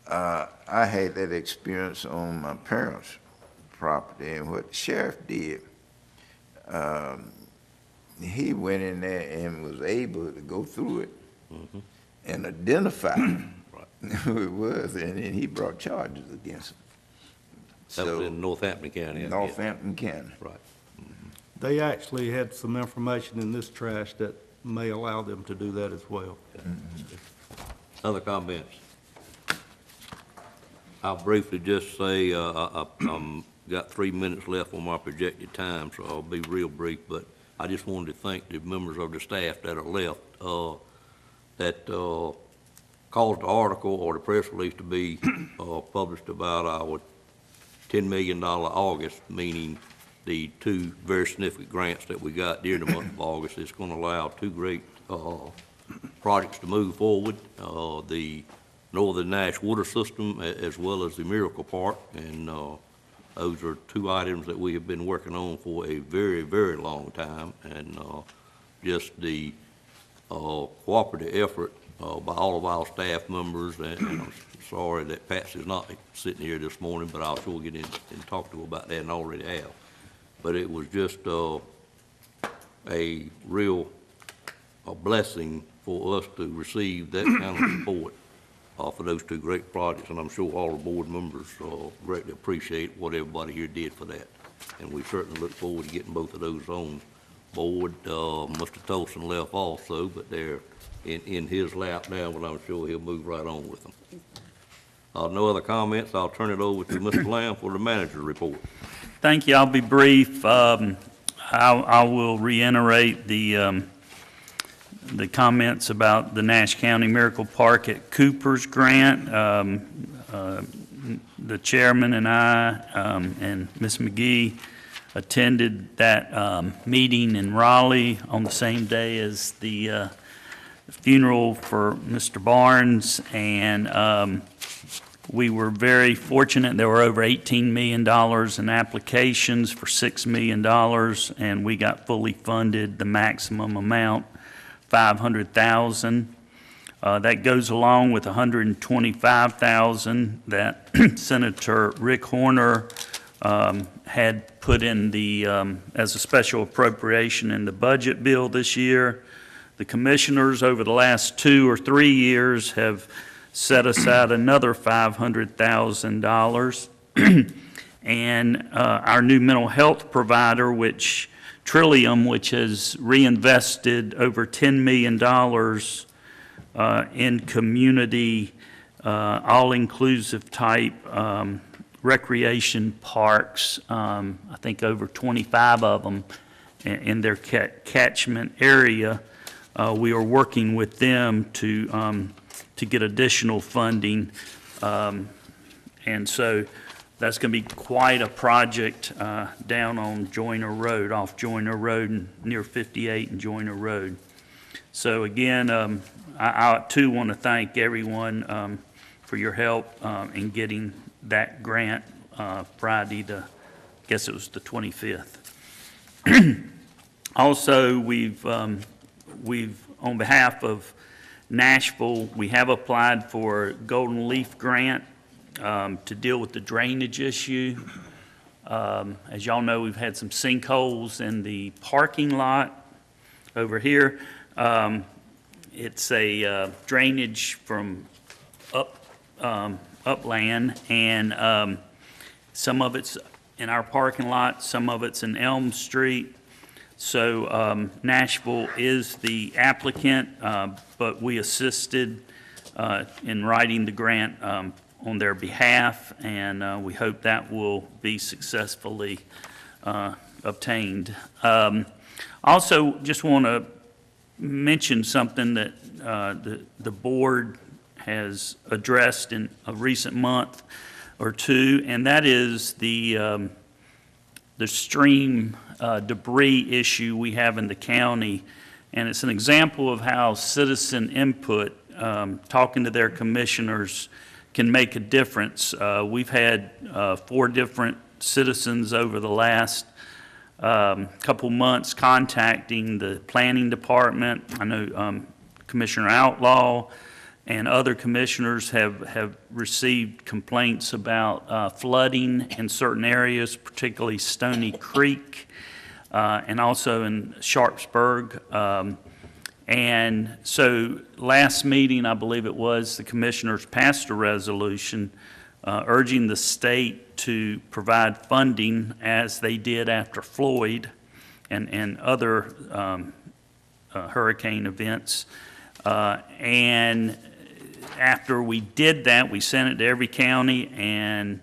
I had that experience on my parents' property, and what the sheriff did, he went in there and was able to go through it and identify who it was, and then he brought charges against him. That was in Northampton County. Northampton County. Right. They actually had some information in this trash that may allow them to do that as well. Other comments? I'll briefly just say, I'm got 3 minutes left on my projected time, so I'll be real brief, but I just wanted to thank the members of the staff that are left, that caused the article or the press release to be published about our $10 million August, meaning the 2 very significant grants that we got during the month of August. It's going to allow 2 great projects to move forward, the Northern Nash Water System as well as the Miracle Park, and those are 2 items that we have been working on for a very, very long time, and just the cooperative effort by all of our staff members, and I'm sorry that Patsy's not sitting here this morning, but I'll sure get in and talk to her about that, and already have. But it was just a real blessing for us to receive that kind of support for those 2 great projects, and I'm sure all the board members greatly appreciate what everybody here did for that. And we certainly look forward to getting both of those on board. Mr. Tolson left also, but they're in his lap now, but I'm sure he'll move right on with them. No other comments. I'll turn it over to Mr. Lamb for the manager's report. Thank you. I'll be brief. I will reiterate the comments about the Nash County Miracle Park at Cooper's grant. The chairman and I and Ms. McGee attended that meeting in Raleigh on the same day as the funeral for Mr. Barnes, and we were very fortunate. There were over $18 million in applications for $6 million, and we got fully funded the maximum amount, $500,000. That goes along with $125,000 that Senator Rick Horner had put in the as a special appropriation in the budget bill this year. The commissioners over the last 2 or 3 years have set aside another $500,000. And our new mental health provider, Trillium, which has reinvested over $10 million in community, all-inclusive type recreation parks, I think over 25 of them in their catchment area. We are working with them to to get additional funding. And so that's going to be quite a project down on Joyner Road, off Joyner Road and near 58 and Joyner Road. So again, I too want to thank everyone for your help in getting that grant Friday, I guess it was the 25th. Also, we've on behalf of Nashville, we have applied for Golden Leaf Grant to deal with the drainage issue. As y'all know, we've had some sinkholes in the parking lot over here. It's a drainage from upland, and some of it's in our parking lot, some of it's in Elm Street. So Nashville is the applicant, but we assisted in writing the grant on their behalf, and we hope that will be successfully obtained. Also, just want to mention something that the board has addressed in a recent month or two, and that is the stream debris issue we have in the county. And it's an example of how citizen input, talking to their commissioners, can make a difference. We've had 4 different citizens over the last couple months contacting the planning department. I know Commissioner Outlaw and other commissioners have received complaints about flooding in certain areas, particularly Stony Creek, and also in Sharpsburg. And so last meeting, I believe it was, the commissioners passed a resolution urging the state to provide funding as they did after Floyd and other hurricane events. And after we did that, we sent it to every county, and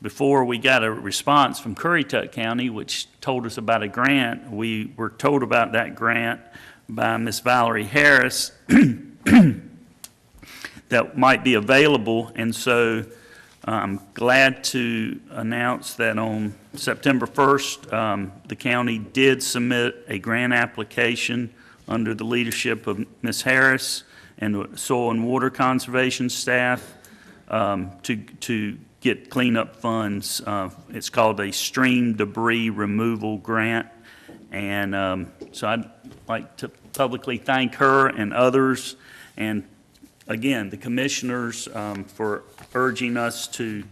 before we got a response from Currituck County, which told us about a grant, we were told about that grant by Miss Valerie Harris that might be available. And so I'm glad to announce that on September 1st, the county did submit a grant application under the leadership of Ms. Harris and Soil and Water Conservation staff to get cleanup funds. It's called a Stream Debris Removal Grant. And so I'd like to publicly thank her and others, and again, the commissioners for urging us to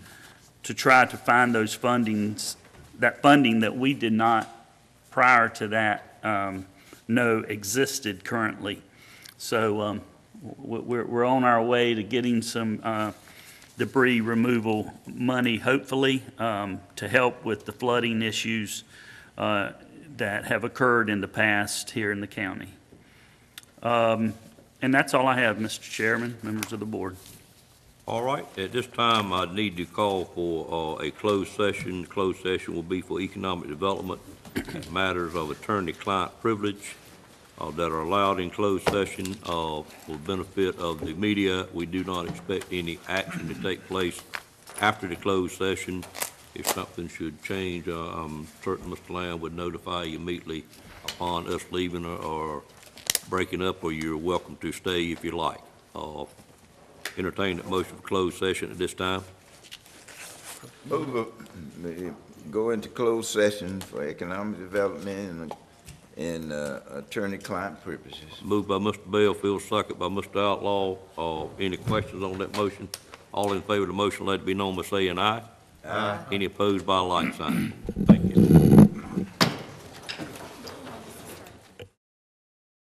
try to find those fundings, that funding that we did not prior to that know existed currently. So we're on our way to getting some debris removal money, hopefully, to help with the flooding issues that have occurred in the past here in the county. And that's all I have, Mr. Chairman, members of the board. All right, at this time, I need to call for a closed session. The closed session will be for economic development and matters of attorney-client privilege that are allowed in closed session for the benefit of the media. We do not expect any action to take place after the closed session. If something should change, I'm certain Mr. Lamb would notify you immediately upon us leaving or breaking up, or you're welcome to stay if you like. Entertain that motion for closed session at this time. Go into closed session for economic development and attorney-client purposes. Moved by Mr. Bellfield, second by Mr. Outlaw. Any questions on that motion? All in favor of the motion, let it be known by saying aye. Aye. Any opposed by a like sign.